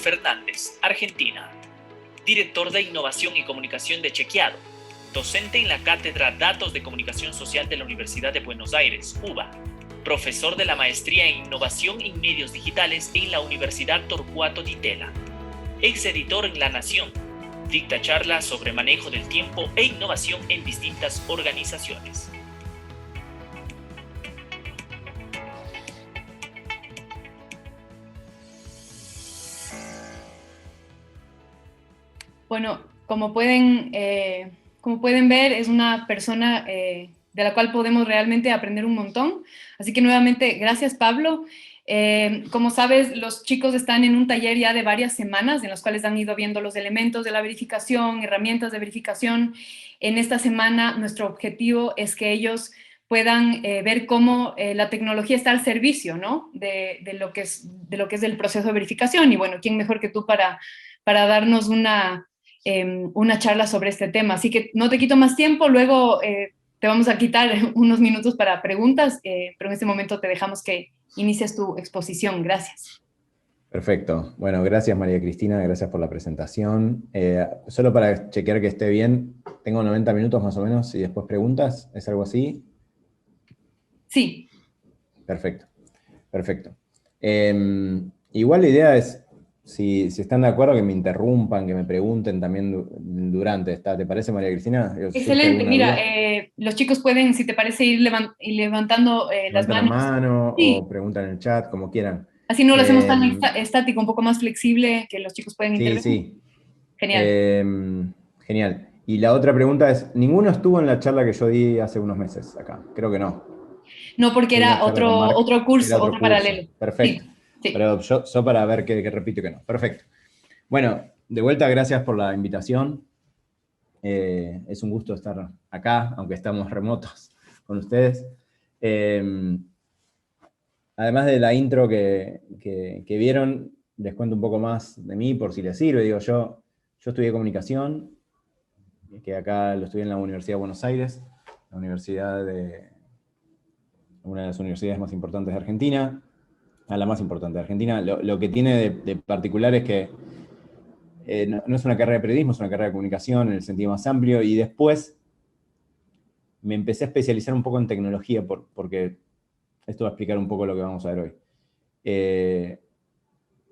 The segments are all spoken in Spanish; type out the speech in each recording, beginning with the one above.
Fernández, Argentina. Director de Innovación y Comunicación de Chequeado. Docente en la Cátedra Datos de Comunicación Social de la Universidad de Buenos Aires, UBA. Profesor de la Maestría en Innovación en Medios Digitales en la Universidad Torcuato Di Tella. Ex editor en La Nación. Dicta charlas sobre manejo del tiempo e innovación en distintas organizaciones. Bueno, como pueden ver, es una persona de la cual podemos realmente aprender un montón. Así que nuevamente, gracias, Pablo. Como sabes, los chicos están en un taller ya de varias semanas en los cuales han ido viendo los elementos de la verificación, herramientas de verificación. En esta semana, nuestro objetivo es que ellos puedan ver cómo la tecnología está al servicio, ¿no? de lo que es el proceso de verificación. Y bueno, ¿quién mejor que tú para darnos una charla sobre este tema? Así que no te quito más tiempo, luego te vamos a quitar unos minutos para preguntas, pero en este momento te dejamos que inicies tu exposición. Gracias. Perfecto. Bueno, gracias María Cristina, gracias por la presentación. Solo para chequear que esté bien, tengo 90 minutos más o menos y después preguntas, ¿es algo así? Sí. Perfecto, perfecto. Igual la idea es, si están de acuerdo, que me interrumpan, que me pregunten también durante. ¿Te parece, María Cristina? Excelente. Mira, los chicos pueden, si te parece, ir levantando las Levantan la manos. mano Sí. o preguntan en el chat, como quieran. Así no lo hacemos tan estático, un poco más flexible, que los chicos pueden intervenir. Sí. Genial. Genial. Y la otra pregunta es, ¿ninguno estuvo en la charla que yo di hace unos meses acá? Creo que no. No, porque era otro curso, otro paralelo. Perfecto. Sí. Pero yo para ver qué repito y qué no. Perfecto. Bueno, de vuelta, gracias por la invitación. Es un gusto estar acá, aunque estamos remotos con ustedes. Además de la intro que vieron, les cuento un poco más de mí por si les sirve. Digo, yo estudié comunicación, que acá lo estudié en la Universidad de Buenos Aires, una de las universidades más importantes de Argentina, la más importante de Argentina. Lo que tiene de particular es que no es una carrera de periodismo, es una carrera de comunicación en el sentido más amplio, y después me empecé a especializar un poco en tecnología, porque esto va a explicar un poco lo que vamos a ver hoy.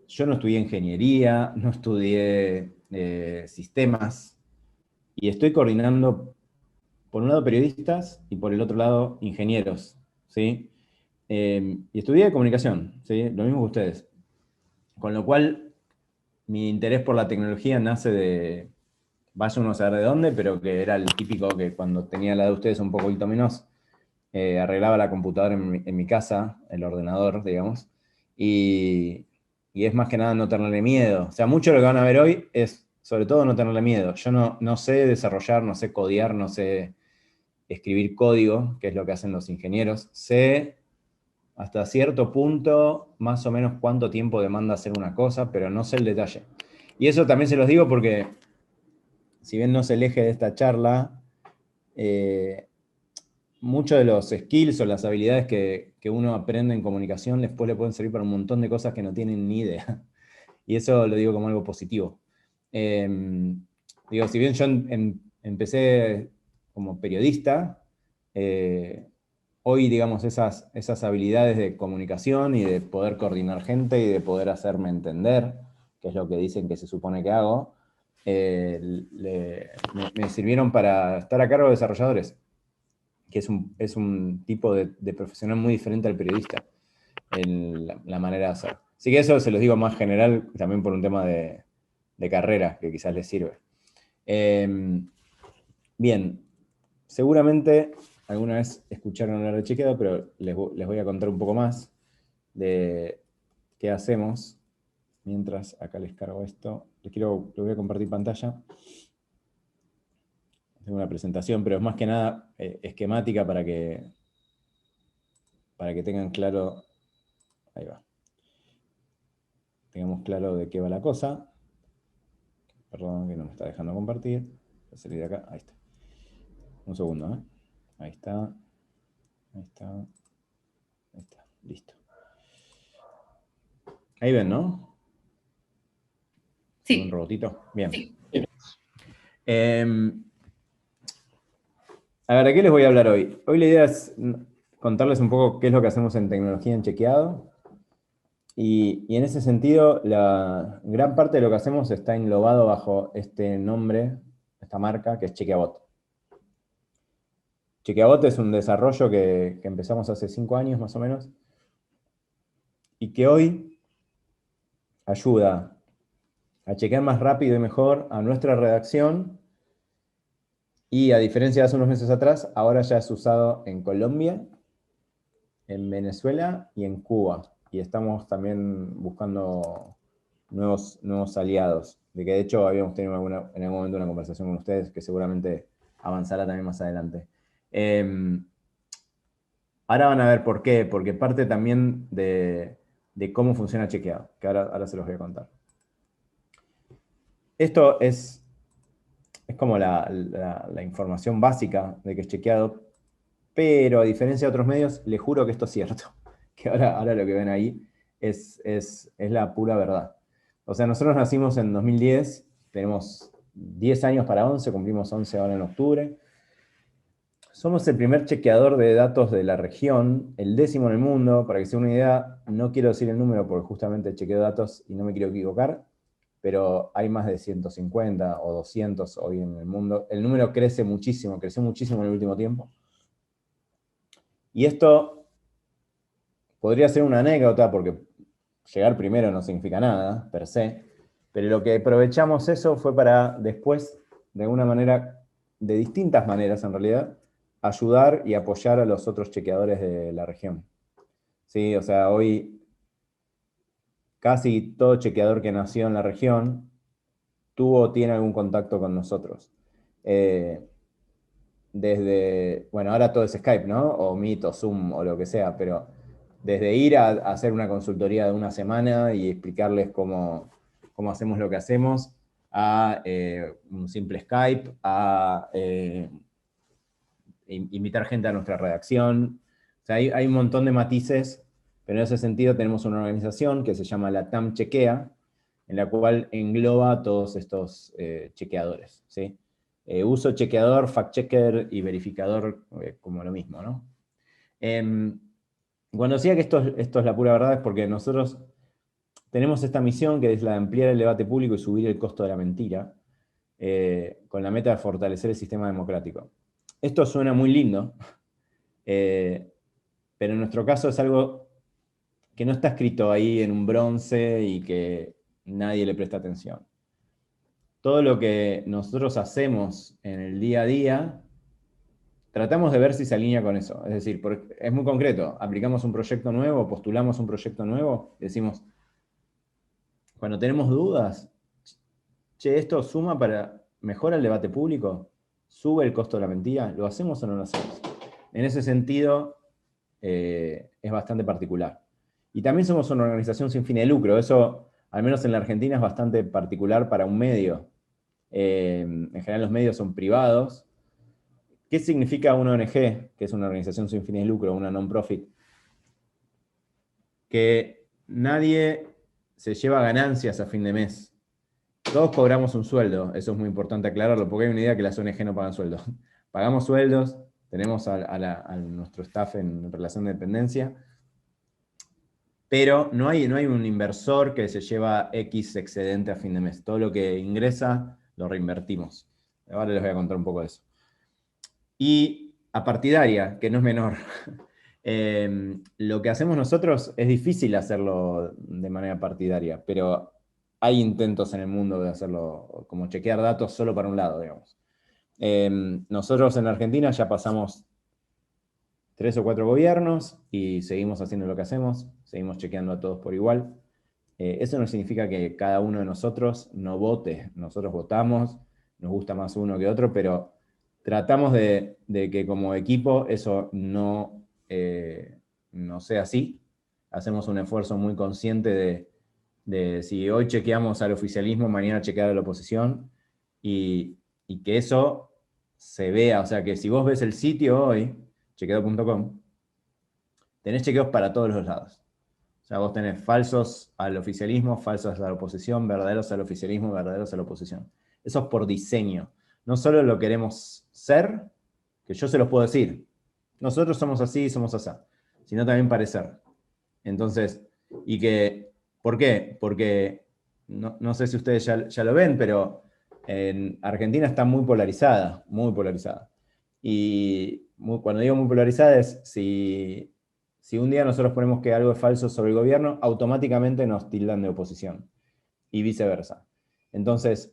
Yo no estudié ingeniería, no estudié sistemas, y estoy coordinando, por un lado, periodistas, y por el otro lado, ingenieros, ¿sí? Y estudié comunicación, ¿sí? Lo mismo que ustedes. Con lo cual, mi interés por la tecnología nace de, vaya uno a saber de dónde, pero que era el típico que cuando tenía la de ustedes un poquito menos, arreglaba la computadora en mi casa, el ordenador, digamos, y es más que nada no tenerle miedo. O sea, mucho de lo que van a ver hoy es, sobre todo, no tenerle miedo. Yo no sé desarrollar, no sé codear, no sé escribir código, que es lo que hacen los ingenieros. Sé hasta cierto punto más o menos cuánto tiempo demanda hacer una cosa, pero no sé el detalle. Y eso también se los digo porque, si bien no es el eje de esta charla, muchos de los skills o las habilidades que uno aprende en comunicación después le pueden servir para un montón de cosas que no tienen ni idea. Y eso lo digo como algo positivo. Digo, si bien yo empecé como periodista, hoy, digamos, esas habilidades de comunicación y de poder coordinar gente y de poder hacerme entender, que es lo que dicen que se supone que hago, me sirvieron para estar a cargo de desarrolladores, que es un tipo de profesional muy diferente al periodista, en la manera de hacer. Así que eso se los digo más general, también por un tema de carrera, que quizás les sirve. Bien, seguramente alguna vez escucharon hablar de chequeado, pero les voy a contar un poco más de qué hacemos. Mientras acá les cargo esto, les voy a compartir pantalla. Tengo una presentación, pero es más que nada esquemática para que tengan claro. Ahí va. Tengamos claro de qué va la cosa. Perdón, que no me está dejando compartir. Voy a salir de acá. Ahí está. Un segundo, ¿eh? Ahí está. Ahí está. Ahí está. Listo. Ahí ven, ¿no? ¿Un Sí, robotito? Bien. sí. A ver, ¿de qué les voy a hablar hoy? Hoy la idea es contarles un poco qué es lo que hacemos en tecnología en chequeado. Y en ese sentido, la gran parte de lo que hacemos está englobado bajo este nombre, esta marca, que es Chequeabot. Chequeabot es un desarrollo que empezamos hace 5 años más o menos, y que hoy ayuda a chequear más rápido y mejor a nuestra redacción, y a diferencia de hace unos meses atrás, ahora ya es usado en Colombia, en Venezuela y en Cuba. Y estamos también buscando nuevos aliados. De que de hecho habíamos tenido en algún momento una conversación con ustedes que seguramente avanzará también más adelante. Ahora van a ver por qué, porque parte también de cómo funciona chequeado, que ahora se los voy a contar. Esto es como la información básica de que es chequeado, pero a diferencia de otros medios, les juro que esto es cierto. Que ahora lo que ven ahí es la pura verdad. O sea, nosotros nacimos en 2010, tenemos 10 años para 11, cumplimos 11 ahora en octubre. Somos el primer chequeador de datos de la región, el 10º en el mundo. Para que se den una idea, no quiero decir el número porque justamente chequeo datos y no me quiero equivocar, pero hay más de 150 o 200 hoy en el mundo. El número crece muchísimo, creció muchísimo en el último tiempo. Y esto podría ser una anécdota porque llegar primero no significa nada, per se, pero lo que aprovechamos eso fue para después, de alguna manera, de distintas maneras en realidad, ayudar y apoyar a los otros chequeadores de la región. Sí, o sea, hoy casi todo chequeador que nació en la región tuvo o tiene algún contacto con nosotros. Desde, bueno, ahora todo es Skype, ¿no? O Meet o Zoom o lo que sea, pero desde ir a hacer una consultoría de una semana y explicarles cómo hacemos lo que hacemos, a un simple Skype, a invitar gente a nuestra redacción. O sea, hay un montón de matices, pero en ese sentido tenemos una organización que se llama la TAM Chequea, en la cual engloba a todos estos chequeadores, ¿sí? Uso chequeador, fact-checker y verificador como lo mismo, ¿no? Cuando decía que esto es la pura verdad es porque nosotros tenemos esta misión que es la de ampliar el debate público y subir el costo de la mentira, con la meta de fortalecer el sistema democrático. Esto suena muy lindo, pero en nuestro caso es algo que no está escrito ahí en un bronce y que nadie le presta atención. Todo lo que nosotros hacemos en el día a día, tratamos de ver si se alinea con eso. Es decir, es muy concreto. Aplicamos un proyecto nuevo, postulamos un proyecto nuevo, decimos, cuando tenemos dudas, che, ¿esto suma mejora el debate público? ¿Sube el costo de la mentira? ¿Lo hacemos o no lo hacemos? En ese sentido, es bastante particular. Y también somos una organización sin fin de lucro. Eso, al menos en la Argentina, es bastante particular para un medio. En general los medios son privados. ¿Qué significa una ONG, que es una organización sin fines de lucro, una non-profit? Que nadie se lleva ganancias a fin de mes. Todos cobramos un sueldo, eso es muy importante aclararlo, porque hay una idea que las ONG no pagan sueldos. Pagamos sueldos, tenemos a nuestro staff en relación de dependencia, pero no hay un inversor que se lleva X excedente a fin de mes. Todo lo que ingresa lo reinvertimos. Ahora les voy a contar un poco de eso. Y a partidaria, que no es menor. Lo que hacemos nosotros es difícil hacerlo de manera partidaria, pero hay intentos en el mundo de hacerlo, como chequear datos solo para un lado, digamos. Nosotros en Argentina ya pasamos 3 o 4 gobiernos y seguimos haciendo lo que hacemos, seguimos chequeando a todos por igual. Eso no significa que cada uno de nosotros no vote. Nosotros votamos, nos gusta más uno que otro, pero tratamos de que como equipo eso no sea así. Hacemos un esfuerzo muy consciente de si hoy chequeamos al oficialismo, mañana chequear a la oposición, y que eso se vea. O sea, que si vos ves el sitio hoy, chequeado.com, tenés chequeos para todos los lados. O sea, vos tenés falsos al oficialismo, falsos a la oposición, verdaderos al oficialismo, verdaderos a la oposición. Eso es por diseño. No solo lo queremos ser, que yo se los puedo decir, nosotros somos así, somos así, sino también parecer. Entonces, ¿por qué? Porque, no sé si ustedes ya lo ven, pero en Argentina está muy polarizada, muy polarizada. Y cuando digo muy polarizada es si un día nosotros ponemos que algo es falso sobre el gobierno, automáticamente nos tildan de oposición y viceversa. Entonces,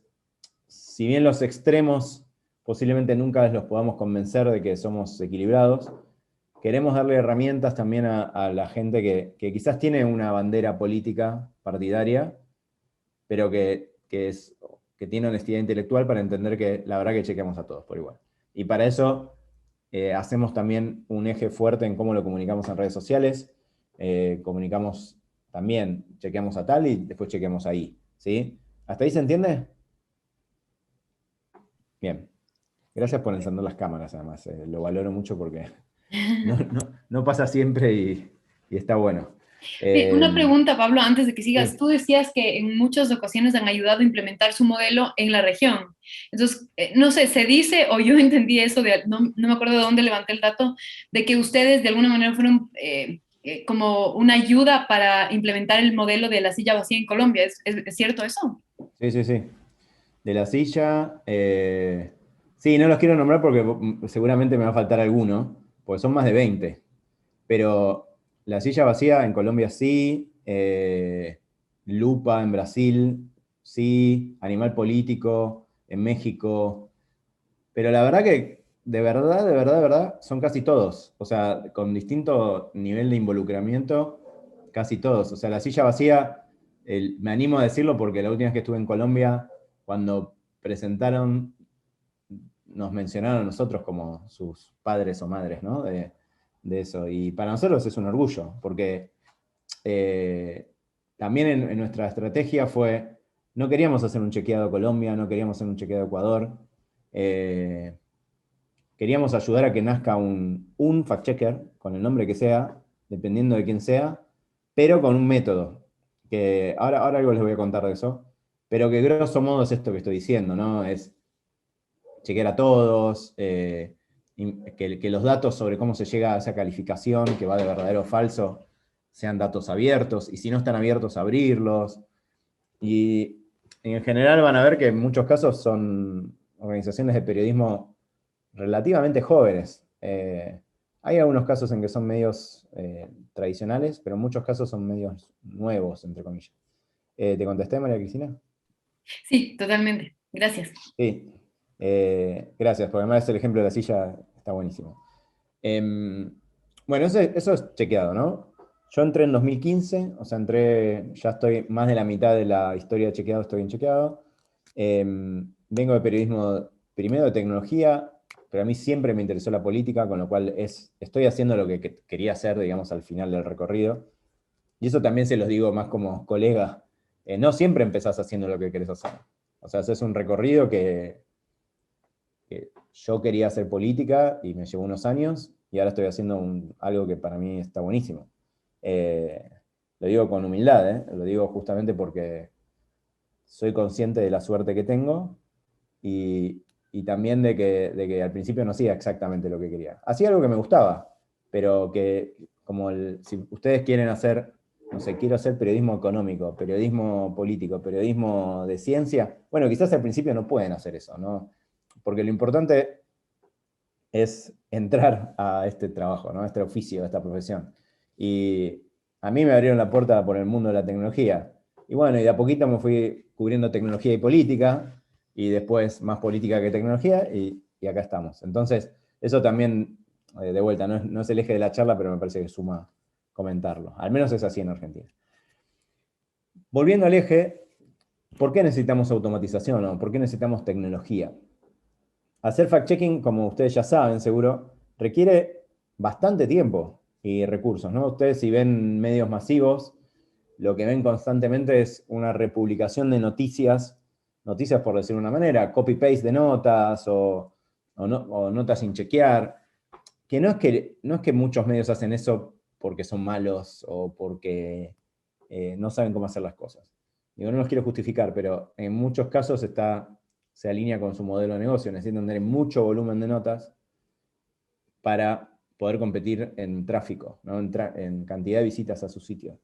si bien los extremos posiblemente nunca los podamos convencer de que somos equilibrados, queremos darle herramientas también a la gente que quizás tiene una bandera política partidaria, pero que tiene honestidad intelectual para entender que la verdad que chequeamos a todos por igual. Y para eso hacemos también un eje fuerte en cómo lo comunicamos en redes sociales. Comunicamos también, chequeamos a tal y después chequeamos ahí. ¿Sí? ¿Hasta ahí se entiende? Bien. Gracias por encender las cámaras, además. Lo valoro mucho porque no pasa siempre y está bueno. Una pregunta, Pablo, antes de que sigas. Sí. Tú decías que en muchas ocasiones han ayudado a implementar su modelo en la región. Entonces, no sé, se dice, o yo entendí eso, no me acuerdo de dónde levanté el dato, de que ustedes de alguna manera fueron como una ayuda para implementar el modelo de la silla vacía en Colombia. ¿Es cierto eso? Sí, sí, sí. De la silla. Sí, no los quiero nombrar porque seguramente me va a faltar alguno, porque son más de 20. Pero la silla vacía en Colombia sí, Lupa en Brasil sí, Animal Político en México. Pero la verdad que, de verdad, son casi todos. O sea, con distinto nivel de involucramiento, casi todos. O sea, la silla vacía, me animo a decirlo porque la última vez que estuve en Colombia, cuando presentaron, nos mencionaron a nosotros como sus padres o madres, ¿no? De eso. Y para nosotros es un orgullo, porque también en nuestra estrategia fue, no queríamos hacer un chequeado a Colombia, no queríamos hacer un chequeado a Ecuador, queríamos ayudar a que nazca un fact-checker, con el nombre que sea, dependiendo de quién sea, pero con un método, que ahora algo les voy a contar de eso, pero que grosso modo es esto que estoy diciendo, ¿no? Es chequear a todos, que los datos sobre cómo se llega a esa calificación, que va de verdadero o falso, sean datos abiertos, y si no están abiertos, abrirlos. Y en general van a ver que en muchos casos son organizaciones de periodismo relativamente jóvenes. Hay algunos casos en que son medios tradicionales, pero en muchos casos son medios nuevos, entre comillas. ¿Te contesté, María Cristina? Sí, totalmente. Gracias. Sí. Gracias, porque además el ejemplo de la silla está buenísimo. Bueno, eso es chequeado, ¿no? Yo entré en 2015, o sea, ya estoy más de la mitad de la historia de chequeado, estoy en chequeado. Vengo de periodismo, primero de tecnología, pero a mí siempre me interesó la política, con lo cual estoy haciendo lo que quería hacer, digamos, al final del recorrido. Y eso también se los digo más como colega. No siempre empezás haciendo lo que querés hacer. O sea, haces un recorrido que yo quería hacer política y me llevó unos años, y ahora estoy haciendo algo que para mí está buenísimo. Lo digo con humildad, lo digo justamente porque soy consciente de la suerte que tengo y también de que al principio no hacía exactamente lo que quería. Hacía algo que me gustaba, pero que si ustedes quieren hacer, no sé, quiero hacer periodismo económico, periodismo político, periodismo de ciencia, bueno, quizás al principio no pueden hacer eso, ¿no? Porque lo importante es entrar a este trabajo, ¿no? A este oficio, a esta profesión. Y a mí me abrieron la puerta por el mundo de la tecnología. Y bueno, y de a poquito me fui cubriendo tecnología y política, y después más política que tecnología, y acá estamos. Entonces, eso también, de vuelta, no es el eje de la charla, pero me parece que suma comentarlo. Al menos es así en Argentina. Volviendo al eje, ¿por qué necesitamos automatización o por qué necesitamos tecnología? Hacer fact-checking, como ustedes ya saben, seguro, requiere bastante tiempo y recursos, ¿no? Ustedes, si ven medios masivos, lo que ven constantemente es una republicación de noticias por decir una manera, copy-paste de notas o notas sin chequear, que no es que muchos medios hacen eso porque son malos o porque no saben cómo hacer las cosas. Digo, no los quiero justificar, pero en muchos casos se alinea con su modelo de negocio, necesitan tener mucho volumen de notas para poder competir en tráfico, ¿no? En cantidad de visitas a su sitio.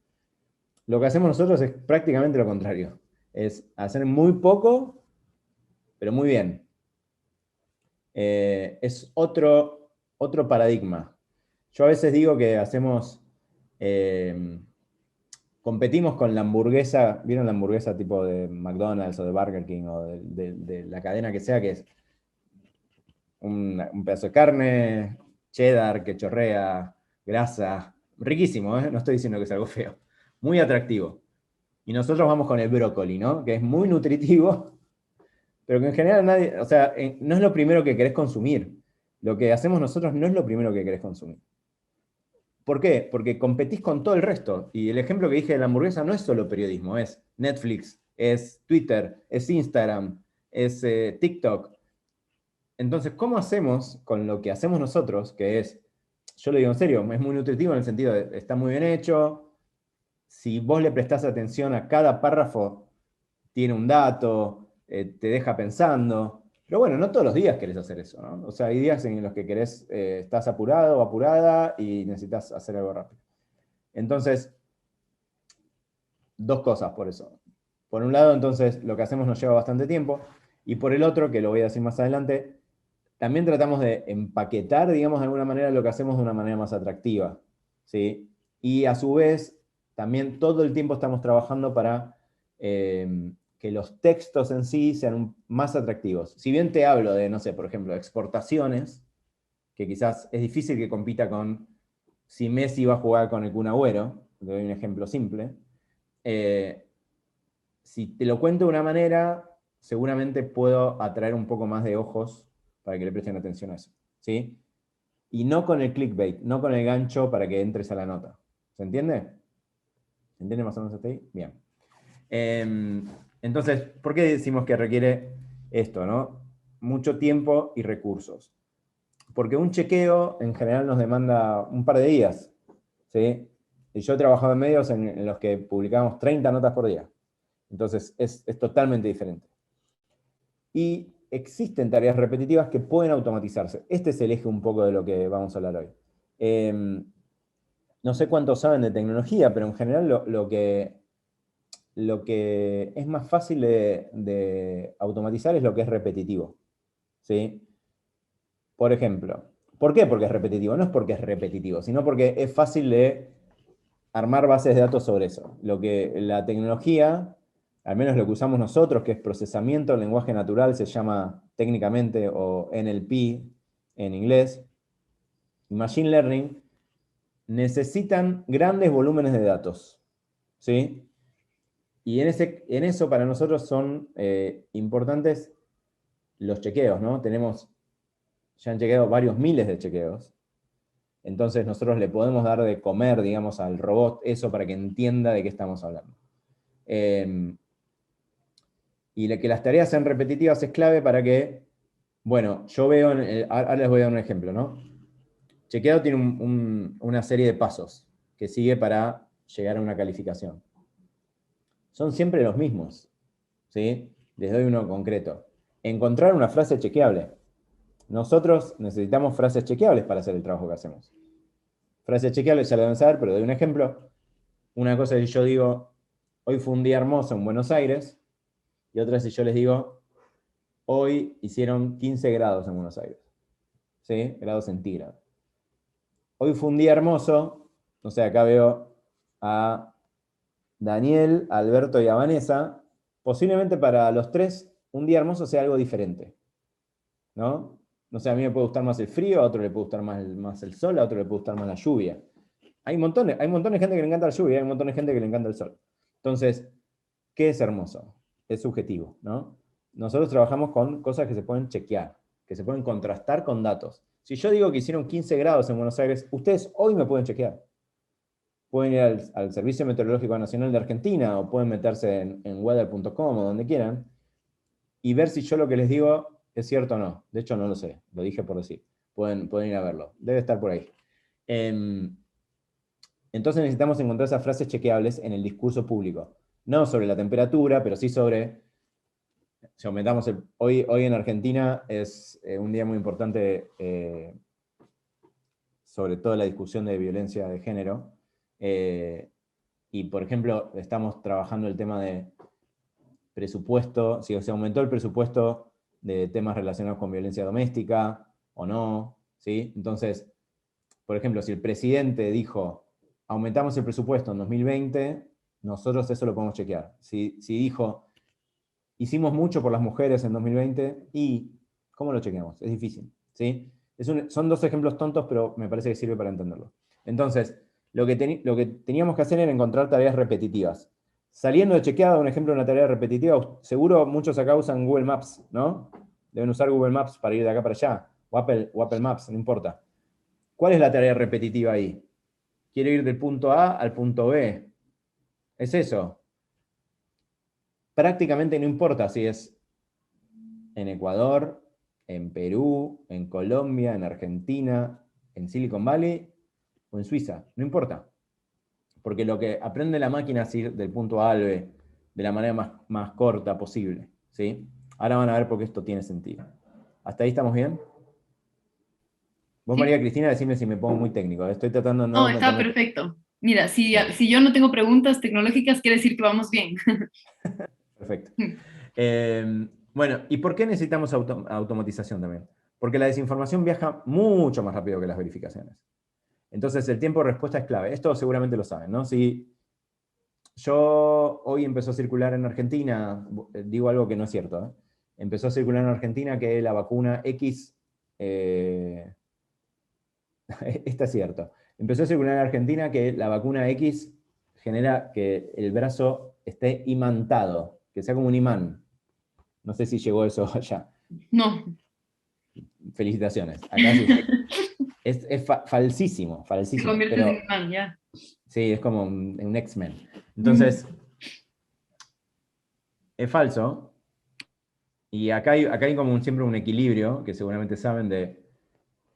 Lo que hacemos nosotros es prácticamente lo contrario, es hacer muy poco, pero muy bien. Es otro paradigma. Yo a veces digo que competimos con la hamburguesa, ¿vieron la hamburguesa tipo de McDonald's o de Burger King o de la cadena que sea, que es un pedazo de carne, cheddar, que chorrea, grasa, riquísimo, ¿eh? No estoy diciendo que es algo feo, muy atractivo. Y nosotros vamos con el brócoli, ¿no? Que es muy nutritivo, pero que en general no es lo primero que querés consumir. Lo que hacemos nosotros no es lo primero que querés consumir. ¿Por qué? Porque competís con todo el resto. Y el ejemplo que dije de la hamburguesa no es solo periodismo, es Netflix, es Twitter, es Instagram, es TikTok. Entonces, ¿cómo hacemos con lo que hacemos nosotros? Que es, yo lo digo en serio, es muy nutritivo en el sentido de, está muy bien hecho, si vos le prestás atención a cada párrafo, tiene un dato, te deja pensando. Pero bueno, no todos los días querés hacer eso, ¿no? O sea, hay días en los que estás apurado o apurada y necesitas hacer algo rápido. Entonces, dos cosas por eso. Por un lado, entonces, lo que hacemos nos lleva bastante tiempo, y por el otro, que lo voy a decir más adelante, también tratamos de empaquetar, digamos, de alguna manera lo que hacemos de una manera más atractiva, ¿sí? Y a su vez, también todo el tiempo estamos trabajando para que los textos en sí sean más atractivos. Si bien te hablo de, no sé, por ejemplo, exportaciones, que quizás es difícil que compita con si Messi va a jugar con el Kun Agüero, te doy un ejemplo simple, si te lo cuento de una manera, seguramente puedo atraer un poco más de ojos para que le presten atención a eso, ¿sí? Y no con el clickbait, no con el gancho para que entres a la nota. ¿Se entiende? ¿Se entiende más o menos hasta ahí? Bien. Entonces, ¿por qué decimos que requiere esto, no? Mucho tiempo y recursos. Porque un chequeo en general nos demanda un par de días, ¿sí? Y yo he trabajado en medios en los que publicamos 30 notas por día. Entonces, es totalmente diferente. Y existen tareas repetitivas que pueden automatizarse. Este es el eje un poco de lo que vamos a hablar hoy. No sé cuántos saben de tecnología, pero en general lo que es más fácil de automatizar es lo que es repetitivo, ¿sí? Por ejemplo, ¿por qué? Porque es repetitivo. No es porque es repetitivo, sino porque es fácil de armar bases de datos sobre eso. Lo que la tecnología, al menos lo que usamos nosotros, que es procesamiento en lenguaje natural, se llama técnicamente, o NLP en inglés, Machine Learning, necesitan grandes volúmenes de datos, ¿sí? Y en eso para nosotros son importantes los chequeos, ¿no? Ya han chequeado varios miles de chequeos. Entonces nosotros le podemos dar de comer, digamos, al robot eso para que entienda de qué estamos hablando. Y que las tareas sean repetitivas es clave para que, bueno, yo veo, ahora les voy a dar un ejemplo, ¿no? Chequeado tiene una serie de pasos que sigue para llegar a una calificación. Son siempre los mismos, ¿sí? Les doy uno concreto. Encontrar una frase chequeable. Nosotros necesitamos frases chequeables para hacer el trabajo que hacemos. Frases chequeables ya lo deben saber, pero doy un ejemplo. Una cosa es si yo digo, hoy fue un día hermoso en Buenos Aires, y otra es si yo les digo, hoy hicieron 15 grados en Buenos Aires. ¿Sí? Grados centígrados. Hoy fue un día hermoso, no sé, acá veo a Daniel, a Alberto y a Vanessa. Posiblemente para los tres un día hermoso sea algo diferente, ¿no? No sé, a mí me puede gustar más el frío, a otro le puede gustar más el sol, a otro le puede gustar más la lluvia. Hay montones de gente que le encanta la lluvia, hay un montón de gente que le encanta el sol. Entonces, ¿qué es hermoso? Es subjetivo, ¿no? Nosotros trabajamos con cosas que se pueden chequear, que se pueden contrastar con datos. Si yo digo que hicieron 15 grados en Buenos Aires, ustedes hoy me pueden chequear. Pueden ir al Servicio Meteorológico Nacional de Argentina o pueden meterse en weather.com o donde quieran y ver si yo lo que les digo es cierto o no. De hecho, no lo sé, lo dije por decir. Pueden ir a verlo. Debe estar por ahí. Entonces necesitamos encontrar esas frases chequeables en el discurso público. No sobre la temperatura, pero sí sobre... Si aumentamos hoy en Argentina es un día muy importante, sobre todo la discusión de violencia de género. Y, por ejemplo, estamos trabajando el tema de presupuesto, si se aumentó el presupuesto de temas relacionados con violencia doméstica o no, ¿sí? Entonces, por ejemplo, si el presidente dijo, aumentamos el presupuesto en 2020, nosotros eso lo podemos chequear. Si dijo, hicimos mucho por las mujeres en 2020, ¿y cómo lo chequeamos? Es difícil, ¿sí? Son dos ejemplos tontos, pero me parece que sirve para entenderlo. Entonces, lo que teníamos que hacer era encontrar tareas repetitivas. Saliendo de chequeada, un ejemplo de una tarea repetitiva, seguro muchos acá usan Google Maps, ¿no? Deben usar Google Maps para ir de acá para allá, o Apple Maps, no importa. ¿Cuál es la tarea repetitiva ahí? Quiero ir del punto A al punto B. Es eso. Prácticamente no importa si es en Ecuador, en Perú, en Colombia, en Argentina, en Silicon Valley o en Suiza. No importa. Porque lo que aprende la máquina es ir del punto A al B de la manera más corta posible, ¿sí? Ahora van a ver por qué esto tiene sentido. ¿Hasta ahí estamos bien? Vos, Sí. María Cristina, decime si me pongo muy técnico. Estoy tratando de No, no está meterme... perfecto. Mira, Bueno, si yo no tengo preguntas tecnológicas, quiere decir que vamos bien. perfecto. Bueno, ¿y por qué necesitamos automatización también? Porque la desinformación viaja mucho más rápido que las verificaciones. Entonces el tiempo de respuesta es clave. Esto seguramente lo saben, ¿no? Si hoy empezó a circular en Argentina, digo algo que no es cierto, ¿eh? Empezó a circular en Argentina que la vacuna X, está es cierto, empezó a circular en Argentina que la vacuna X genera que el brazo esté imantado, que sea como un imán. No sé si llegó eso allá. No. Felicitaciones. Acá sí. Es falsísimo, Te falsísimo. conviertes en Pero imán, ya. sí, es como un X-Men. Entonces, es falso. Y acá hay como siempre un equilibrio, que seguramente saben, de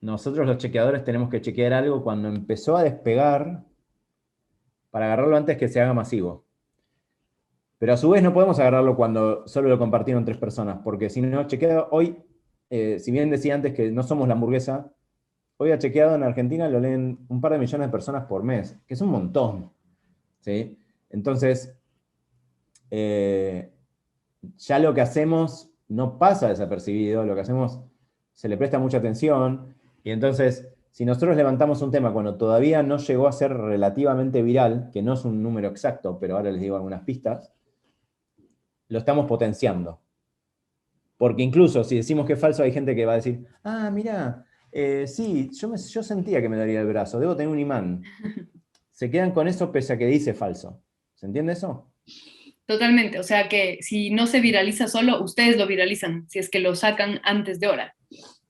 nosotros los chequeadores tenemos que chequear algo cuando empezó a despegar para agarrarlo antes que se haga masivo. Pero a su vez no podemos agarrarlo cuando solo lo compartieron 3 personas, porque si no, chequeado hoy, si bien decía antes que no somos la hamburguesa, hoy a chequeado en Argentina lo leen un par de millones de personas por mes, que es un montón, ¿sí? Entonces, ya lo que hacemos no pasa desapercibido, lo que hacemos se le presta mucha atención, y entonces, si nosotros levantamos un tema cuando todavía no llegó a ser relativamente viral, que no es un número exacto, pero ahora les digo algunas pistas, lo estamos potenciando. Porque incluso si decimos que es falso, hay gente que va a decir, mirá, sí, yo sentía que me daría el brazo, debo tener un imán. Se quedan con eso pese a que dice falso. ¿Se entiende eso? Totalmente. O sea que si no se viraliza solo, ustedes lo viralizan, si es que lo sacan antes de hora.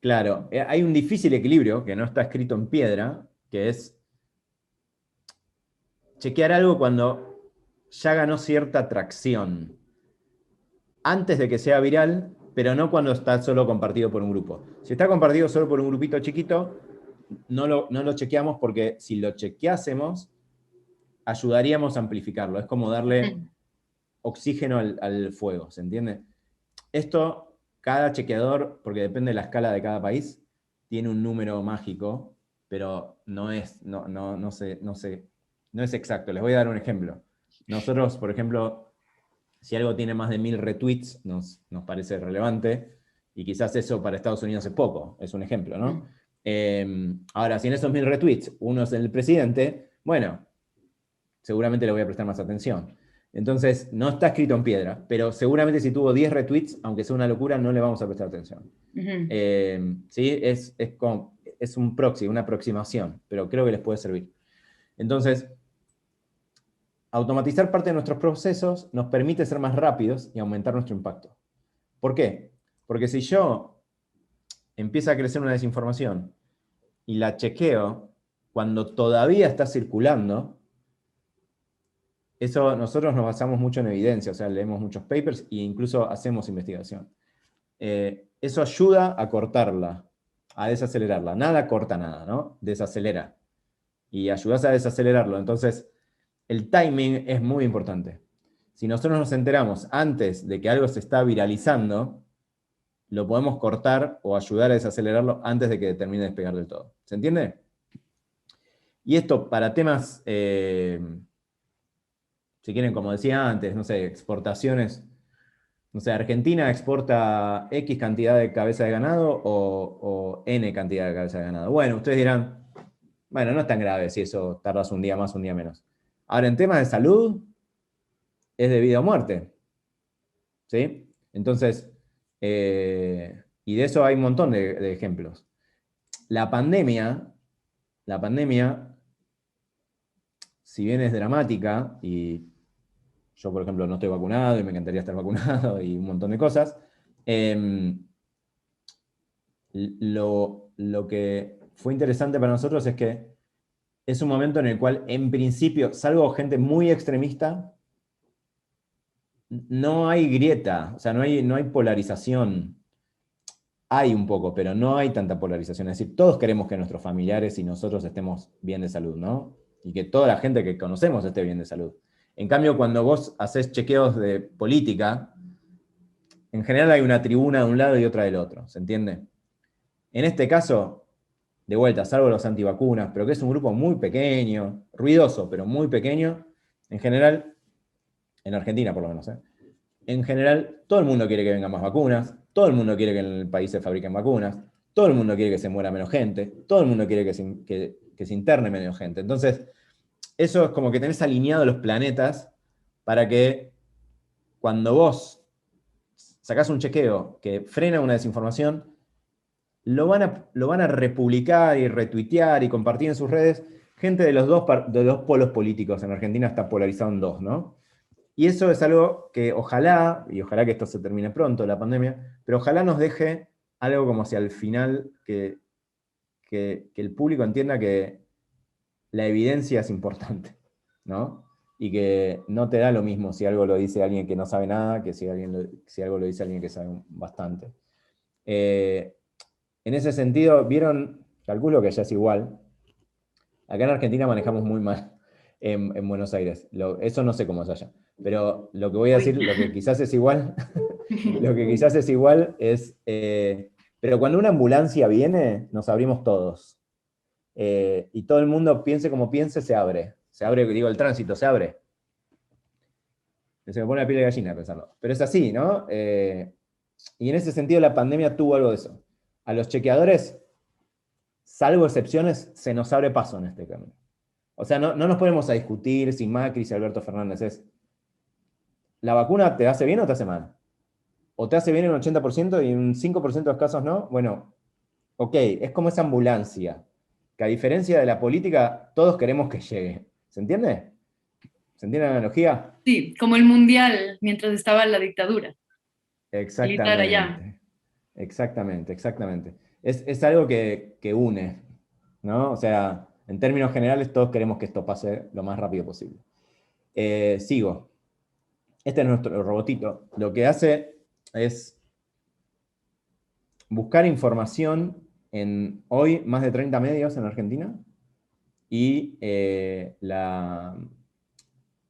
Claro, hay un difícil equilibrio que no está escrito en piedra, que es chequear algo cuando ya ganó cierta tracción, antes de que sea viral, pero no cuando está solo compartido por un grupo. Si está compartido solo por un grupito chiquito, no lo chequeamos, porque si lo chequeásemos, ayudaríamos a amplificarlo. Es como darle oxígeno al fuego, ¿se entiende? Esto, cada chequeador, porque depende de la escala de cada país, tiene un número mágico, pero no es exacto. Les voy a dar un ejemplo. Nosotros, por ejemplo, si algo tiene más de 1000 retweets, nos parece relevante, y quizás eso para Estados Unidos es poco, es un ejemplo, ¿no? Ahora, si en esos 1000 retweets uno es el presidente, bueno, seguramente le voy a prestar más atención. Entonces, no está escrito en piedra, pero seguramente si tuvo 10 retweets, aunque sea una locura, no le vamos a prestar atención. ¿Sí? Es un proxy, una aproximación, pero creo que les puede servir. Entonces, automatizar parte de nuestros procesos nos permite ser más rápidos y aumentar nuestro impacto. ¿Por qué? Porque si yo empiezo a crecer una desinformación y la chequeo cuando todavía está circulando, eso nosotros nos basamos mucho en evidencia, o sea, leemos muchos papers e incluso hacemos investigación. Eso ayuda a cortarla, a desacelerarla. Nada corta nada, ¿no? Desacelera. y ayudás a desacelerarlo. Entonces, el timing es muy importante. Si nosotros nos enteramos antes de que algo se está viralizando, lo podemos cortar o ayudar a desacelerarlo antes de que termine de despegar del todo. ¿Se entiende? Y esto para temas, si quieren, como decía antes, no sé, exportaciones. No sé, Argentina exporta X cantidad de cabeza de ganado o N cantidad de cabeza de ganado. Bueno, ustedes dirán, bueno, no es tan grave si eso tardas un día más, un día menos. Ahora, en temas de salud, es de vida o muerte. ¿Sí? Entonces, y de eso hay un montón de ejemplos. La pandemia, si bien es dramática, y yo, por ejemplo, no estoy vacunado y me encantaría estar vacunado y un montón de cosas, lo que fue interesante para nosotros es que es un momento en el cual, en principio, salvo gente muy extremista, no hay grieta, o sea, no hay polarización. Hay un poco, pero no hay tanta polarización. Es decir, todos queremos que nuestros familiares y nosotros estemos bien de salud, ¿no? Y que toda la gente que conocemos esté bien de salud. En cambio, cuando vos haces chequeos de política, en general hay una tribuna de un lado y otra del otro, ¿se entiende? En este caso, de vuelta, salvo los antivacunas, pero que es un grupo muy pequeño, ruidoso, pero muy pequeño, en general, en Argentina por lo menos, en general, todo el mundo quiere que vengan más vacunas, todo el mundo quiere que en el país se fabriquen vacunas, todo el mundo quiere que se muera menos gente, todo el mundo quiere que se interne menos gente. Entonces, eso es como que tenés alineados los planetas para que cuando vos sacás un chequeo que frena una desinformación, lo van a republicar y retuitear y compartir en sus redes gente de los polos políticos. En Argentina está polarizado en dos, ¿no? Y eso es algo que ojalá, y ojalá que esto se termine pronto, la pandemia, pero ojalá nos deje algo como si al final que el público entienda que la evidencia es importante, ¿no? Y que no te da lo mismo si algo lo dice alguien que no sabe nada que si algo lo dice alguien que sabe bastante. En ese sentido, vieron, calculo que ya es igual. Acá en Argentina manejamos muy mal en Buenos Aires. Eso no sé cómo es allá. Pero lo que voy a decir, lo que quizás es igual, lo que quizás es igual es, pero cuando una ambulancia viene, nos abrimos todos. Y todo el mundo piense como piense, se abre. Se abre, digo, el tránsito, se abre. Se me pone la piel de gallina pensarlo. Pero es así, ¿no? Y en ese sentido la pandemia tuvo algo de eso. A los chequeadores, salvo excepciones, se nos abre paso en este camino. O sea, no nos ponemos a discutir si Macri, si Alberto Fernández es. ¿La vacuna te hace bien o te hace mal? O te hace bien en un 80% y en un 5% de los casos no. Bueno, ok, es como esa ambulancia, que a diferencia de la política, todos queremos que llegue. ¿Se entiende? ¿Se entiende la analogía? Sí, como el mundial mientras estaba la dictadura militar allá. Exactamente, exactamente. Es algo que une, ¿no? O sea, en términos generales, todos queremos que esto pase lo más rápido posible. Sigo. Este es nuestro robotito. Lo que hace es buscar información en hoy más de 30 medios en Argentina y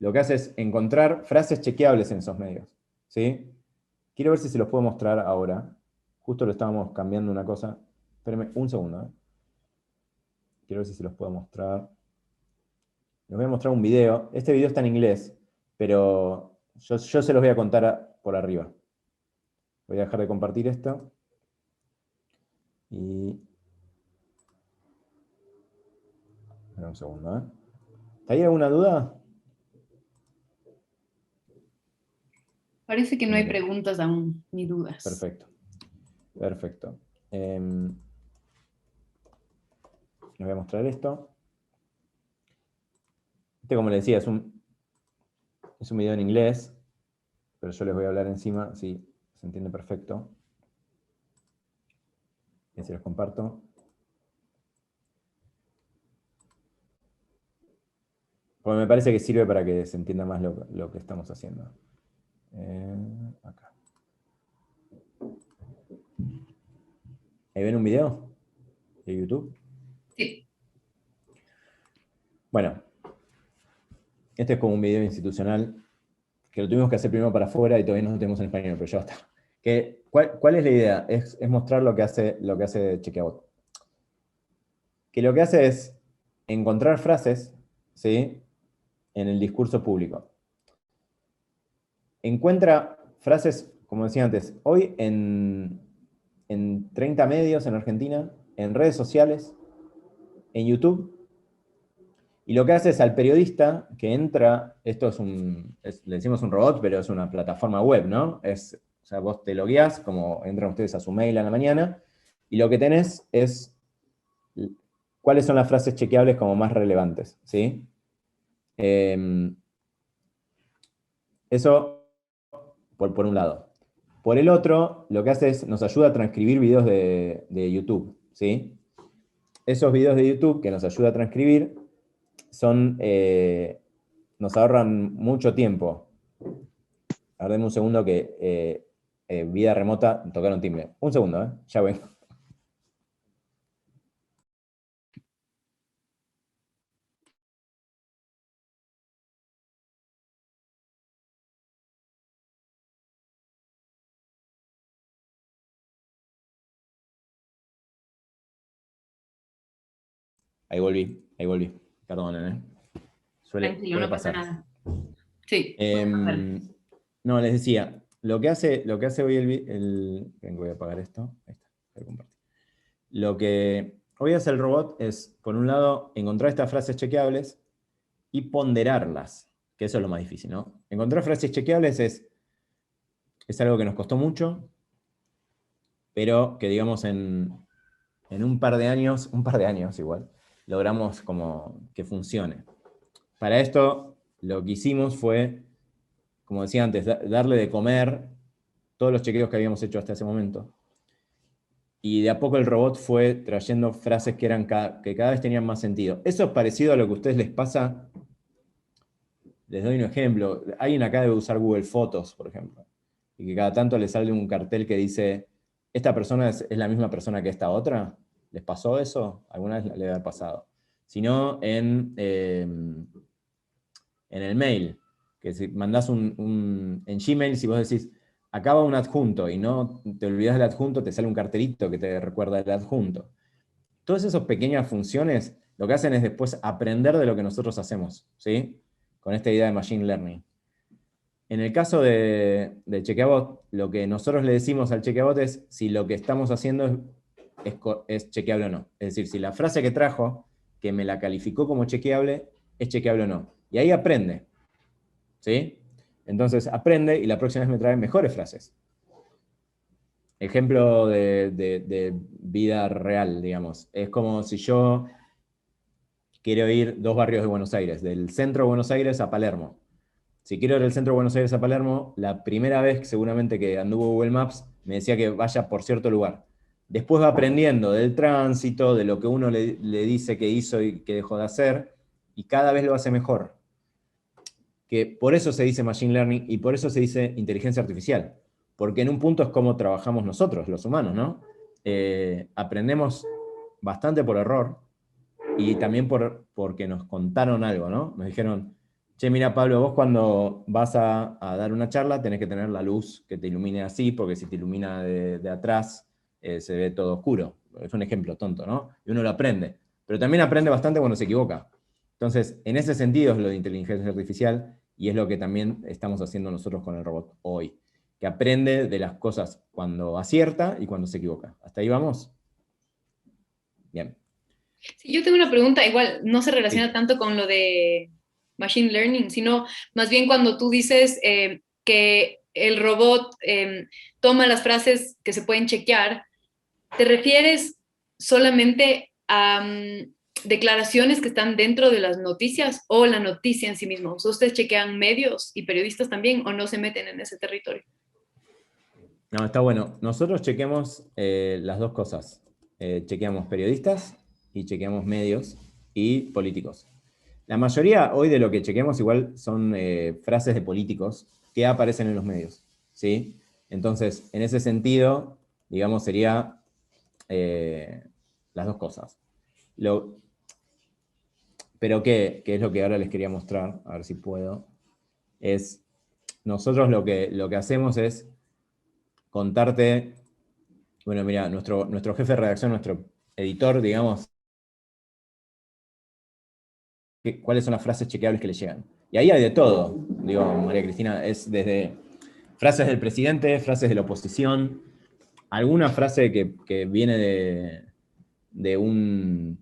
lo que hace es encontrar frases chequeables en esos medios. ¿Sí? Quiero ver si se los puedo mostrar ahora. Justo lo estábamos cambiando una cosa. Espérenme un segundo. Quiero ver si se los puedo mostrar. Les voy a mostrar un video. Este video está en inglés, pero yo se los voy a contar por arriba. Voy a dejar de compartir esto. Y... Espera un segundo. ¿Hay alguna duda? Parece que no hay preguntas aún, ni dudas. Perfecto. Les voy a mostrar esto. Como les decía, es un video en inglés, pero yo les voy a hablar encima, sí, se entiende perfecto. Y si los comparto. Porque me parece que sirve para que se entienda más lo que estamos haciendo. Acá. ¿Ahí ven un video de YouTube? Sí. Bueno, este es como un video institucional que lo tuvimos que hacer primero para afuera y todavía no lo tenemos en español, pero ya está. ¿Cuál es la idea? Es mostrar lo que hace Chequeabot. Que lo que hace es encontrar frases, ¿sí?, en el discurso público. Encuentra frases, como decía antes, hoy en 30 medios en Argentina, en redes sociales, en YouTube, y lo que hace es al periodista que entra, esto le decimos un robot, pero es una plataforma web, ¿no? O sea, vos te logueás, como entran ustedes a su mail a la mañana, y lo que tenés es cuáles son las frases chequeables como más relevantes, ¿sí? Eso por un lado. Por el otro, lo que hace es, nos ayuda a transcribir videos de YouTube, ¿sí? Esos videos de YouTube que nos ayuda a transcribir nos ahorran mucho tiempo. A ver, denme un segundo que vida remota, tocaron timbre. Un segundo, ya vengo. Ahí volví. Perdonen, Tranquilo, puede no pasa pasar. nada. Sí, puede pasar. No, les decía, lo que hace hoy voy a apagar esto. Ahí está, voy a compartir. Lo que hoy hace el robot es, por un lado, encontrar estas frases chequeables y ponderarlas, que eso es lo más difícil, ¿no? Encontrar frases chequeables es algo que nos costó mucho, pero que, digamos, en un par de años igual, logramos como que funcione. Para esto, lo que hicimos fue, como decía antes, darle de comer todos los chequeos que habíamos hecho hasta ese momento. Y de a poco el robot fue trayendo frases que cada vez tenían más sentido. Eso es parecido a lo que a ustedes les pasa. Les doy un ejemplo. Alguien acá debe usar Google Fotos, por ejemplo, y que cada tanto le sale un cartel que dice, ¿esta persona es la misma persona que esta otra? ¿Les pasó eso? ¿Alguna vez le debe haber pasado? Si no, en el mail, que si mandás en Gmail, si vos decís, acaba un adjunto y no te olvidás del adjunto, te sale un cartelito que te recuerda el adjunto. Todas esas pequeñas funciones lo que hacen es después aprender de lo que nosotros hacemos, ¿sí? Con esta idea de Machine Learning. En el caso de Chequeabot, lo que nosotros le decimos al Chequeabot es si lo que estamos haciendo es chequeable o no. Es decir, si la frase que trajo, que me la calificó como chequeable, es chequeable o no. Y ahí aprende, ¿sí? Entonces aprende y la próxima vez me trae mejores frases. Ejemplo de vida real, digamos. Es como si yo quiero ir 2 barrios de Buenos Aires, del centro de Buenos Aires a Palermo. Si quiero ir del centro de Buenos Aires a Palermo, la primera vez seguramente que anduvo Google Maps me decía que vaya por cierto lugar. Después va aprendiendo del tránsito, de lo que uno le dice que hizo y que dejó de hacer, y cada vez lo hace mejor. Que por eso se dice Machine Learning y por eso se dice inteligencia artificial. Porque en un punto es como trabajamos nosotros, los humanos, ¿no? Aprendemos bastante por error y también porque nos contaron algo, ¿no? Nos dijeron, che, mira Pablo, vos cuando vas a dar una charla tenés que tener la luz que te ilumine así, porque si te ilumina de atrás se ve todo oscuro. Es un ejemplo tonto, ¿no? Y uno lo aprende. Pero también aprende bastante cuando se equivoca. Entonces, en ese sentido es lo de inteligencia artificial y es lo que también estamos haciendo nosotros con el robot hoy, que aprende de las cosas cuando acierta y cuando se equivoca. ¿Hasta ahí vamos? Bien. Sí, yo tengo una pregunta, igual no se relaciona Sí. tanto con lo de Machine Learning, sino más bien cuando tú dices que el robot toma las frases que se pueden chequear, ¿te refieres solamente a declaraciones que están dentro de las noticias o la noticia en sí misma? O sea, ¿ustedes chequean medios y periodistas también o no se meten en ese territorio? No, está bueno. Nosotros chequeamos las dos cosas. Chequeamos periodistas y chequeamos medios y políticos. La mayoría hoy de lo que chequeamos igual son frases de políticos que aparecen en los medios, ¿sí? Entonces, en ese sentido, digamos, sería las dos cosas. pero que es lo que ahora les quería mostrar, a ver si puedo, es, nosotros lo que hacemos es contarte, bueno, mira, nuestro jefe de redacción, nuestro editor, digamos, cuáles son las frases chequeables que le llegan. Y ahí hay de todo, digo, María Cristina, es desde frases del presidente, frases de la oposición, alguna frase que viene de un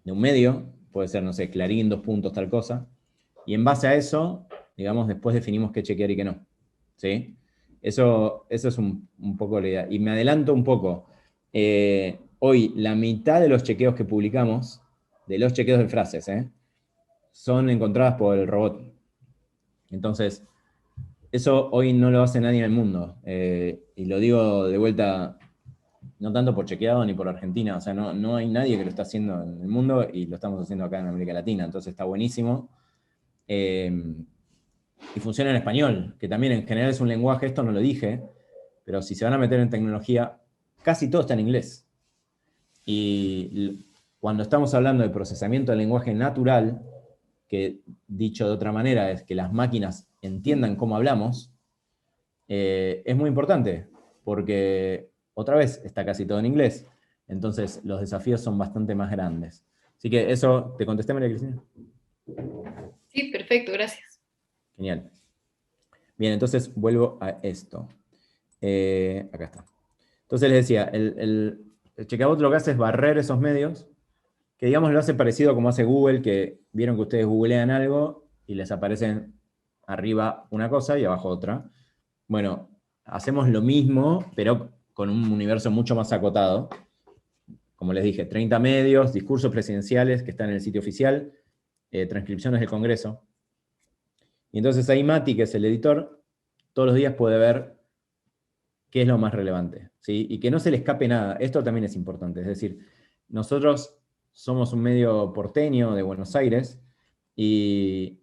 medio, puede ser, no sé, Clarín, 2 puntos, tal cosa, y en base a eso, digamos, después definimos qué chequear y qué no. ¿Sí? Eso es un poco la idea. Y me adelanto un poco. Hoy, la mitad de los chequeos que publicamos, de los chequeos de frases, son encontradas por el robot. Entonces, eso hoy no lo hace nadie en el mundo. Y lo digo de vuelta, no tanto por chequeado ni por Argentina. O sea, no hay nadie que lo está haciendo en el mundo y lo estamos haciendo acá en América Latina. Entonces está buenísimo. Y funciona en español, que también en general es un lenguaje, esto no lo dije, pero si se van a meter en tecnología, casi todo está en inglés. Y cuando estamos hablando de procesamiento del lenguaje natural, que dicho de otra manera es que las máquinas entiendan cómo hablamos, es muy importante, porque otra vez está casi todo en inglés, entonces los desafíos son bastante más grandes. Así que eso, ¿te contesté, María Cristina? Sí, perfecto, gracias. Genial. Bien, entonces vuelvo a esto. Acá está. Entonces les decía, el Checabot lo que hace es barrer esos medios, que digamos lo hace parecido como hace Google, que vieron que ustedes googlean algo y les aparecen arriba una cosa y abajo otra. Bueno, hacemos lo mismo, pero con un universo mucho más acotado. Como les dije, 30 medios, discursos presidenciales que están en el sitio oficial, transcripciones del Congreso. Y entonces ahí Mati, que es el editor, todos los días puede ver qué es lo más relevante, ¿sí? Y que no se le escape nada. Esto también es importante. Es decir, nosotros somos un medio porteño de Buenos Aires y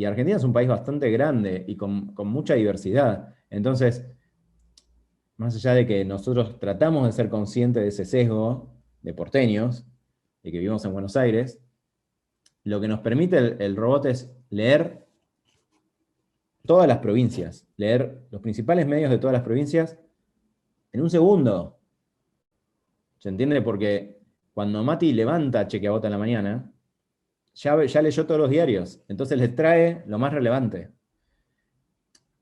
Argentina es un país bastante grande y con mucha diversidad. Entonces, más allá de que nosotros tratamos de ser conscientes de ese sesgo de porteños, de que vivimos en Buenos Aires, lo que nos permite el robot es leer todas las provincias, leer los principales medios de todas las provincias en un segundo. ¿Se entiende? Porque cuando Mati levanta Chequeabot en la mañana, ya leyó todos los diarios, entonces les trae lo más relevante.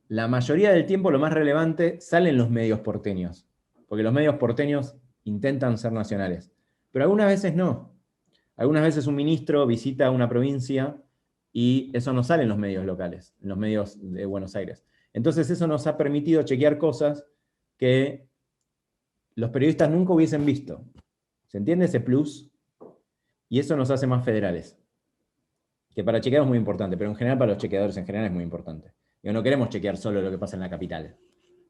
La mayoría del tiempo lo más relevante sale en los medios porteños, porque los medios porteños intentan ser nacionales, pero algunas veces no. Algunas veces un ministro visita una provincia y eso no sale en los medios locales, en los medios de Buenos Aires. Entonces eso nos ha permitido chequear cosas que los periodistas nunca hubiesen visto. ¿Se entiende ese plus? Y eso nos hace más federales. Que para chequear es muy importante, pero en general para los chequeadores en general es muy importante. Y no queremos chequear solo lo que pasa en la capital.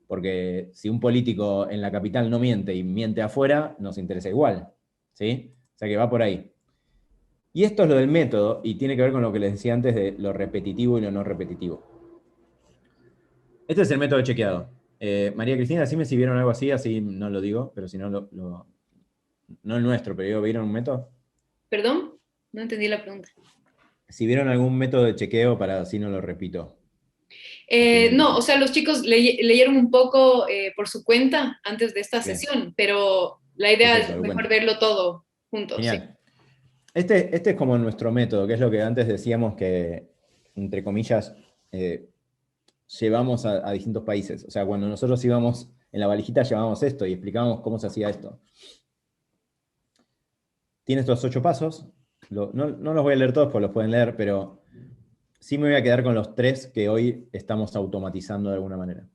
Porque si un político en la capital no miente y miente afuera, nos interesa igual. ¿Sí? O sea que va por ahí. Y esto es lo del método, y tiene que ver con lo que les decía antes de lo repetitivo y lo no repetitivo. Este es el método chequeado. María Cristina, decime si vieron algo así no lo digo, pero si no, no el nuestro, pero ¿vieron un método? ¿Perdón? No entendí la pregunta. Si vieron algún método de chequeo para así no lo repito. No, o sea, los chicos leyeron un poco por su cuenta antes de esta Bien. sesión, pero la idea Perfecto, es mejor verlo todo juntos. Genial. Sí. Este es como nuestro método, que es lo que antes decíamos que, entre comillas, llevamos a distintos países. O sea, cuando nosotros íbamos en la valijita llevábamos esto y explicábamos cómo se hacía esto. Tiene estos 8 pasos. No los voy a leer todos, porque los pueden leer, pero sí me voy a quedar con los 3 que hoy estamos automatizando de alguna manera.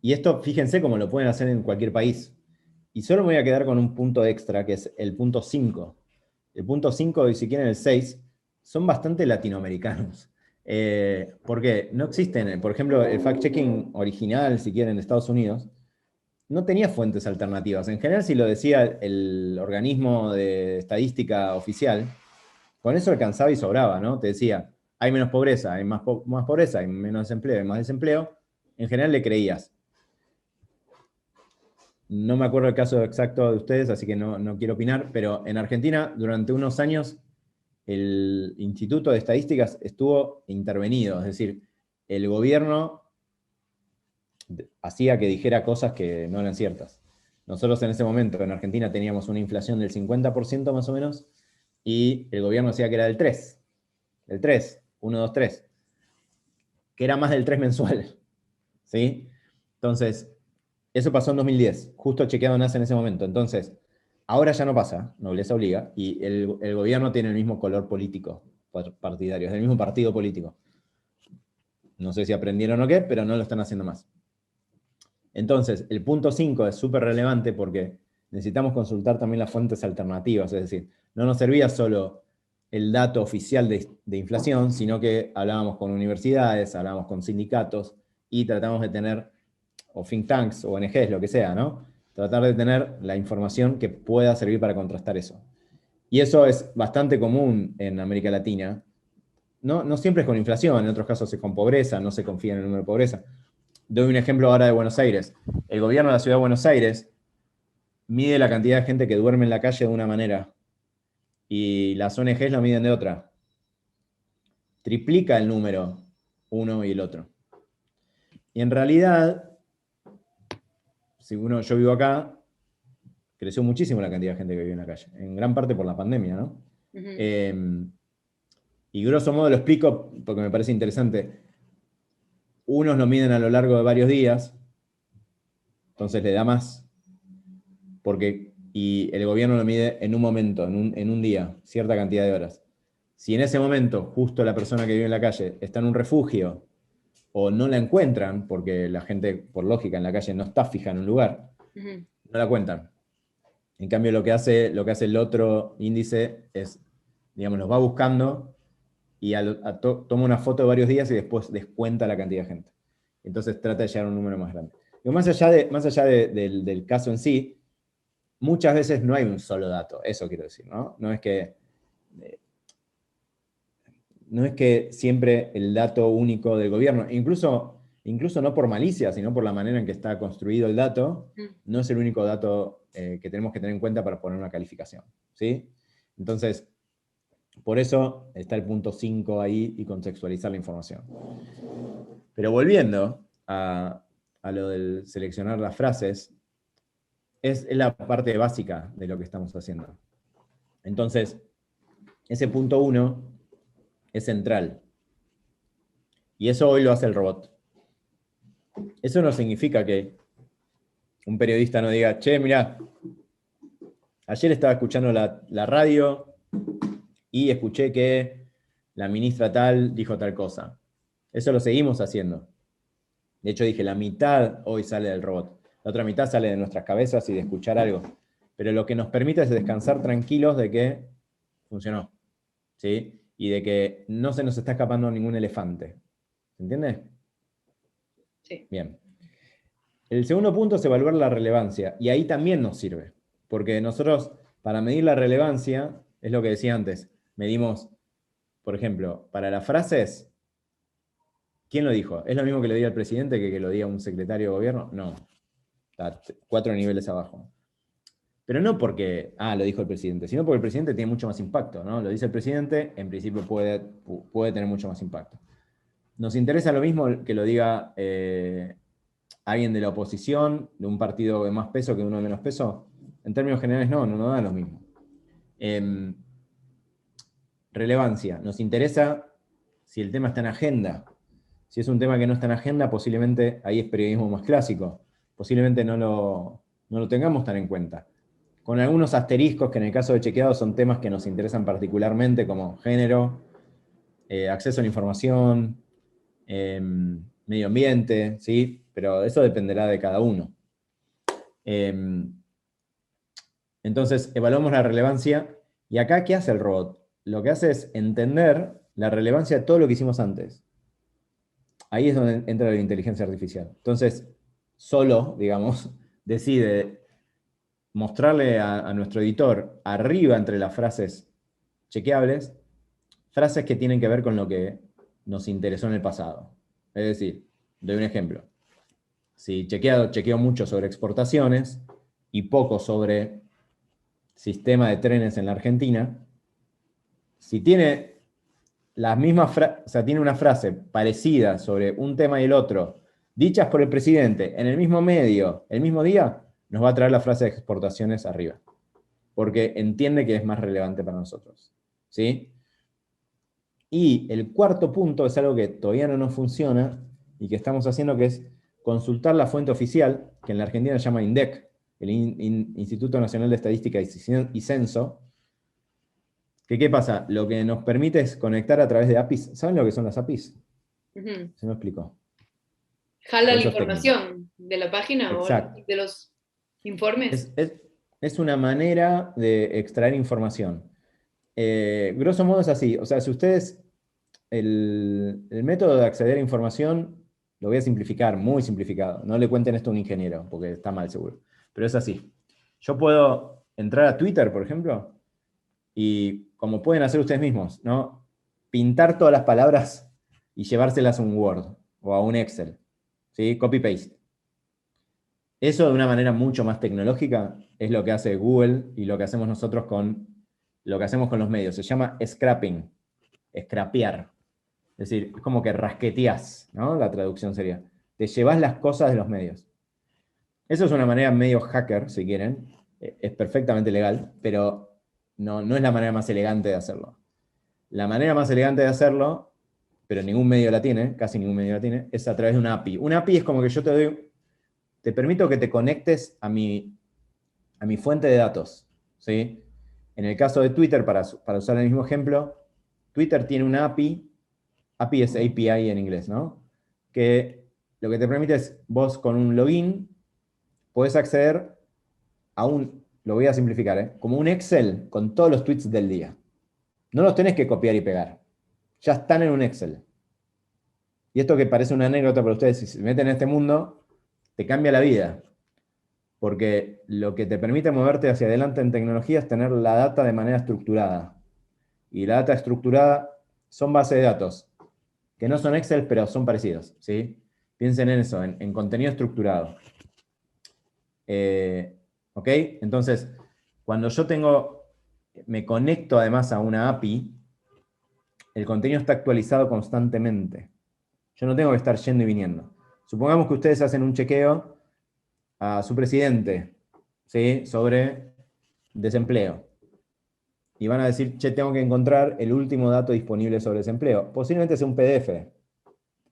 Y esto, fíjense cómo lo pueden hacer en cualquier país. Y solo me voy a quedar con un punto extra, que es el punto 5. El punto 5 y si quieren el 6, son bastante latinoamericanos. Porque no existen, por ejemplo, el fact-checking original, si quieren, de Estados Unidos, no tenía fuentes alternativas. En general, si lo decía el organismo de estadística oficial, con eso alcanzaba y sobraba, ¿no? Te decía, hay menos pobreza, hay más pobreza, hay menos desempleo, hay más desempleo. En general le creías. no me acuerdo el caso exacto de ustedes, así que no quiero opinar, pero en Argentina durante unos años el Instituto de Estadísticas estuvo intervenido, es decir, el gobierno hacía que dijera cosas que no eran ciertas. Nosotros en ese momento en Argentina teníamos una inflación del 50% más o menos, y el gobierno decía que era del 3, 1, 2, 3, que era más del 3 mensual, ¿sí? Entonces, eso pasó en 2010, justo Chequeado nace en ese momento. Entonces, ahora ya no pasa, nobleza obliga, y el gobierno tiene el mismo color político partidario, es del mismo partido político. No sé si aprendieron o qué, pero no lo están haciendo más. Entonces, el punto 5 es súper relevante porque necesitamos consultar también las fuentes alternativas, es decir, no nos servía solo el dato oficial de inflación, sino que hablábamos con universidades, hablábamos con sindicatos y tratamos de tener, o think tanks, o ONGs, lo que sea, ¿no? Tratar de tener la información que pueda servir para contrastar eso. Y eso es bastante común en América Latina. No siempre es con inflación, en otros casos es con pobreza, no se confía en el número de pobreza. Doy un ejemplo ahora de Buenos Aires. El gobierno de la ciudad de Buenos Aires mide la cantidad de gente que duerme en la calle de una manera y las ONGs lo miden de otra. Triplica el número uno y el otro. Y en realidad, yo vivo acá, creció muchísimo la cantidad de gente que vive en la calle, en gran parte por la pandemia, ¿no? Y grosso modo lo explico porque me parece interesante. Unos lo miden a lo largo de varios días, entonces le da más, y el gobierno lo mide en un momento, en un día, cierta cantidad de horas. Si en ese momento justo la persona que vive en la calle está en un refugio o no la encuentran, porque la gente, por lógica, en la calle no está fija en un lugar, no la cuentan. En cambio, lo que hace el otro índice es, digamos, los va buscando y toma una foto de varios días y después descuenta la cantidad de gente. Entonces trata de llegar a un número más grande. Pero más allá del caso en sí, muchas veces no hay un solo dato, eso quiero decir, ¿no? No es que siempre el dato único del gobierno, incluso no por malicia, sino por la manera en que está construido el dato, no es el único dato que tenemos que tener en cuenta para poner una calificación, ¿sí? Entonces, por eso está el punto 5 ahí y contextualizar la información. Pero volviendo a lo del seleccionar las frases, es la parte básica de lo que estamos haciendo. Entonces, ese punto 1 es central. Y eso hoy lo hace el robot. Eso no significa que un periodista no diga, che, mirá, ayer estaba escuchando la radio y escuché que la ministra tal dijo tal cosa. Eso lo seguimos haciendo. De hecho dije, la mitad hoy sale del robot. La otra mitad sale de nuestras cabezas y de escuchar algo. Pero lo que nos permite es descansar tranquilos de que funcionó, ¿sí? Y de que no se nos está escapando ningún elefante. ¿Se entiende? Sí. Bien. El segundo punto es evaluar la relevancia. Y ahí también nos sirve. Porque nosotros, para medir la relevancia, es lo que decía antes, medimos, por ejemplo, para las frases, ¿quién lo dijo? ¿Es lo mismo que lo diga el presidente que lo diga un secretario de gobierno? No. Está 4 niveles abajo. Pero no porque, lo dijo el presidente, sino porque el presidente tiene mucho más impacto, ¿no? Lo dice el presidente, en principio puede tener mucho más impacto. Nos interesa lo mismo que lo diga alguien de la oposición, de un partido de más peso que uno de menos peso. En términos generales no da lo mismo. Relevancia. Nos interesa si el tema está en agenda. Si es un tema que no está en agenda, posiblemente ahí es periodismo más clásico. Posiblemente no lo tengamos tan en cuenta. Con algunos asteriscos que en el caso de Chequeado son temas que nos interesan particularmente, como género, acceso a la información, medio ambiente, ¿sí? Pero eso dependerá de cada uno. Entonces, evaluamos la relevancia, y acá, ¿qué hace el robot? Lo que hace es entender la relevancia de todo lo que hicimos antes. Ahí es donde entra la inteligencia artificial. Entonces, solo, digamos, decide mostrarle a nuestro editor arriba entre las frases chequeables, frases que tienen que ver con lo que nos interesó en el pasado. Es decir, doy un ejemplo. Si chequeo mucho sobre exportaciones, y poco sobre sistema de trenes en la Argentina, si tiene las mismas o sea, tiene una frase parecida sobre un tema y el otro, dichas por el presidente en el mismo medio, el mismo día, nos va a traer la frase de exportaciones arriba, porque entiende que es más relevante para nosotros. ¿Sí? Y el cuarto punto es algo que todavía no nos funciona y que estamos haciendo, que es consultar la fuente oficial, que en la Argentina se llama INDEC, el Instituto Nacional de Estadística y Censo. ¿Qué pasa? Lo que nos permite es conectar a través de APIs. ¿Saben lo que son las APIs? Se me explicó. ¿Jala la información de la página Exacto. o de los informes? Es una manera de extraer información. Grosso modo es así. O sea, si ustedes... El método de acceder a información lo voy a simplificar, muy simplificado. No le cuenten esto a un ingeniero, porque está mal seguro. Pero es así. Yo puedo entrar a Twitter, por ejemplo, y como pueden hacer ustedes mismos, ¿no? Pintar todas las palabras y llevárselas a un Word o a un Excel. ¿Sí? Copy-paste. Eso de una manera mucho más tecnológica es lo que hace Google y lo que hacemos nosotros con lo que hacemos con los medios. Se llama scrapping, scrapear. Es decir, es como que rasqueteás, ¿no? La traducción sería. Te llevas las cosas de los medios. Eso es una manera medio hacker, si quieren. Es perfectamente legal, pero no es la manera más elegante de hacerlo. La manera más elegante de hacerlo, pero ningún medio la tiene, casi ningún medio la tiene, es a través de una API. Una API es como que yo te permito que te conectes a mi fuente de datos, ¿sí? En el caso de Twitter, para usar el mismo ejemplo, Twitter tiene una API. API es API en inglés, ¿no? Que lo que te permite es, vos con un login, podés acceder a lo voy a simplificar, como un Excel con todos los tweets del día. No los tenés que copiar y pegar. Ya están en un Excel. Y esto que parece una anécdota para ustedes, si se meten en este mundo, te cambia la vida. Porque lo que te permite moverte hacia adelante en tecnología es tener la data de manera estructurada. Y la data estructurada son bases de datos que no son Excel, pero son parecidos, ¿sí? Piensen en eso, en contenido estructurado. ¿Ok? Entonces, cuando yo me conecto además a una API, el contenido está actualizado constantemente. Yo no tengo que estar yendo y viniendo. Supongamos que ustedes hacen un chequeo a su presidente, ¿sí? Sobre desempleo. Y van a decir, che, tengo que encontrar el último dato disponible sobre desempleo. Posiblemente sea un PDF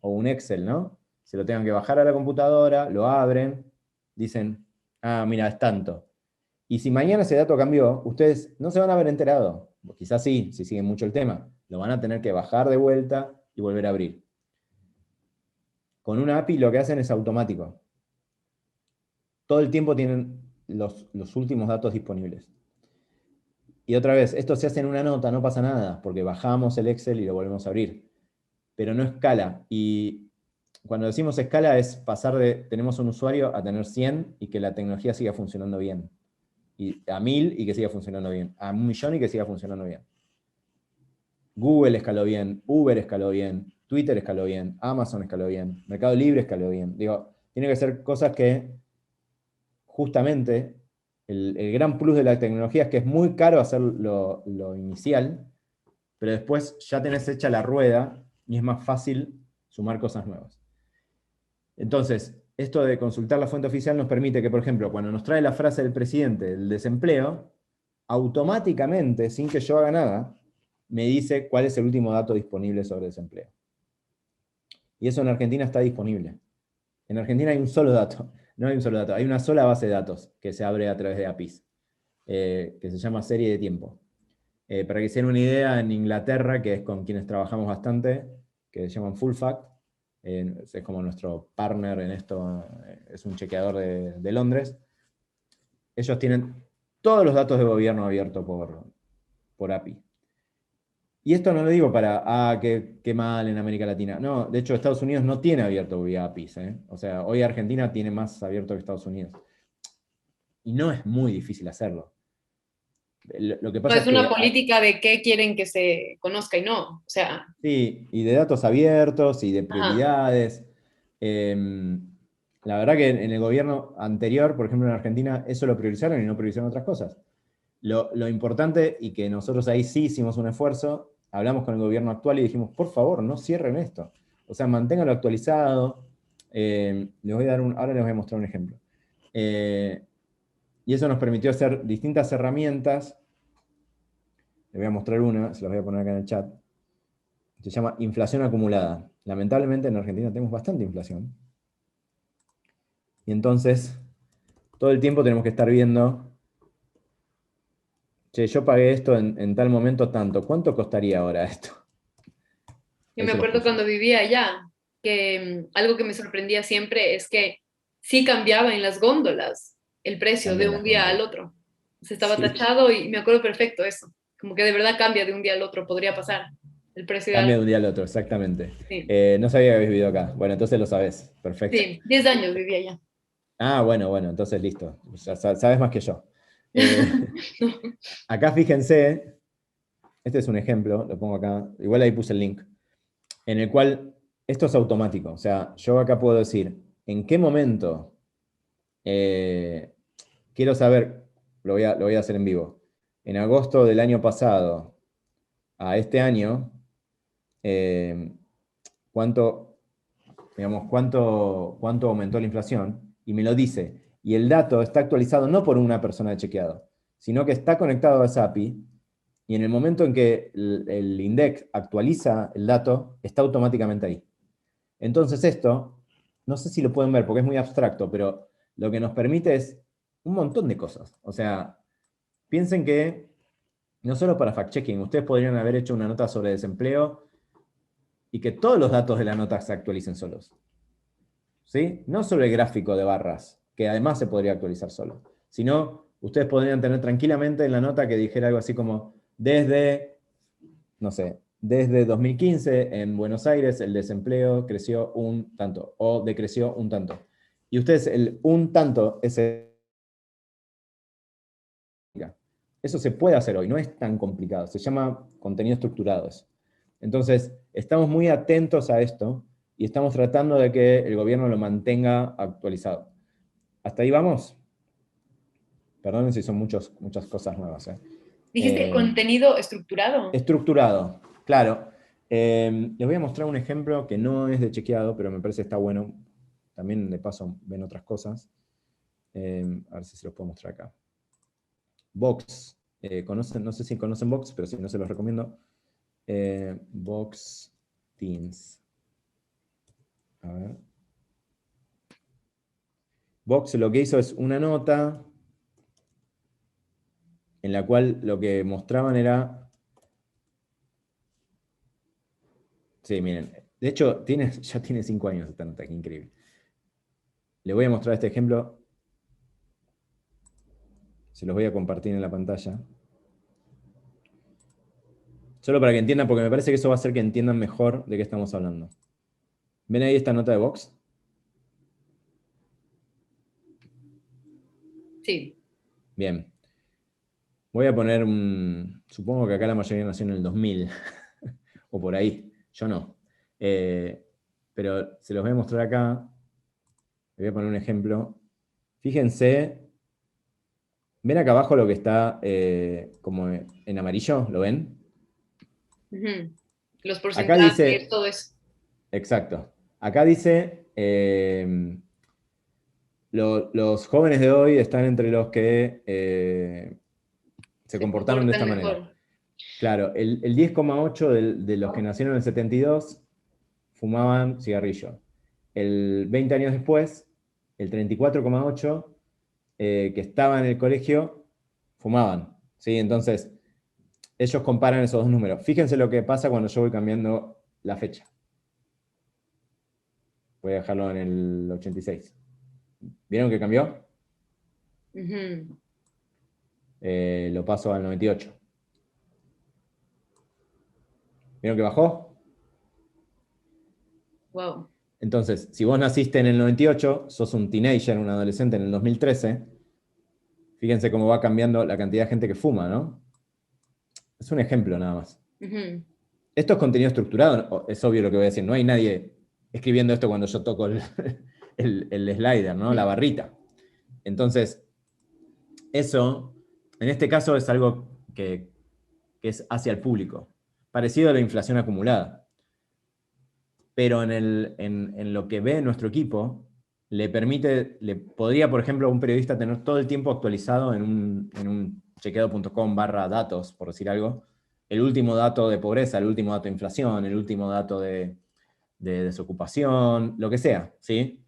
o un Excel, ¿no? Se lo tengan que bajar a la computadora, lo abren, dicen, ah, mira, es tanto. Y si mañana ese dato cambió, ustedes no se van a haber enterado. Quizás sí, si siguen mucho el tema. Lo van a tener que bajar de vuelta y volver a abrir. Con una API lo que hacen es automático. Todo el tiempo tienen los últimos datos disponibles. Y otra vez, esto se hace en una nota, no pasa nada, porque bajamos el Excel y lo volvemos a abrir. Pero no escala. Y cuando decimos escala es pasar de tenemos un usuario a tener 100 y que la tecnología siga funcionando bien. Y a 1000 y que siga funcionando bien. A 1.000.000 y que siga funcionando bien. Google escaló bien, Uber escaló bien, Twitter escaló bien, Amazon escaló bien, Mercado Libre escaló bien. Digo, tiene que ser cosas que justamente el gran plus de la tecnología es que es muy caro hacer lo inicial, pero después ya tenés hecha la rueda y es más fácil sumar cosas nuevas. Entonces, esto de consultar la fuente oficial nos permite que, por ejemplo, cuando nos trae la frase del presidente del desempleo, automáticamente, sin que yo haga nada, me dice cuál es el último dato disponible sobre desempleo. Y eso en Argentina está disponible. En Argentina hay un solo dato. No hay un solo dato, hay una sola base de datos que se abre a través de APIs, que se llama serie de tiempo. Para que se den una idea, en Inglaterra, que es con quienes trabajamos bastante, que se llaman Full Fact, es como nuestro partner en esto, es un chequeador de Londres, ellos tienen todos los datos de gobierno abiertos por API. Y esto no lo digo para, qué mal en América Latina. No, de hecho Estados Unidos no tiene abierto vía APIs. O sea, hoy Argentina tiene más abierto que Estados Unidos. Y no es muy difícil hacerlo. Lo que pasa no es una política de qué quieren que se conozca y no. O sea. Sí, y de datos abiertos y de prioridades. la verdad que en el gobierno anterior, por ejemplo en Argentina, eso lo priorizaron y no priorizaron otras cosas. Lo importante, y que nosotros ahí sí hicimos un esfuerzo, hablamos con el gobierno actual y dijimos, por favor, no cierren esto. O sea, manténganlo actualizado. Ahora les voy a mostrar un ejemplo. Y eso nos permitió hacer distintas herramientas. Les voy a mostrar una, se las voy a poner acá en el chat. Se llama inflación acumulada. Lamentablemente en Argentina tenemos bastante inflación. Y entonces, todo el tiempo tenemos que estar viendo, che, yo pagué esto en tal momento tanto, ¿cuánto costaría ahora esto? Yo me acuerdo cuando vivía allá, que algo que me sorprendía siempre es que sí cambiaba en las góndolas el precio de un día al otro. Se estaba tachado y me acuerdo perfecto eso. Como que de verdad cambia de un día al otro, podría pasar el precio de Cambia algo. de un día al otro, exactamente. Sí. No sabía que habéis vivido acá. Bueno, entonces lo sabés. Perfecto. Sí, 10 años vivía allá. Ah, bueno, entonces listo. Ya sabes más que yo. Acá fíjense, este es un ejemplo, lo pongo acá, igual ahí puse el link, en el cual esto es automático. O sea, yo acá puedo decir, ¿en qué momento quiero saber, lo voy a hacer en vivo, en agosto del año pasado a este año, cuánto aumentó la inflación, y me lo dice. Y el dato está actualizado no por una persona de chequeado, sino que está conectado a esa API, y en el momento en que el INDEC actualiza el dato, está automáticamente ahí. Entonces esto, no sé si lo pueden ver porque es muy abstracto, pero lo que nos permite es un montón de cosas. O sea, piensen que, no solo para fact-checking, ustedes podrían haber hecho una nota sobre desempleo y que todos los datos de la nota se actualicen solos. ¿Sí? No solo el gráfico de barras, que además se podría actualizar solo, sino ustedes podrían tener tranquilamente en la nota que dijera algo así como, desde 2015 en Buenos Aires el desempleo creció un tanto, o decreció un tanto. Y ustedes el un tanto, eso se puede hacer hoy, no es tan complicado, se llama contenido estructurado eso. Entonces, estamos muy atentos a esto y estamos tratando de que el gobierno lo mantenga actualizado. ¿Hasta ahí vamos? Perdonen si son muchas cosas nuevas. ¿Dijiste contenido estructurado? Estructurado, claro. Les voy a mostrar un ejemplo que no es de chequeado, pero me parece que está bueno. También de paso ven otras cosas. A ver si se los puedo mostrar acá. Box. No sé si conocen Box, pero si no se los recomiendo. Box Teams. A ver. Box lo que hizo es una nota en la cual lo que mostraban era... Sí, miren. De hecho, ya tiene 5 años esta nota, que increíble. Les voy a mostrar este ejemplo. Se los voy a compartir en la pantalla. Solo para que entiendan, porque me parece que eso va a hacer que entiendan mejor de qué estamos hablando. ¿Ven ahí esta nota de Vox? Sí. Bien. Voy a poner supongo que acá la mayoría nació en el 2000. O por ahí. Yo no. Pero se los voy a mostrar acá. Les voy a poner un ejemplo. Fíjense. ¿Ven acá abajo lo que está como en amarillo? ¿Lo ven? Los Acá porcentajes, dice... todo eso. Exacto. Acá dice... los jóvenes de hoy están entre los que se comportaron de esta manera. Mejor. Claro, el 10,8 de los que nacieron en el 72 fumaban cigarrillo. El 20 años después, el 34,8 que estaban en el colegio fumaban. ¿Sí? Entonces, ellos comparan esos dos números. Fíjense lo que pasa cuando yo voy cambiando la fecha. Voy a dejarlo en el 86. ¿Vieron que cambió? Lo paso al 98. ¿Vieron que bajó? Wow. Entonces, si vos naciste en el 98, sos un teenager, un adolescente en el 2013, fíjense cómo va cambiando la cantidad de gente que fuma, ¿no? Es un ejemplo nada más. Esto es contenido estructurado, es obvio lo que voy a decir, no hay nadie escribiendo esto cuando yo toco el slider, ¿no? La barrita. Entonces, eso, en este caso, es algo que es hacia el público, parecido a la inflación acumulada. Pero en lo que ve nuestro equipo, le podría, por ejemplo, un periodista tener todo el tiempo actualizado en un chequeado.com/datos, por decir algo, el último dato de pobreza, el último dato de inflación, el último dato de desocupación, lo que sea, ¿sí?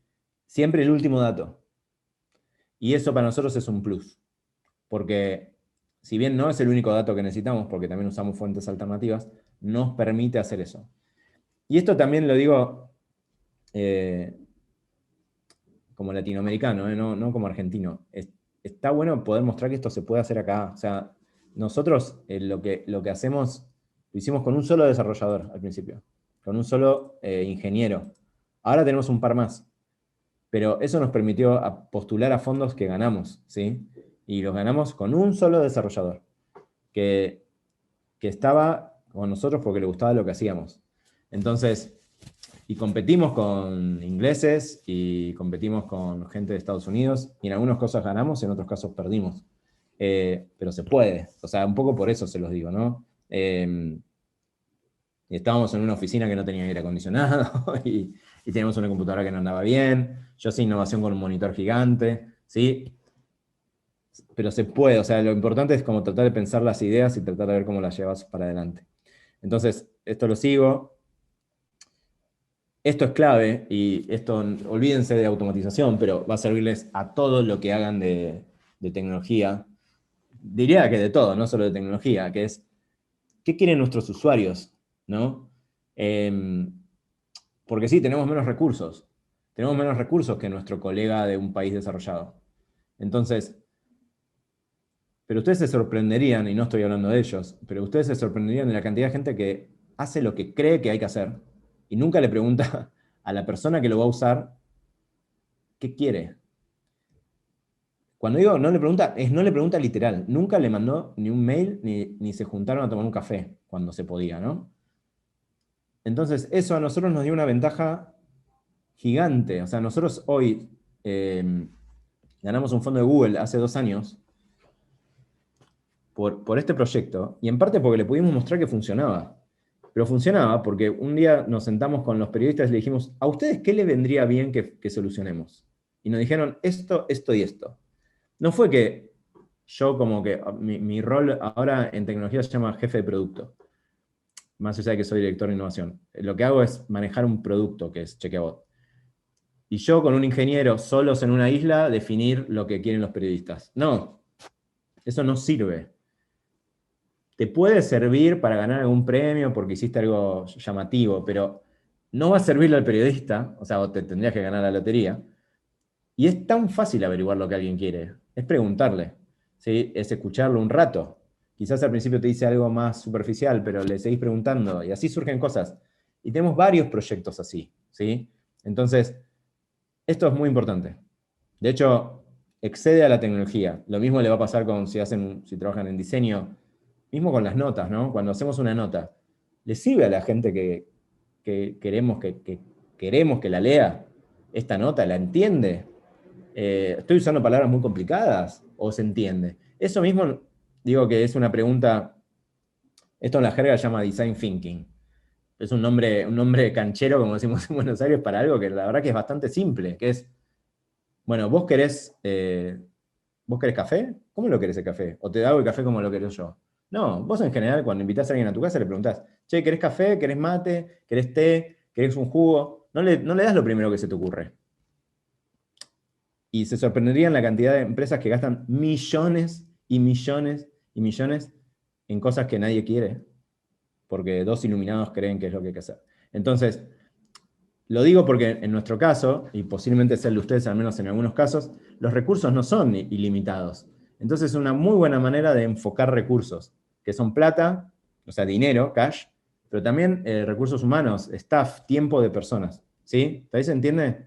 Siempre el último dato. Y eso para nosotros es un plus, porque si bien no es el único dato que necesitamos, porque también usamos fuentes alternativas, nos permite hacer eso. Y esto también lo digo como latinoamericano, no como argentino. Está bueno poder mostrar que esto se puede hacer acá. O sea, nosotros lo que hacemos, lo hicimos con un solo desarrollador al principio, con un solo ingeniero. Ahora tenemos un par más, pero eso nos permitió postular a fondos que ganamos, ¿sí? Y los ganamos con un solo desarrollador, que estaba con nosotros porque le gustaba lo que hacíamos. Entonces, y competimos con ingleses y competimos con gente de Estados Unidos, y en algunos casos ganamos y en otros casos perdimos. Pero se puede, o sea, un poco por eso se los digo, ¿no? Y estábamos en una oficina que no tenía aire acondicionado y teníamos una computadora que no andaba bien. Yo hacía innovación con un monitor gigante, ¿sí? Pero se puede, o sea, lo importante es como tratar de pensar las ideas y tratar de ver cómo las llevas para adelante. Entonces, esto lo sigo. Esto es clave, y esto, olvídense de automatización, pero va a servirles a todo lo que hagan de tecnología. Diría que de todo, no solo de tecnología, que es, ¿qué quieren nuestros usuarios? ¿No? Porque sí, tenemos menos recursos. Tenemos menos recursos que nuestro colega de un país desarrollado. Entonces, pero ustedes se sorprenderían, y no estoy hablando de ellos, pero ustedes se sorprenderían de la cantidad de gente que hace lo que cree que hay que hacer y nunca le pregunta a la persona que lo va a usar qué quiere. Cuando digo no le pregunta, es no le pregunta literal. Nunca le mandó ni un mail ni se juntaron a tomar un café cuando se podía, ¿no? Entonces, eso a nosotros nos dio una ventaja gigante. O sea, nosotros hoy ganamos un fondo de Google hace 2 años por este proyecto, y en parte porque le pudimos mostrar que funcionaba. Pero funcionaba porque un día nos sentamos con los periodistas y le dijimos, ¿a ustedes qué les vendría bien que solucionemos? Y nos dijeron esto, esto y esto. No fue que yo como que, mi rol ahora en tecnología se llama jefe de producto, más allá de que soy director de innovación. Lo que hago es manejar un producto que es Chequeabot. Y yo con un ingeniero solos en una isla definir lo que quieren los periodistas. No, eso no sirve. Te puede servir para ganar algún premio porque hiciste algo llamativo, pero no va a servirle al periodista, o sea, vos te tendrías que ganar la lotería. Y es tan fácil averiguar lo que alguien quiere, es preguntarle, ¿sí? Es escucharlo un rato. Quizás al principio te dice algo más superficial, pero le seguís preguntando, y así surgen cosas. Y tenemos varios proyectos así, ¿sí? Entonces, esto es muy importante. De hecho, excede a la tecnología. Lo mismo le va a pasar si trabajan en diseño, mismo con las notas, ¿no? Cuando hacemos una nota, ¿le sirve a la gente que queremos que la lea esta nota? ¿La entiende? ¿Estoy usando palabras muy complicadas o se entiende? Eso mismo, digo que es una pregunta, esto en la jerga se llama design thinking. Es un nombre canchero, como decimos en Buenos Aires, para algo que la verdad que es bastante simple, que es, bueno, ¿vos querés café? ¿Cómo lo querés el café? ¿O te hago el café como lo quiero yo? No, vos en general cuando invitás a alguien a tu casa le preguntás, che, ¿querés café? ¿Querés mate? ¿Querés té? ¿Querés un jugo? No le das lo primero que se te ocurre. Y se sorprenderían la cantidad de empresas que gastan millones y millones y millones en cosas que nadie quiere, porque 2 iluminados creen que es lo que hay que hacer. Entonces, lo digo porque en nuestro caso, y posiblemente sea el de ustedes al menos en algunos casos, los recursos no son ilimitados. Entonces es una muy buena manera de enfocar recursos, que son plata, o sea, dinero, cash, pero también recursos humanos, staff, tiempo de personas. ¿Sí? ¿Ahí se entiende?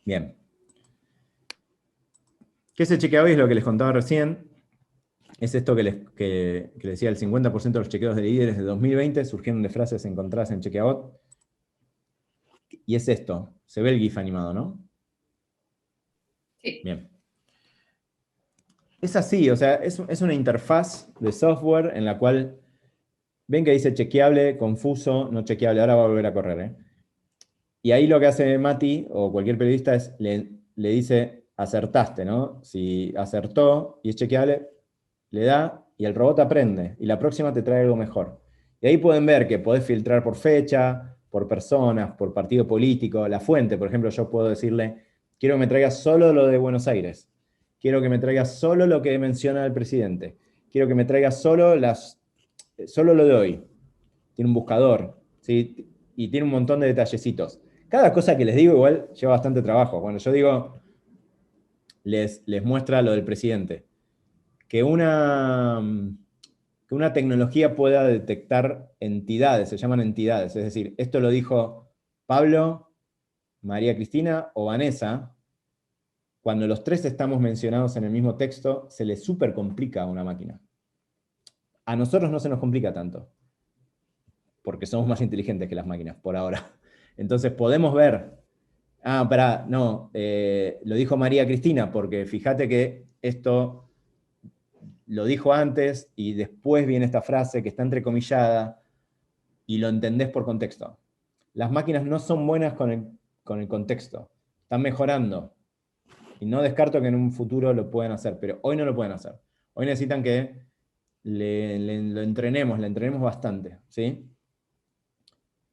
Bien. ¿Qué se chequea hoy? Es lo que les contaba recién. Es esto que les decía, el 50% de los chequeos de líderes de 2020 surgieron de frases encontradas en Chequeabot. y es esto. Se ve el GIF animado, ¿no? Sí. Bien. Es así, o sea, es una interfaz de software en la cual ven que dice chequeable, confuso, no chequeable, ahora va a volver a correr, ¿eh? Y ahí lo que hace Mati o cualquier periodista es le dice acertaste, ¿no? Si acertó y es chequeable, le da y el robot aprende y la próxima te trae algo mejor. Y ahí pueden ver que podés filtrar por fecha, por personas, por partido político, la fuente, por ejemplo, yo puedo decirle, quiero que me traigas solo lo de Buenos Aires, quiero que me traigas solo lo que menciona el presidente, quiero que me traigas solo lo de hoy. Tiene un buscador, ¿sí? Y tiene un montón de detallecitos. Cada cosa que les digo igual lleva bastante trabajo. Cuando yo digo, les muestra lo del presidente. Que una tecnología pueda detectar entidades, se llaman entidades. Es decir, esto lo dijo Pablo, María Cristina o Vanessa. Cuando los tres estamos mencionados en el mismo texto, se le súper complica a una máquina. A nosotros no se nos complica tanto, porque somos más inteligentes que las máquinas, por ahora. Entonces podemos ver, lo dijo María Cristina, porque fíjate que esto lo dijo antes y después viene esta frase que está entrecomillada y lo entendés por contexto. Las máquinas no son buenas con el contexto, están mejorando. Y no descarto que en un futuro lo puedan hacer, pero hoy no lo pueden hacer. Hoy necesitan que lo entrenemos, la entrenemos bastante, ¿sí?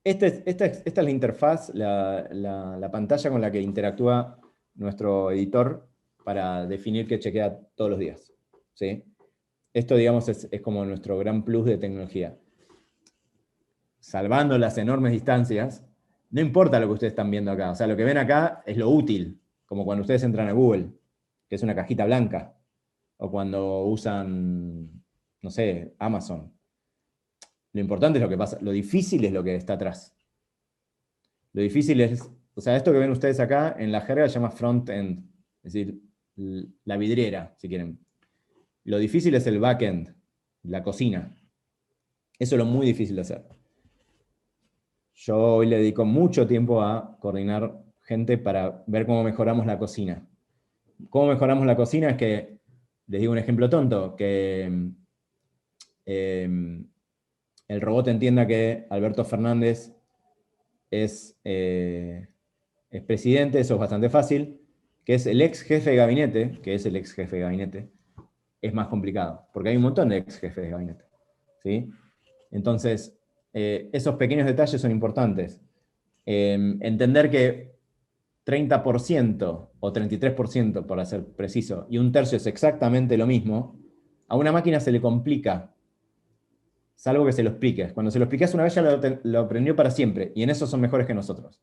Esta es la interfaz, la pantalla con la que interactúa nuestro editor para definir qué chequea todos los días, ¿sí? Esto, digamos, es como nuestro gran plus de tecnología. Salvando las enormes distancias, no importa lo que ustedes están viendo acá. O sea, lo que ven acá es lo útil, como cuando ustedes entran a Google, que es una cajita blanca, o cuando usan, no sé, Amazon. Lo importante es lo que pasa, lo difícil es lo que está atrás. Lo difícil es, o sea, esto que ven ustedes acá, en la jerga se llama front-end, es decir, la vidriera, si quieren. Lo difícil es el back-end, la cocina. Eso es lo muy difícil de hacer. Yo hoy le dedico mucho tiempo a coordinar gente para ver cómo mejoramos la cocina. ¿Cómo mejoramos la cocina? Es que, les digo un ejemplo tonto, que el robot entienda que Alberto Fernández es presidente, eso es bastante fácil, que es el ex jefe de gabinete, es más complicado, porque hay un montón de ex jefes de gabinete, ¿sí? Entonces, esos pequeños detalles son importantes. Entender que 30% o 33%, para ser preciso, y un tercio es exactamente lo mismo, a una máquina se le complica, salvo que se lo expliques. Cuando se lo explicas una vez ya lo aprendió para siempre, y en eso son mejores que nosotros,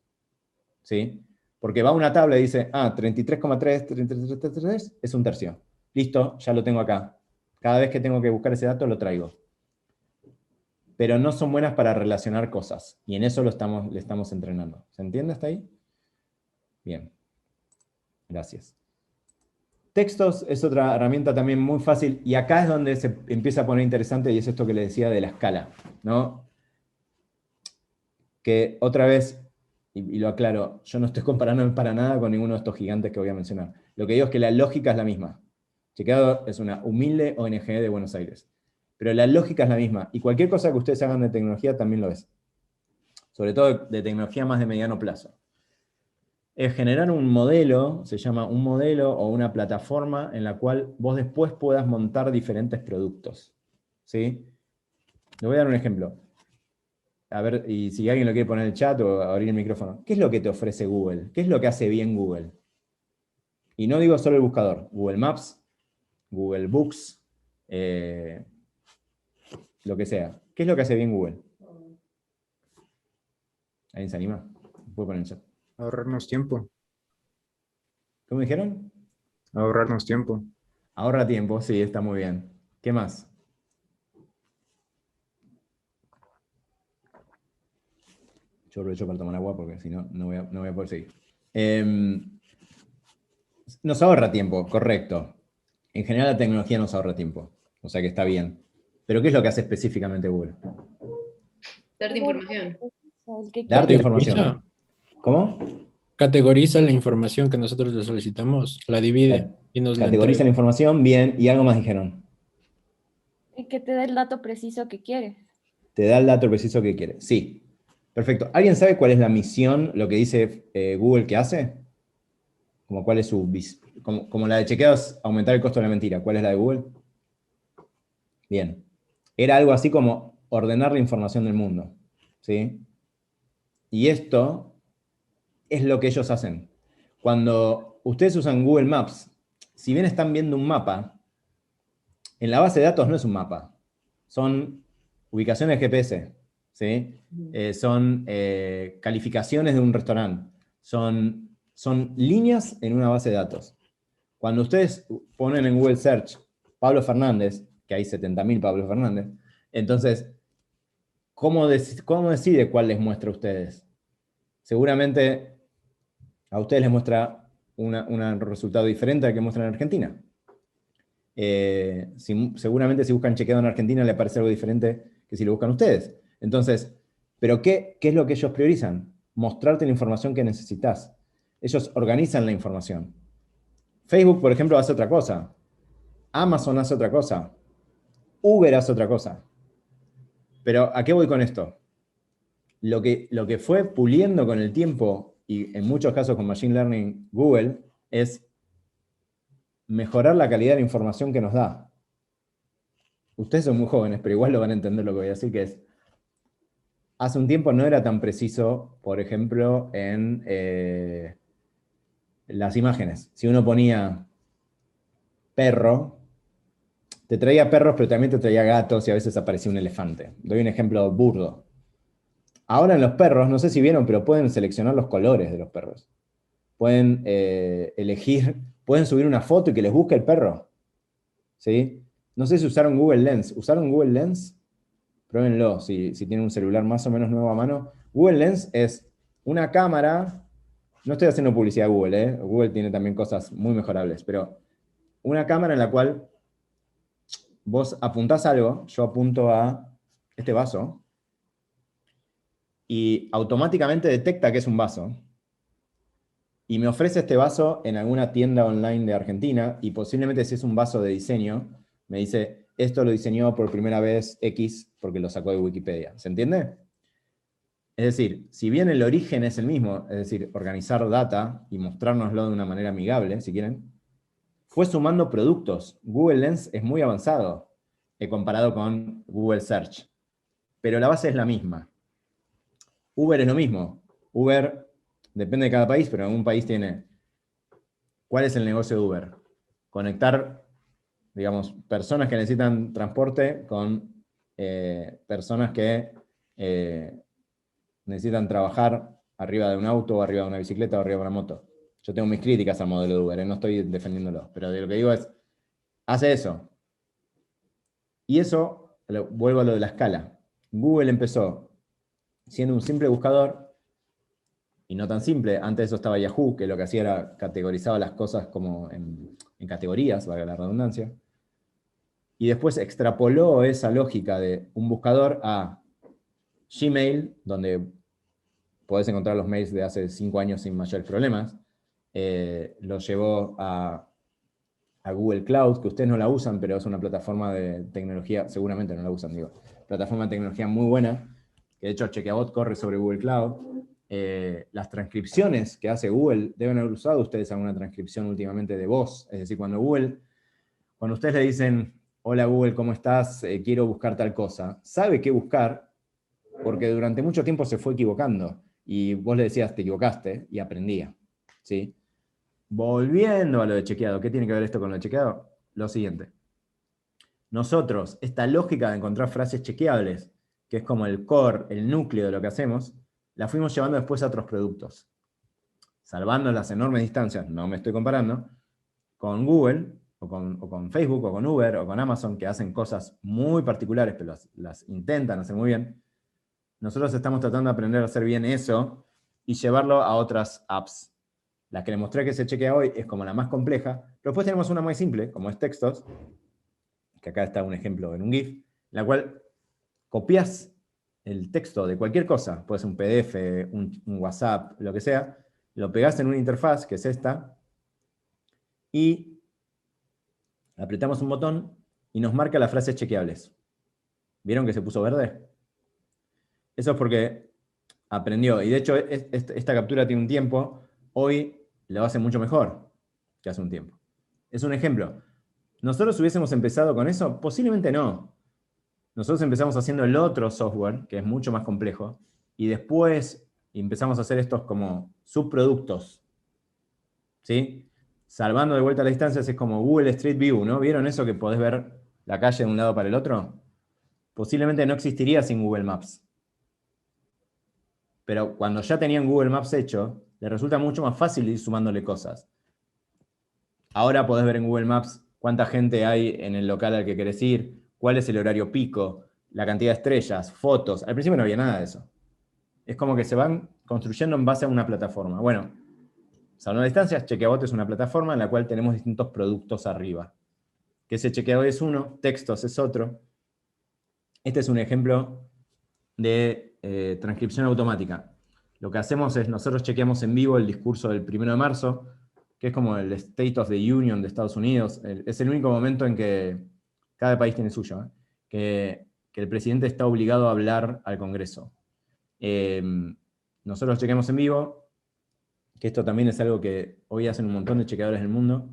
¿sí? Porque va a una tabla y dice, 33,3, 33,3 es un tercio. Listo, ya lo tengo acá. Cada vez que tengo que buscar ese dato lo traigo. Pero no son buenas para relacionar cosas, y en eso le estamos entrenando. ¿Se entiende hasta ahí? Bien. Gracias. Textos es otra herramienta también muy fácil, y acá es donde se empieza a poner interesante, y es esto que le decía de la escala, ¿no? Que otra vez, y lo aclaro, yo no estoy comparando para nada con ninguno de estos gigantes que voy a mencionar. Lo que digo es que la lógica es la misma. Chequeado es una humilde ONG de Buenos Aires. Pero la lógica es la misma, y cualquier cosa que ustedes hagan de tecnología también lo es. Sobre todo de tecnología más de mediano plazo. Es generar un modelo, se llama un modelo o una plataforma en la cual vos después puedas montar diferentes productos, ¿sí? Le voy a dar un ejemplo. A ver, y si alguien lo quiere poner en el chat o abrir el micrófono. ¿Qué es lo que te ofrece Google? ¿Qué es lo que hace bien Google? Y no digo solo el buscador. Google Maps, Google Books, lo que sea. ¿Qué es lo que hace bien Google? ¿Alguien se anima? Puedo poner en el chat. Ahorrarnos tiempo. ¿Cómo dijeron? Ahorrarnos tiempo. Ahorra tiempo, sí, está muy bien. ¿Qué más? Yo aprovecho para tomar agua porque si no, no voy a poder seguir. Nos ahorra tiempo, correcto. En general la tecnología nos ahorra tiempo, o sea que está bien. Pero ¿qué es lo que hace específicamente Google? Darte información. Darte información. ¿Cómo? Categoriza la información que nosotros le solicitamos, la divide y nos la Categoriza la entrega. información, bien, y algo más dijeron. Y que te dé el dato preciso que quieres. Te da el dato preciso que quiere. Sí. Perfecto. ¿Alguien sabe cuál es la misión, lo que dice Google que hace? Como cuál es su como la de chequeados, aumentar el costo de la mentira. ¿Cuál es la de Google? Bien. Era algo así como ordenar la información del mundo. ¿Sí? Y esto es lo que ellos hacen. Cuando ustedes usan Google Maps, si bien están viendo un mapa, en la base de datos no es un mapa. Son ubicaciones GPS, ¿sí? Son calificaciones de un restaurante. Son líneas en una base de datos. Cuando ustedes ponen en Google Search Pablo Fernández, que hay 70.000 Pablo Fernández, entonces, ¿cómo decide cuál les muestra a ustedes? Seguramente a ustedes les muestra un resultado diferente al que muestra en Argentina. Seguramente si buscan chequeado en Argentina le aparece algo diferente que si lo buscan ustedes. Entonces, ¿pero qué es lo que ellos priorizan? Mostrarte la información que necesitas. Ellos organizan la información. Facebook, por ejemplo, hace otra cosa. Amazon hace otra cosa. Uber hace otra cosa. Pero ¿a qué voy con esto? Lo que fue puliendo con el tiempo, y en muchos casos con Machine Learning Google, es mejorar la calidad de la información que nos da. Ustedes son muy jóvenes, pero igual lo van a entender lo que voy a decir, que es, hace un tiempo no era tan preciso, por ejemplo, en las imágenes. Si uno ponía perro, te traía perros, pero también te traía gatos y a veces aparecía un elefante. Doy un ejemplo burdo. Ahora en los perros, no sé si vieron, pero pueden seleccionar los colores de los perros. Pueden elegir, pueden subir una foto y que les busque el perro. ¿Sí? No sé si usaron Google Lens. ¿Usaron Google Lens? Pruébenlo si tienen un celular más o menos nuevo a mano. Google Lens es una cámara, no estoy haciendo publicidad a Google, Google tiene también cosas muy mejorables, pero una cámara en la cual vos apuntás algo, yo apunto a este vaso, y automáticamente detecta que es un vaso, y me ofrece este vaso en alguna tienda online de Argentina, y posiblemente si es un vaso de diseño, me dice, esto lo diseñó por primera vez X, porque lo sacó de Wikipedia. ¿Se entiende? Es decir, si bien el origen es el mismo, es decir, organizar data y mostrárnoslo de una manera amigable, si quieren, fue sumando productos. Google Lens es muy avanzado comparado con Google Search, pero la base es la misma. Uber es lo mismo. Uber depende de cada país, pero en un país tiene... ¿Cuál es el negocio de Uber? Conectar, digamos, personas que necesitan transporte con personas que necesitan trabajar arriba de un auto, o arriba de una bicicleta, o arriba de una moto. Yo tengo mis críticas al modelo de Uber, no estoy defendiéndolo, pero lo que digo es, hace eso. Y eso, vuelvo a lo de la escala. Google empezó siendo un simple buscador, y no tan simple. Antes de eso estaba Yahoo, que lo que hacía era categorizaba las cosas como en categorías, valga la redundancia. Y después extrapoló esa lógica de un buscador a Gmail, donde podés encontrar los mails de hace 5 años sin mayores problemas. Lo llevó a Google Cloud, que ustedes no la usan, pero es una plataforma de tecnología, seguramente no la usan, digo, plataforma de tecnología muy buena, que de hecho Chequeabot corre sobre Google Cloud. Las transcripciones que hace Google, deben haber usado ustedes alguna transcripción últimamente de voz, es decir, cuando ustedes le dicen, hola Google, ¿cómo estás? Quiero buscar tal cosa, sabe qué buscar, porque durante mucho tiempo se fue equivocando, y vos le decías, te equivocaste, y aprendía, ¿sí? Volviendo a lo de chequeado, ¿qué tiene que ver esto con lo de chequeado? Lo siguiente. Nosotros, esta lógica de encontrar frases chequeables, que es como el core, el núcleo de lo que hacemos, la fuimos llevando después a otros productos. Salvando las enormes distancias, no me estoy comparando, con Google, o con Facebook, o con Uber, o con Amazon, que hacen cosas muy particulares, pero las intentan hacer muy bien. Nosotros estamos tratando de aprender a hacer bien eso y llevarlo a otras apps. La que les mostré que se chequea hoy es como la más compleja, pero después tenemos una muy simple, como es Textos, que acá está un ejemplo en un GIF, en la cual copias el texto de cualquier cosa, puede ser un PDF, un WhatsApp, lo que sea, lo pegás en una interfaz, que es esta, y apretamos un botón y nos marca las frases chequeables. ¿Vieron que se puso verde? Eso es porque aprendió, y de hecho esta captura tiene un tiempo, hoy lo hace mucho mejor que hace un tiempo. Es un ejemplo. ¿Nosotros hubiésemos empezado con eso? Posiblemente no. Nosotros empezamos haciendo el otro software, que es mucho más complejo, y después empezamos a hacer estos como subproductos, ¿sí? Salvando de vuelta las distancias, es como Google Street View, ¿no? ¿Vieron eso que podés ver la calle de un lado para el otro? Posiblemente no existiría sin Google Maps. Pero cuando ya tenían Google Maps hecho, les resulta mucho más fácil ir sumándole cosas. Ahora podés ver en Google Maps cuánta gente hay en el local al que querés ir, cuál es el horario pico, la cantidad de estrellas, fotos. Al principio no había nada de eso. Es como que se van construyendo en base a una plataforma. Bueno, salvando distancias, Chequeabot es una plataforma en la cual tenemos distintos productos arriba. Que ese Chequeabot es uno, Textos es otro. Este es un ejemplo de transcripción automática. Lo que hacemos es, nosotros chequeamos en vivo el discurso del 1 de marzo, que es como el State of the Union de Estados Unidos. Es el único momento en que cada país tiene suyo, que el presidente está obligado a hablar al Congreso. Nosotros chequeamos en vivo, que esto también es algo que hoy hacen un montón de chequeadores del mundo.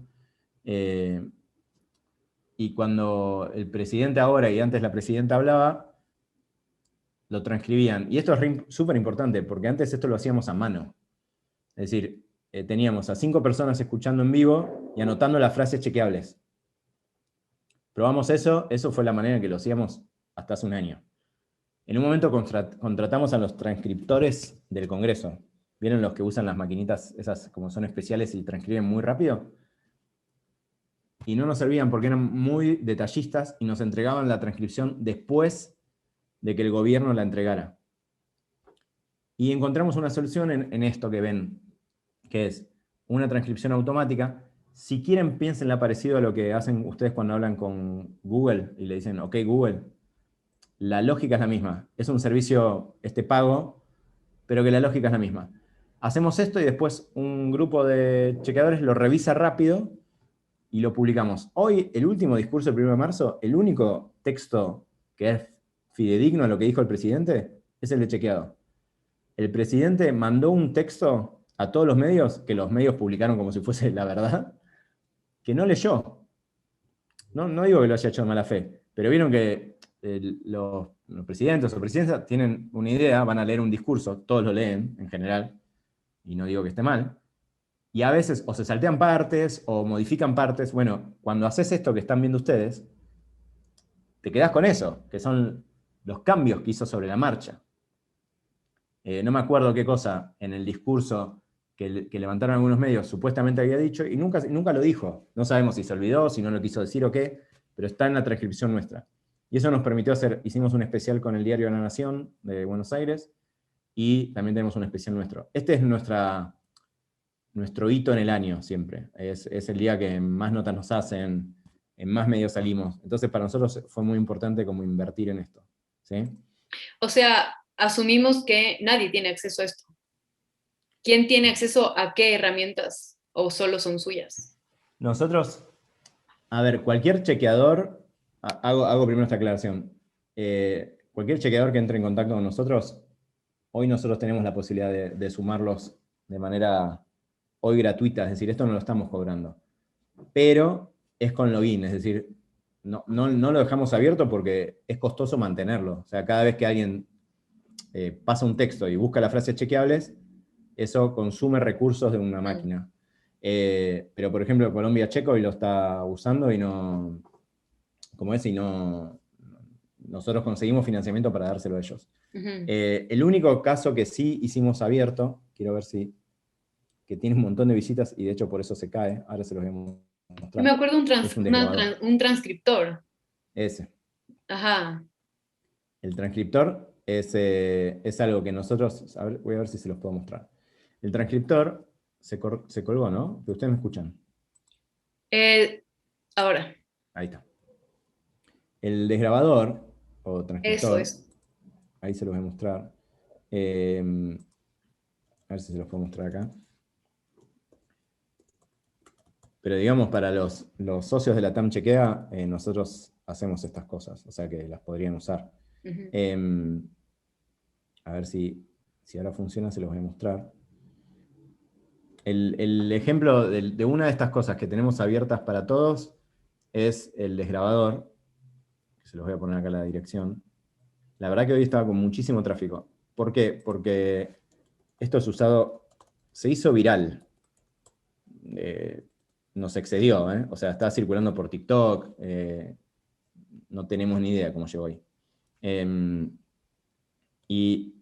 Y cuando el presidente ahora y antes la presidenta hablaba, lo transcribían. Y esto es súper importante, porque antes esto lo hacíamos a mano. Es decir, teníamos a 5 personas escuchando en vivo y anotando las frases chequeables. Probamos eso fue la manera en que lo hacíamos hasta hace un año. En un momento contratamos a los transcriptores del Congreso. ¿Vieron los que usan las maquinitas, esas como son especiales y transcriben muy rápido? Y no nos servían porque eran muy detallistas y nos entregaban la transcripción después de que el gobierno la entregara. Y encontramos una solución en esto que ven, que es una transcripción automática. Si quieren, piénsenla parecido a lo que hacen ustedes cuando hablan con Google y le dicen, ok, Google, la lógica es la misma. Es un servicio pago, pero que la lógica es la misma. Hacemos esto y después un grupo de chequeadores lo revisa rápido y lo publicamos. Hoy, el último discurso del 1 de marzo, el único texto que es fidedigno a lo que dijo el presidente, es el de chequeado. El presidente mandó un texto a todos los medios, que los medios publicaron como si fuese la verdad, que no leyó. No digo que lo haya hecho de mala fe, pero vieron que los presidentes o presidentas tienen una idea, van a leer un discurso, todos lo leen en general, y no digo que esté mal, y a veces o se saltean partes o modifican partes. Bueno, cuando haces esto que están viendo ustedes, te quedás con eso, que son los cambios que hizo sobre la marcha. No me acuerdo qué cosa en el discurso que levantaron algunos medios supuestamente había dicho, y nunca lo dijo. No sabemos si se olvidó, si no lo quiso decir o qué, pero está en la transcripción nuestra. Y eso nos permitió hicimos un especial con el diario La Nación de Buenos Aires, y también tenemos un especial nuestro. Este es nuestro hito en el año siempre. Es el día que más notas nos hacen, en más medios salimos. Entonces para nosotros fue muy importante como invertir en esto. ¿Sí? O sea, asumimos que nadie tiene acceso a esto. ¿Quién tiene acceso a qué herramientas? ¿O solo son suyas? Nosotros, a ver, cualquier chequeador, hago primero esta aclaración. Cualquier chequeador que entre en contacto con nosotros, hoy nosotros tenemos la posibilidad de sumarlos de manera hoy gratuita, es decir, esto no lo estamos cobrando. Pero es con login, es decir, no lo dejamos abierto porque es costoso mantenerlo. O sea, cada vez que alguien pasa un texto y busca las frases chequeables, eso consume recursos de una máquina. Pero, por ejemplo, Colombia Checo hoy lo está usando y no... Como es, y no... Nosotros conseguimos financiamiento para dárselo a ellos. El único caso que sí hicimos abierto, quiero ver si... que tiene un montón de visitas y de hecho por eso se cae, ahora se los voy a mostrar. Yo me acuerdo un transcriptor. Ese. Ajá. El transcriptor es algo que nosotros... A ver, voy a ver si se los puedo mostrar. El transcriptor se colgó, ¿no? Que ustedes me escuchan. Ahora. Ahí está. El desgrabador, o transcriptor, Eso es. ahí se los voy a mostrar. A ver si se los puedo mostrar acá. Pero digamos, para los socios de la TAM Chequea, nosotros hacemos estas cosas, o sea que las podrían usar. A ver si ahora funciona, se los voy a mostrar. El ejemplo de una de estas cosas que tenemos abiertas para todos es el desgrabador. Se los voy a poner acá la dirección. La verdad que hoy estaba con muchísimo tráfico. ¿Por qué? Porque esto es usado, se hizo viral. Nos excedió, ¿eh? O sea, está circulando por TikTok. No tenemos ni idea cómo llegó ahí. Y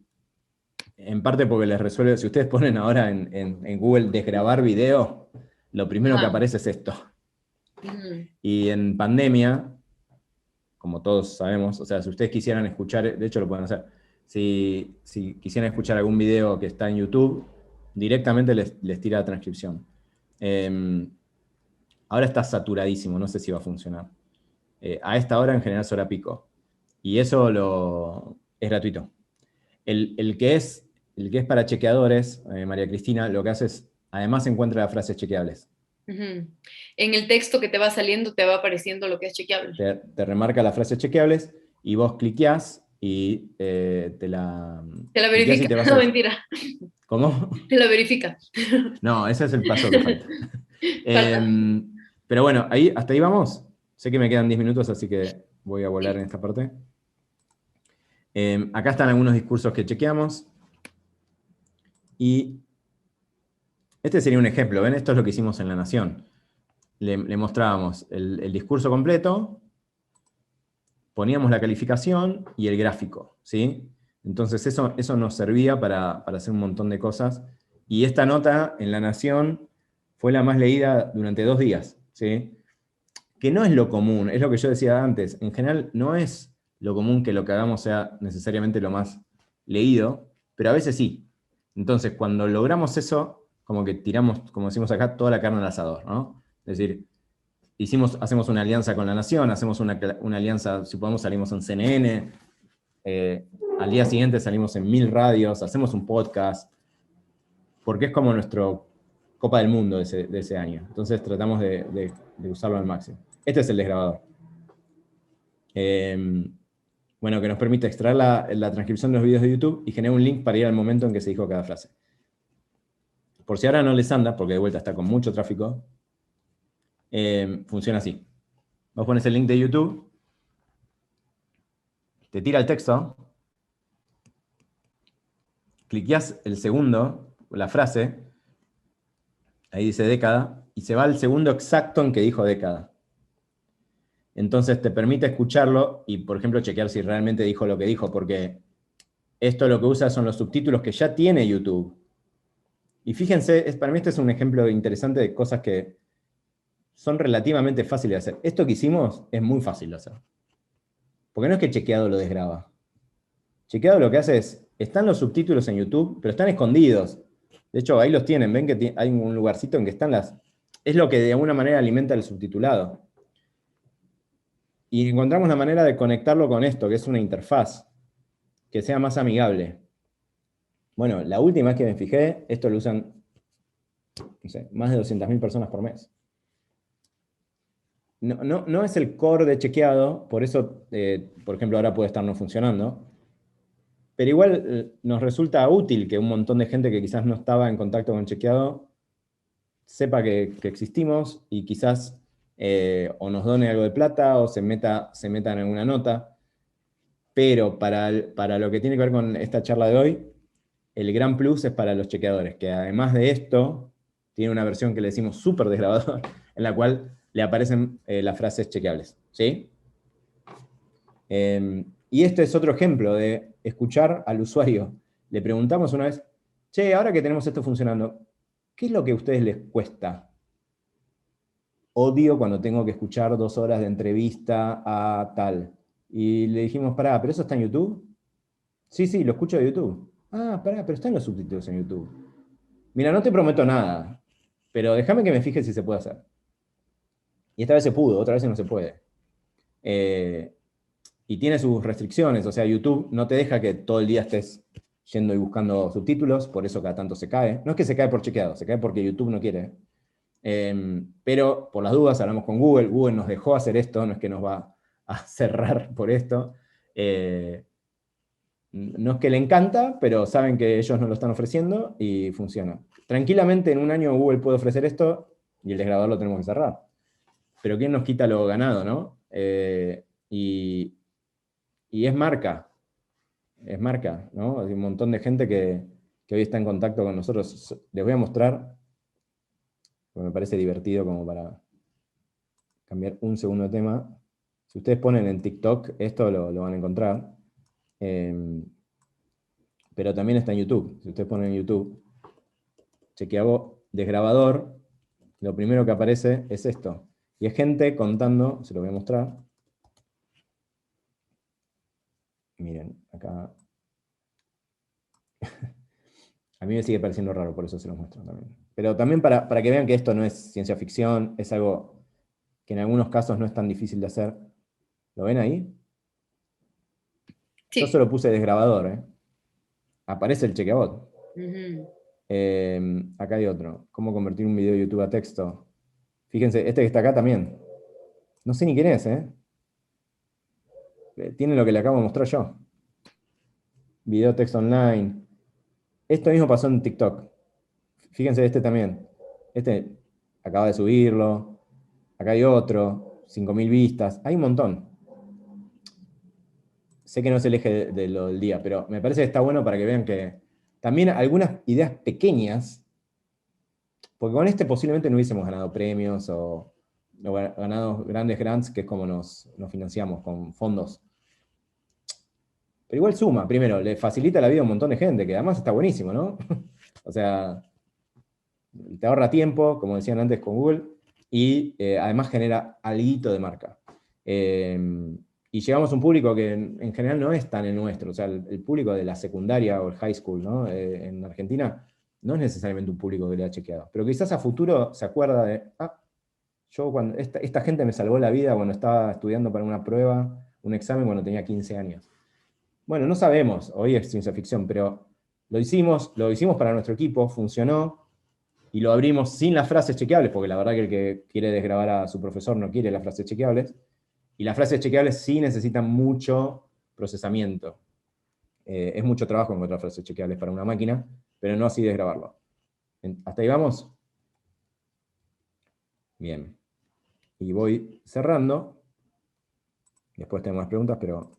en parte porque les resuelve, si ustedes ponen ahora en Google desgrabar video, lo primero que aparece es esto. Y en pandemia, como todos sabemos, o sea, si ustedes quisieran escuchar, de hecho lo pueden hacer, si quisieran escuchar algún video que está en YouTube, directamente les tira la transcripción. Ahora está saturadísimo, no sé si va a funcionar. A esta hora en general es hora pico. Y eso es gratuito. El que es para chequeadores, María Cristina, lo que hace es, además encuentra las frases chequeables. En el texto que te va saliendo te va apareciendo lo que es chequeable. Te remarca las frases chequeables y vos cliqueás y te la verifica. No, mentira. ¿Cómo? Te la verifica. No, ese es el paso que falta. Pero bueno, hasta ahí vamos. Sé que me quedan 10 minutos, así que voy a volar en esta parte. Acá están algunos discursos que chequeamos. Y este sería un ejemplo. ¿Ven? Esto es lo que hicimos en La Nación. Le mostrábamos el discurso completo, poníamos la calificación y el gráfico, ¿sí? Entonces eso nos servía para hacer un montón de cosas. Y esta nota en La Nación fue la más leída durante 2 días, ¿sí? Que no es lo común, es lo que yo decía antes. En general no es lo común que lo que hagamos sea necesariamente lo más leído, pero a veces sí. Entonces, cuando logramos eso, como que tiramos, como decimos acá, toda la carne al asador, ¿no? Es decir, hacemos una alianza con La Nación, hacemos una alianza, si podemos salimos en CNN, al día siguiente salimos en 1000 radios, hacemos un podcast, porque es como nuestro Copa del Mundo de ese año. Entonces tratamos de usarlo al máximo. Este es el desgrabador. Bueno, que nos permite extraer la transcripción de los videos de YouTube y genera un link para ir al momento en que se dijo cada frase. Por si ahora no les anda, porque de vuelta está con mucho tráfico, funciona así. Vos pones el link de YouTube, te tira el texto, cliqueás el segundo, la frase, ahí dice década, y se va al segundo exacto en que dijo década. Entonces te permite escucharlo y, por ejemplo, chequear si realmente dijo lo que dijo, porque esto lo que usa son los subtítulos que ya tiene YouTube. Y fíjense, para mí este es un ejemplo interesante de cosas que son relativamente fáciles de hacer. Esto que hicimos es muy fácil de hacer. Porque no es que Chequeado lo desgraba. Chequeado lo que hace es, están los subtítulos en YouTube, pero están escondidos. De hecho, ahí los tienen, ven que hay un lugarcito en que están las... Es lo que de alguna manera alimenta el subtitulado. Y encontramos la manera de conectarlo con esto, que es una interfaz, que sea más amigable. Bueno, la última vez que me fijé, esto lo usan, no sé, más de 200.000 personas por mes. No es el core de Chequeado, por eso, por ejemplo, ahora puede estar no funcionando, pero igual nos resulta útil que un montón de gente que quizás no estaba en contacto con Chequeado sepa que existimos y quizás o nos done algo de plata o se meta en alguna nota. Pero para lo que tiene que ver con esta charla de hoy, el gran plus es para los chequeadores, que además de esto, tiene una versión que le decimos súper desgrabador, en la cual le aparecen las frases chequeables, ¿sí? Y este es otro ejemplo de escuchar al usuario. Le preguntamos una vez, che, ahora que tenemos esto funcionando, ¿qué es lo que a ustedes les cuesta? Odio cuando tengo que escuchar 2 horas de entrevista a tal. Y le dijimos, pará, ¿pero eso está en YouTube? Sí, lo escucho de YouTube. Ah, pará, pero están los subtítulos en YouTube. Mira, no te prometo nada, pero déjame que me fije si se puede hacer. Y esta vez se pudo, otra vez no se puede. y tiene sus restricciones, o sea, YouTube no te deja que todo el día estés yendo y buscando subtítulos, por eso cada tanto se cae. No es que se cae por chequeado, se cae porque YouTube no quiere. Pero por las dudas hablamos con Google, Google nos dejó hacer esto, no es que nos va a cerrar por esto. No es que le encanta, pero saben que ellos nos lo están ofreciendo y funciona. Tranquilamente en un año Google puede ofrecer esto y el desgrabador lo tenemos que cerrar. Pero ¿quién nos quita lo ganado, no? Y es marca, ¿no? Hay un montón de gente que hoy está en contacto con nosotros. Les voy a mostrar, porque me parece divertido como para cambiar un segundo de tema. Si ustedes ponen en TikTok, esto lo van a encontrar. Pero también está en YouTube. Si ustedes ponen en YouTube, chequeabo desgrabador, lo primero que aparece es esto. Y es gente contando, se lo voy a mostrar. Miren, acá. A mí me sigue pareciendo raro, por eso se los muestro también. Pero también para que vean que esto no es ciencia ficción, es algo que en algunos casos no es tan difícil de hacer. ¿Lo ven ahí? Sí. Yo solo puse desgrabador, ¿eh? Aparece el chequeabot. Acá hay otro. ¿Cómo convertir un video de YouTube a texto? Fíjense, este que está acá también. No sé ni quién es, ¿eh? Tiene lo que le acabo de mostrar yo. Video texto online. Esto mismo pasó en TikTok. Fíjense este también. Este acaba de subirlo. Acá hay otro. 5.000 vistas. Hay un montón. Sé que no es el eje de lo del día, pero me parece que está bueno para que vean que también algunas ideas pequeñas, porque con este posiblemente no hubiésemos ganado premios o ganado grandes grants, que es como nos financiamos con fondos. Pero igual suma, primero, le facilita la vida a un montón de gente, que además está buenísimo, ¿no? O sea, te ahorra tiempo, como decían antes con Google, y además genera alguito de marca. Y llegamos a un público que en general no es tan el nuestro, o sea, el público de la secundaria o el high school, ¿no? En Argentina no es necesariamente un público que le ha chequeado, pero quizás a futuro se acuerda de, yo cuando esta gente me salvó la vida cuando estaba estudiando para una prueba, un examen cuando tenía 15 años. Bueno, no sabemos, hoy es ciencia ficción, pero lo hicimos para nuestro equipo, funcionó, y lo abrimos sin las frases chequeables, porque la verdad que el que quiere desgrabar a su profesor no quiere las frases chequeables, y las frases chequeables sí necesitan mucho procesamiento. Es mucho trabajo encontrar frases chequeables para una máquina, pero no así desgrabarlo. ¿Hasta ahí vamos? Bien. Y voy cerrando. Después tengo más preguntas, pero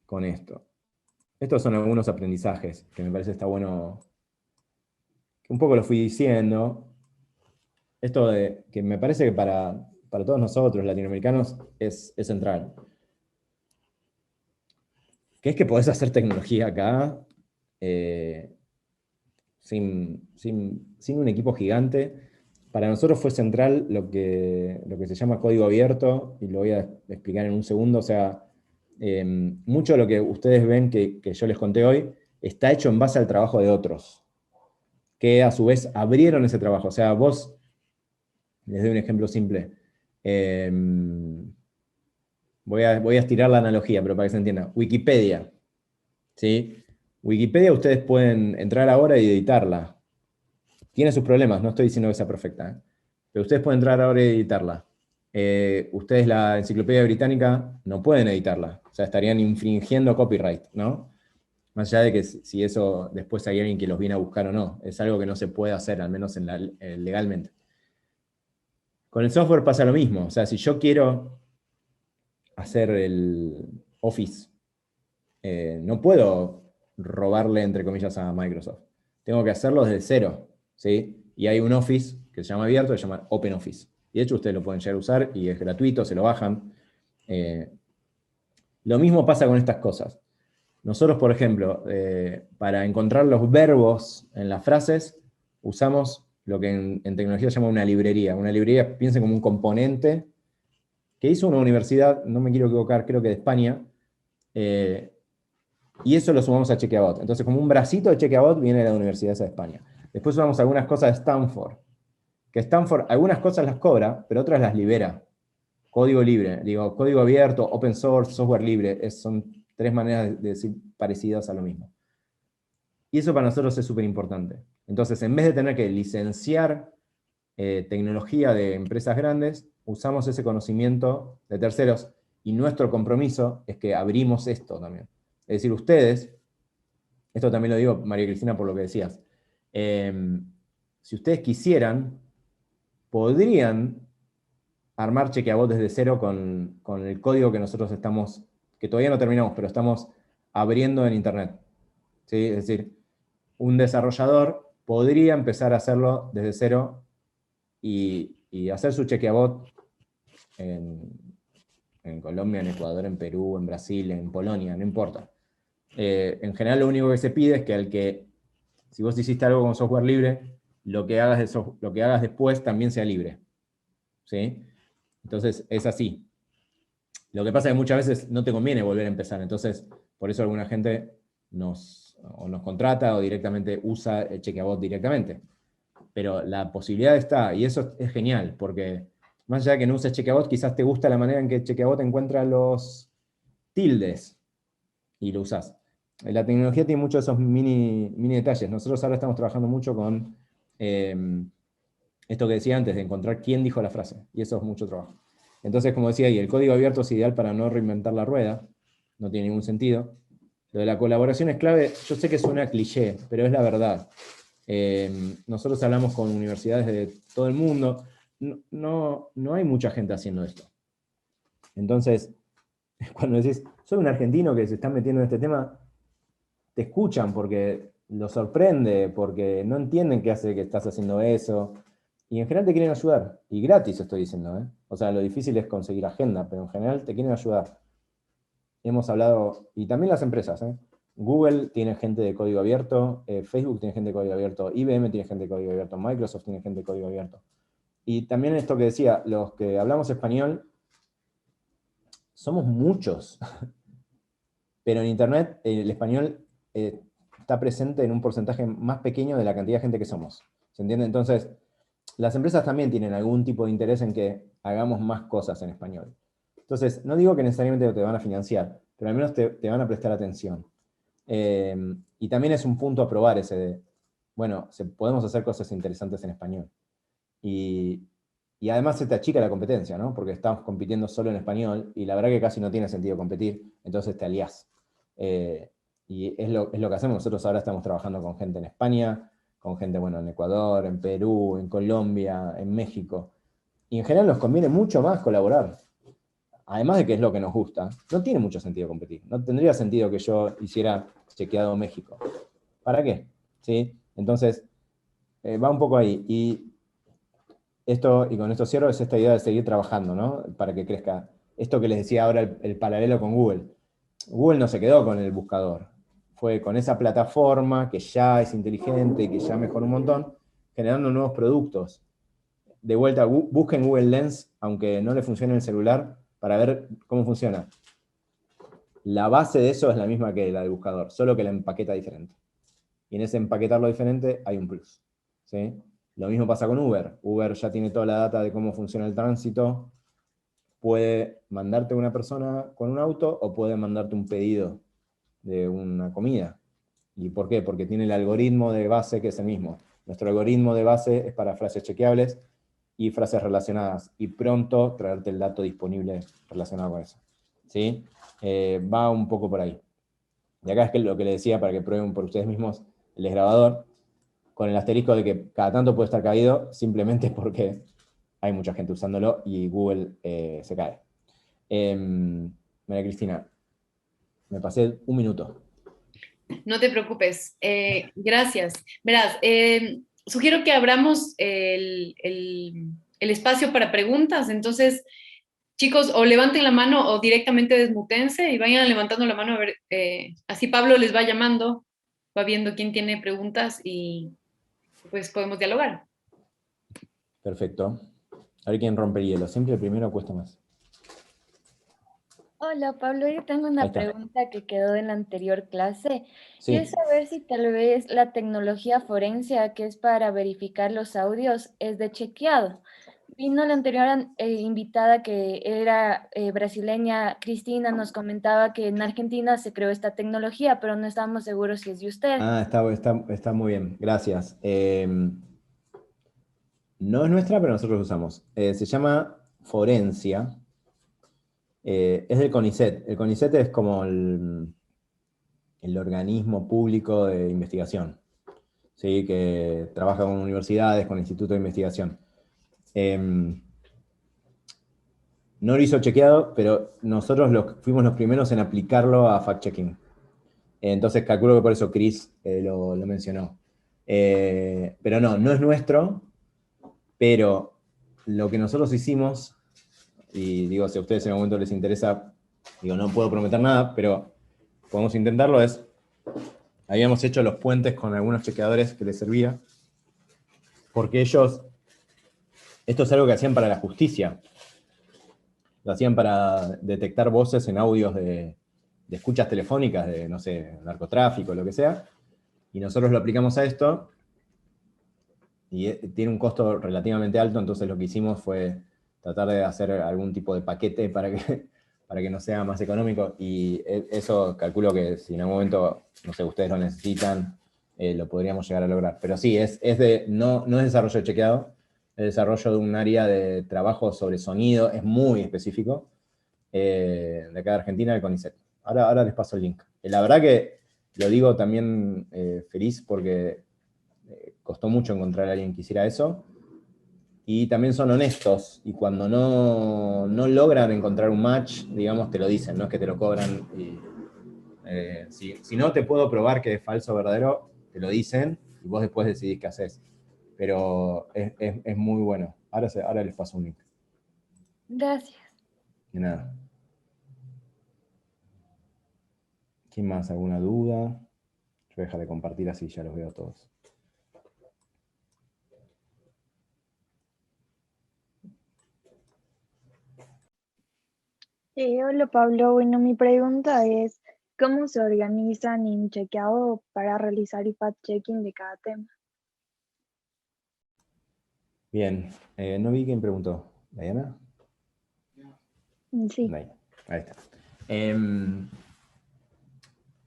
con esto. Estos son algunos aprendizajes que me parece está bueno. Un poco lo fui diciendo. Esto de que me parece que para todos nosotros, latinoamericanos, es central. Que es que podés hacer tecnología acá sin un equipo gigante. Para nosotros fue central lo que se llama código abierto, y lo voy a explicar en un segundo. O sea, mucho de lo que ustedes ven que yo les conté hoy está hecho en base al trabajo de otros, que a su vez abrieron ese trabajo. O sea, vos, les doy un ejemplo simple. Voy a estirar la analogía, pero para que se entienda. Wikipedia. ¿Sí? Wikipedia ustedes pueden entrar ahora y editarla. Tiene sus problemas, no estoy diciendo que sea perfecta, ¿eh? Pero ustedes pueden entrar ahora y editarla. Ustedes la Enciclopedia Británica no pueden editarla. O sea, estarían infringiendo copyright, ¿no? Más allá de que si eso después hay alguien que los viene a buscar o no. Es algo que no se puede hacer, al menos legalmente. Con el software pasa lo mismo. O sea, si yo quiero hacer el Office, no puedo robarle, entre comillas, a Microsoft. Tengo que hacerlo desde cero, ¿sí? Y hay un Office que se llama abierto, que se llama OpenOffice. Y de hecho ustedes lo pueden llegar a usar y es gratuito, se lo bajan. Lo mismo pasa con estas cosas. Nosotros, por ejemplo, para encontrar los verbos en las frases, usamos lo que en tecnología se llama una librería. Una librería, piensen como un componente que hizo una universidad, no me quiero equivocar, creo que de España, y eso lo sumamos a Chequeabot. Entonces, como un bracito de Chequeabot viene de la Universidad de España. Después sumamos algunas cosas de Stanford, que Stanford algunas cosas las cobra, pero otras las libera. código libre, digo, código abierto, open source, software libre, son tres maneras de decir parecidas a lo mismo. Y eso para nosotros es súper importante. Entonces, en vez de tener que licenciar tecnología de empresas grandes, usamos ese conocimiento de terceros, y nuestro compromiso es que abrimos esto también. Es decir, ustedes, esto también lo digo, María Cristina, por lo que decías, si ustedes quisieran, podrían armar Chequeabot desde cero con el código que nosotros estamos, que todavía no terminamos, pero estamos abriendo en Internet. ¿Sí? Es decir, un desarrollador podría empezar a hacerlo desde cero y hacer su Chequeabot en Colombia, en Ecuador, en Perú, en Brasil, en Polonia, no importa. En general lo único que se pide es que si vos hiciste algo con software libre, lo que hagas después también sea libre. ¿Sí? Entonces es así. Lo que pasa es que muchas veces no te conviene volver a empezar, entonces por eso alguna gente nos contrata o directamente usa el Chequeabot directamente. Pero la posibilidad está, y eso es genial, porque más allá de que no uses Chequeabot, quizás te gusta la manera en que Chequeabot encuentra los tildes y lo usás. La tecnología tiene muchos de esos mini detalles. Nosotros ahora estamos trabajando mucho con esto que decía antes, de encontrar quién dijo la frase, y eso es mucho trabajo. Entonces, como decía ahí, el código abierto es ideal para no reinventar la rueda, no tiene ningún sentido. Lo de la colaboración es clave, yo sé que suena cliché, pero es la verdad. Nosotros hablamos con universidades de todo el mundo, no hay mucha gente haciendo esto. Entonces, cuando decís, soy un argentino que se está metiendo en este tema, te escuchan porque los sorprende, porque no entienden qué hace que estás haciendo eso, y en general te quieren ayudar, y gratis estoy diciendo, ¿eh? O sea, lo difícil es conseguir agenda, pero en general te quieren ayudar. Hemos hablado, y también las empresas, ¿eh? Google tiene gente de código abierto, Facebook tiene gente de código abierto, IBM tiene gente de código abierto, Microsoft tiene gente de código abierto. Y también esto que decía, los que hablamos español, somos muchos, pero en Internet el español está presente en un porcentaje más pequeño de la cantidad de gente que somos. ¿Se entiende? Entonces, las empresas también tienen algún tipo de interés en que hagamos más cosas en español. Entonces, no digo que necesariamente te van a financiar, pero al menos te van a prestar atención. Y también es un punto a probar ese de, bueno, podemos hacer cosas interesantes en español. Y además se te achica la competencia, ¿no? Porque estamos compitiendo solo en español, y la verdad que casi no tiene sentido competir, entonces te aliás. Y es lo que hacemos. Nosotros ahora estamos trabajando con gente en España, con gente, bueno, en Ecuador, en Perú, en Colombia, en México. Y en general nos conviene mucho más colaborar. Además de que es lo que nos gusta, no tiene mucho sentido competir. No tendría sentido que yo hiciera Chequeado México. ¿Para qué? ¿Sí? Entonces, va un poco ahí. Y con esto cierro, es esta idea de seguir trabajando, ¿no? Para que crezca. Esto que les decía ahora, el paralelo con Google. Google no se quedó con el buscador. Fue con esa plataforma que ya es inteligente y que ya mejoró un montón, generando nuevos productos. De vuelta, busquen Google Lens, aunque no le funcione el celular, para ver cómo funciona. La base de eso es la misma que la del buscador, solo que la empaqueta diferente. Y en ese empaquetarlo diferente hay un plus. ¿Sí? Lo mismo pasa con Uber. Uber ya tiene toda la data de cómo funciona el tránsito. Puede mandarte una persona con un auto o puede mandarte un pedido de una comida. ¿Y por qué? Porque tiene el algoritmo de base que es el mismo. Nuestro algoritmo de base es para frases chequeables y frases relacionadas, y pronto traerte el dato disponible relacionado con eso. ¿Sí? Va un poco por ahí. Y acá es lo que les decía, para que prueben por ustedes mismos el desgrabador, con el asterisco de que cada tanto puede estar caído, simplemente porque hay mucha gente usándolo y Google se cae. María Cristina, me pasé un minuto. No te preocupes. Gracias. Verás, sugiero que abramos el espacio para preguntas. Entonces, chicos, o levanten la mano o directamente desmutense y vayan levantando la mano. A ver, así Pablo les va llamando, va viendo quién tiene preguntas y pues podemos dialogar. Perfecto. A ver quién rompe el hielo. Siempre el primero cuesta más. Hola Pablo, yo tengo Ahí una está. pregunta que quedó en la anterior clase. Sí. Y es saber si tal vez la tecnología forense que es para verificar los audios es de chequeado. vino la anterior invitada que era brasileña, Cristina, nos comentaba que en Argentina se creó esta tecnología, pero no estábamos seguros si es de usted. Ah, está muy bien, gracias. No es nuestra, pero nosotros usamos. Se llama Forencia. Es del CONICET. El CONICET es como el organismo público de investigación, ¿sí? Que trabaja con universidades, con institutos de investigación. No lo hizo chequeado, pero nosotros fuimos los primeros en aplicarlo a fact-checking. Entonces calculo que por eso Chris lo mencionó. Pero no es nuestro, pero lo que nosotros hicimos, y digo, si a ustedes en algún momento les interesa, digo, no puedo prometer nada, pero podemos intentarlo, habíamos hecho los puentes con algunos chequeadores que les servía, porque ellos, esto es algo que hacían para la justicia, lo hacían para detectar voces en audios de escuchas telefónicas, de, no sé, narcotráfico, lo que sea, y nosotros lo aplicamos a esto, y tiene un costo relativamente alto, entonces lo que hicimos fue tratar de hacer algún tipo de paquete para que nos sea más económico, y eso calculo que si en algún momento, no sé, ustedes lo necesitan, lo podríamos llegar a lograr. Pero sí, no es desarrollo chequeado, es desarrollo de un área de trabajo sobre sonido, es muy específico, de acá de Argentina, del CONICET. Ahora les paso el link. La verdad que lo digo también feliz porque costó mucho encontrar a alguien que hiciera eso, y también son honestos, y cuando no logran encontrar un match, digamos, te lo dicen, no es que te lo cobran. Si no te puedo probar que es falso o verdadero, te lo dicen, y vos después decidís qué haces. Pero es muy bueno. Ahora les paso un link. Gracias. De nada. ¿Quién más? ¿Alguna duda? Yo voy a dejar de compartir así ya los veo a todos. Hola Pablo, bueno, mi pregunta es, ¿cómo se organizan en Chequeado para realizar el fact-checking de cada tema? Bien, no vi quién preguntó. ¿Diana? Sí. Ahí está.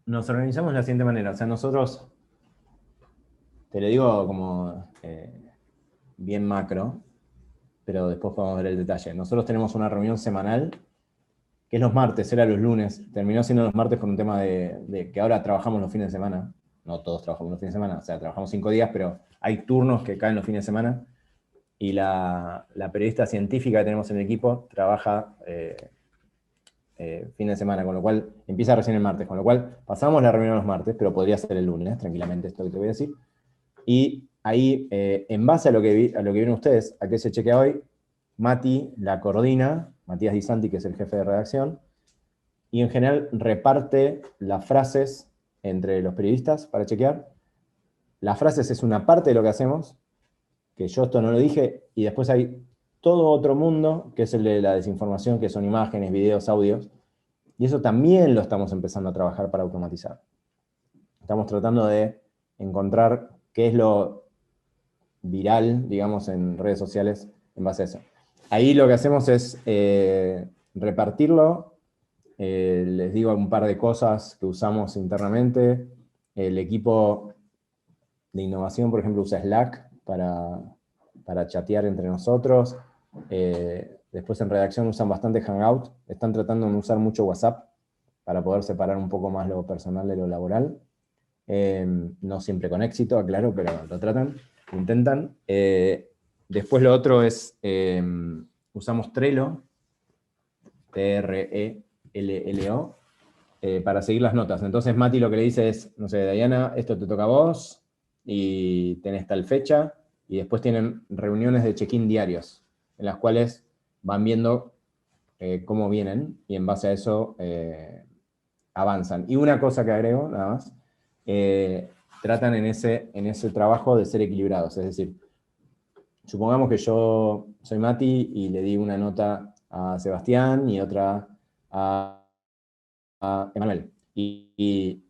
Nos organizamos de la siguiente manera. O sea, nosotros, te lo digo como bien macro, pero después podemos ver el detalle. Nosotros tenemos una reunión semanal, que es los martes, era los lunes. Terminó siendo los martes por un tema de que ahora trabajamos los fines de semana. No todos trabajamos los fines de semana, o sea, trabajamos 5 días, pero hay turnos que caen los fines de semana. Y la periodista científica que tenemos en el equipo trabaja fin de semana, con lo cual empieza recién el martes, con lo cual pasamos la reunión los martes, pero podría ser el lunes, tranquilamente, esto que te voy a decir. Y ahí, en base a lo que vieron ustedes, a qué se chequea hoy, Mati la coordina, Matías Di Santi, que es el jefe de redacción, y en general reparte las frases entre los periodistas para chequear. Las frases es una parte de lo que hacemos, que yo esto no lo dije, y después hay todo otro mundo, que es el de la desinformación, que son imágenes, videos, audios, y eso también lo estamos empezando a trabajar para automatizar. Estamos tratando de encontrar qué es lo viral, digamos, en redes sociales en base a eso. Ahí lo que hacemos es repartirlo. Les digo un par de cosas que usamos internamente. El equipo de innovación, por ejemplo, usa Slack para chatear entre nosotros. Después en redacción usan bastante Hangout. Están tratando de no usar mucho WhatsApp para poder separar un poco más lo personal de lo laboral. No siempre con éxito, aclaro, pero lo tratan, lo intentan. Después lo otro es, usamos Trello, Trello, para seguir las notas. Entonces Mati lo que le dice es, no sé, Diana, esto te toca a vos, y tenés tal fecha, y después tienen reuniones de check-in diarios, en las cuales van viendo cómo vienen, y en base a eso avanzan. Y una cosa que agrego, nada más, tratan en ese trabajo de ser equilibrados, es decir, supongamos que yo soy Mati y le di una nota a Sebastián y otra a Emanuel. Y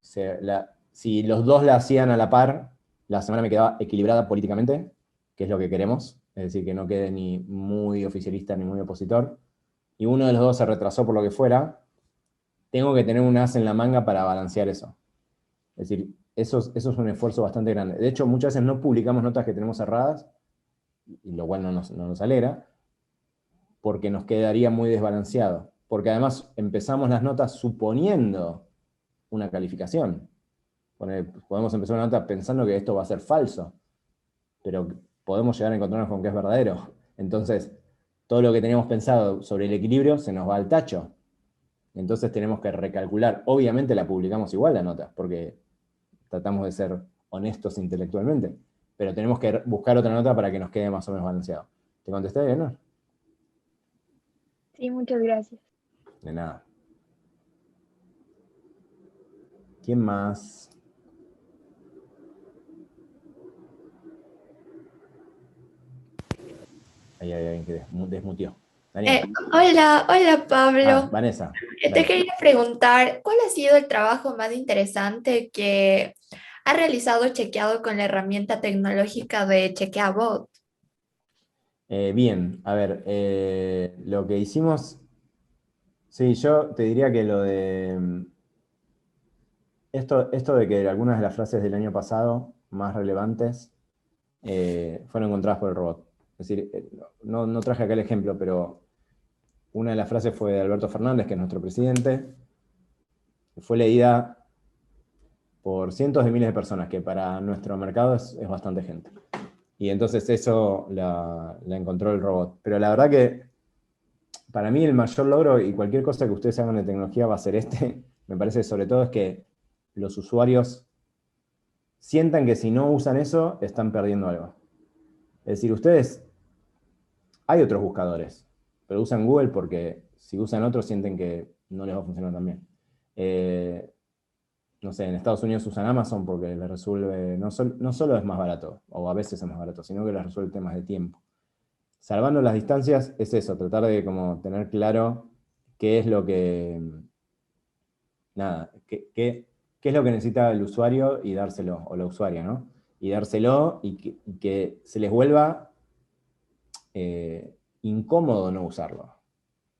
si los dos la hacían a la par, la semana me quedaba equilibrada políticamente, que es lo que queremos. es decir, que no quede ni muy oficialista ni muy opositor, y uno de los dos se retrasó por lo que fuera, tengo que tener un as en la manga para balancear eso. Es decir, eso es un esfuerzo bastante grande. De hecho, muchas veces no publicamos notas que tenemos cerradas, y lo cual no nos alegra, porque nos quedaría muy desbalanceado. Porque además empezamos las notas suponiendo una calificación. Podemos empezar una nota pensando que esto va a ser falso, pero podemos llegar a encontrarnos con que es verdadero. Entonces, todo lo que teníamos pensado sobre el equilibrio se nos va al tacho. Entonces tenemos que recalcular. Obviamente la publicamos igual la nota, porque tratamos de ser honestos intelectualmente, pero tenemos que buscar otra nota para que nos quede más o menos balanceado. ¿Te contesté bien, no? Sí, muchas gracias. De nada. ¿Quién más? Ahí hay alguien que desmutió. Daniel. Hola Pablo. Vanessa. Te Dale. quería preguntar, ¿cuál ha sido el trabajo más interesante que ha realizado Chequeado con la herramienta tecnológica de Chequeabot? Bien, a ver, lo que hicimos, sí, yo te diría que lo de esto de que algunas de las frases del año pasado más relevantes fueron encontradas por el robot. Es decir, no traje acá el ejemplo, pero una de las frases fue de Alberto Fernández, que es nuestro presidente, que fue leída por cientos de miles de personas, que para nuestro mercado es bastante gente. Y entonces eso la encontró el robot. Pero la verdad que para mí el mayor logro, y cualquier cosa que ustedes hagan de tecnología va a ser me parece sobre todo es que los usuarios sientan que si no usan eso, están perdiendo algo. Es decir, hay otros buscadores, pero usan Google porque si usan otros sienten que no les va a funcionar tan bien. No sé, en Estados Unidos usan Amazon porque les resuelve, no solo es más barato, o a veces es más barato, sino que les resuelve temas de tiempo. Salvando las distancias es eso, tratar de como tener claro qué es lo que, qué es lo que necesita el usuario y dárselo, o la usuaria, ¿no? Y dárselo y que se les vuelva incómodo no usarlo,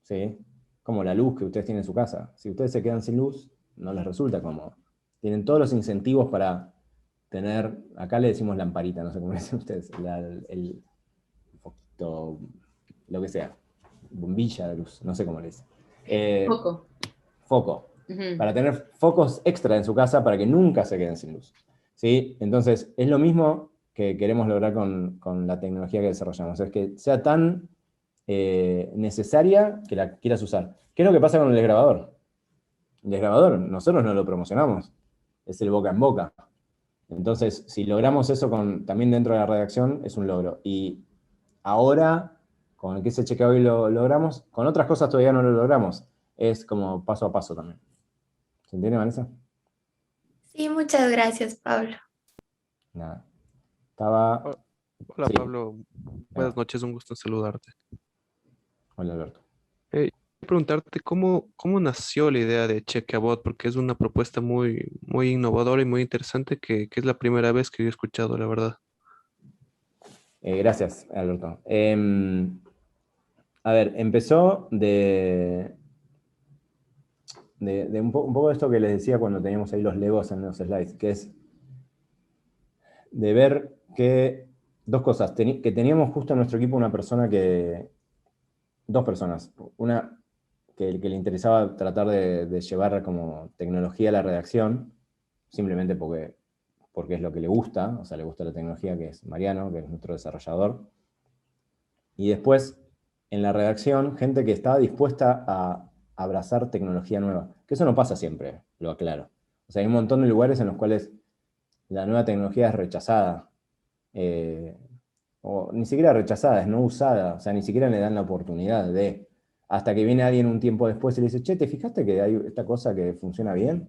¿sí? Como la luz que ustedes tienen en su casa. Si ustedes se quedan sin luz, no les resulta cómodo. Tienen todos los incentivos para tener, acá le decimos lamparita, no sé cómo le dicen ustedes, el foquito, lo que sea, bombilla de luz, no sé cómo le dicen. Foco. Para tener focos extra en su casa para que nunca se queden sin luz. ¿Sí? Entonces, es lo mismo que queremos lograr con la tecnología que desarrollamos. Es que sea tan necesaria que la quieras usar. ¿Qué es lo que pasa con el desgrabador? El desgrabador, nosotros no lo promocionamos. Es el boca en boca. Entonces, si logramos eso también dentro de la redacción, es un logro. Y ahora, con el que se chequea hoy lo logramos, con otras cosas todavía no lo logramos. Es como paso a paso también. ¿Se entiende, Vanessa? Sí, muchas gracias, Pablo. Nada. Estaba... Hola, Sí. Pablo. Buenas noches, un gusto en saludarte. Hola, Alberto. Quiero preguntarte cómo nació la idea de Chequeabot, porque es una propuesta muy, muy innovadora y muy interesante que es la primera vez que yo he escuchado, la verdad. Gracias, Alberto. A ver, empezó de un poco de esto que les decía cuando teníamos ahí los legos en los slides, que es de ver que dos cosas, que teníamos justo en nuestro equipo dos personas, una que le interesaba tratar de llevar como tecnología a la redacción, simplemente porque es lo que le gusta, o sea, le gusta la tecnología, que es Mariano, que es nuestro desarrollador, y después, en la redacción, gente que estaba dispuesta a abrazar tecnología nueva, que eso no pasa siempre, lo aclaro. O sea, hay un montón de lugares en los cuales la nueva tecnología es rechazada, o ni siquiera rechazada, es no usada, o sea, ni siquiera le dan la oportunidad hasta que viene alguien un tiempo después y le dice, che, ¿te fijaste que hay esta cosa que funciona bien?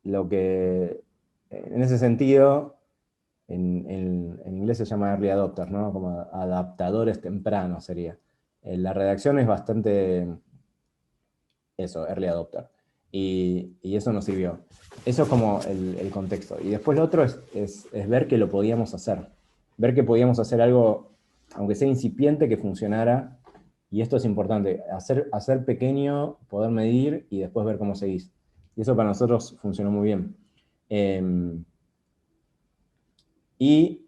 Lo que, en ese sentido, en inglés se llama early adopters, ¿no? Como adaptadores tempranos sería. La redacción es bastante eso, early adopter. Y eso nos sirvió. Eso es como el contexto. Y después lo otro es ver que lo podíamos hacer. ver que podíamos hacer algo, aunque sea incipiente, que funcionara. Y esto es importante, hacer pequeño, poder medir y después ver cómo seguís. Y eso para nosotros funcionó muy bien. Y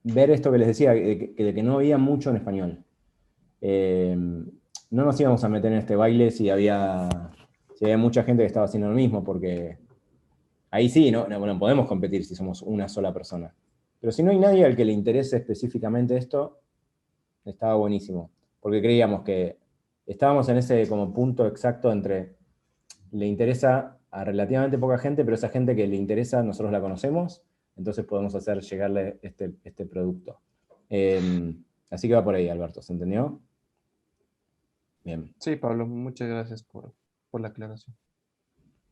ver esto que les decía, de que no había mucho en español. No nos íbamos a meter en este baile si había mucha gente que estaba haciendo lo mismo, porque ahí sí, no podemos competir si somos una sola persona. Pero si no hay nadie al que le interese específicamente esto, estaba buenísimo. Porque creíamos que estábamos en ese como punto exacto entre le interesa a relativamente poca gente, pero esa gente que le interesa nosotros la conocemos, entonces podemos hacer llegarle este producto. Así que va por ahí, Alberto, ¿se entendió? Bien. Sí, Pablo, muchas gracias por la aclaración.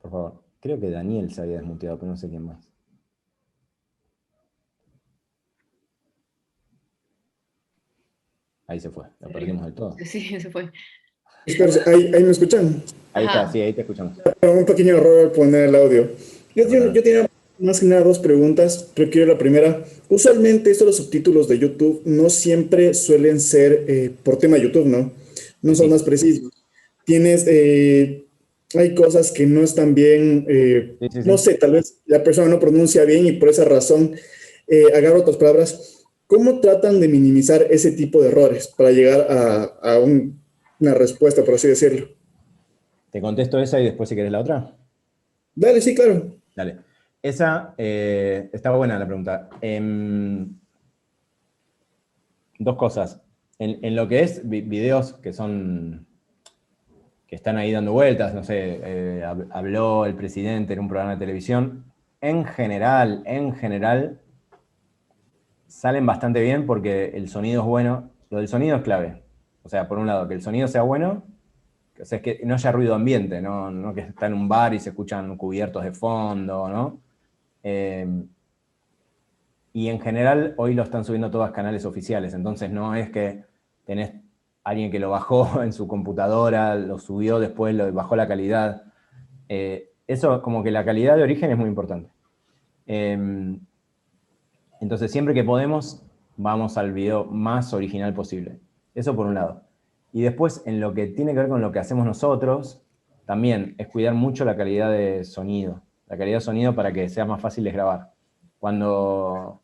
Por favor. Creo que Daniel se había desmuteado, pero no sé quién más. Ahí se fue, lo perdimos del todo. Sí, se fue. Espera, ¿ahí me escuchan? Ahí Ajá. está, sí, ahí te escuchamos. Un pequeño error al poner el audio. Yo tenía más que nada dos preguntas, pero quiero la primera. Usualmente estos los subtítulos de YouTube no siempre suelen ser por tema de YouTube, ¿no? No son más precisos. Hay cosas que no están bien, no sé, tal vez la persona no pronuncia bien y por esa razón agarro otras palabras. ¿Cómo tratan de minimizar ese tipo de errores para llegar a una respuesta, por así decirlo? Te contesto esa y después si querés la otra. Dale, sí, claro. Dale. Esa, está buena la pregunta. Dos cosas. En lo que es videos que están ahí dando vueltas, no sé, habló el presidente en un programa de televisión, en general, salen bastante bien porque el sonido es bueno. Lo del sonido es clave. O sea, por un lado, que el sonido sea bueno, o sea, es que no haya ruido ambiente, no que está en un bar y se escuchan cubiertos de fondo, ¿no? Y en general, hoy lo están subiendo todos canales oficiales, entonces no es que tenés alguien que lo bajó en su computadora, lo subió después, lo bajó la calidad. Eso, como que la calidad de origen es muy importante. Entonces, siempre que podemos, vamos al video más original posible. Eso por un lado. Y después, en lo que tiene que ver con lo que hacemos nosotros, también es cuidar mucho la calidad de sonido. La calidad de sonido para que sea más fácil de grabar. Cuando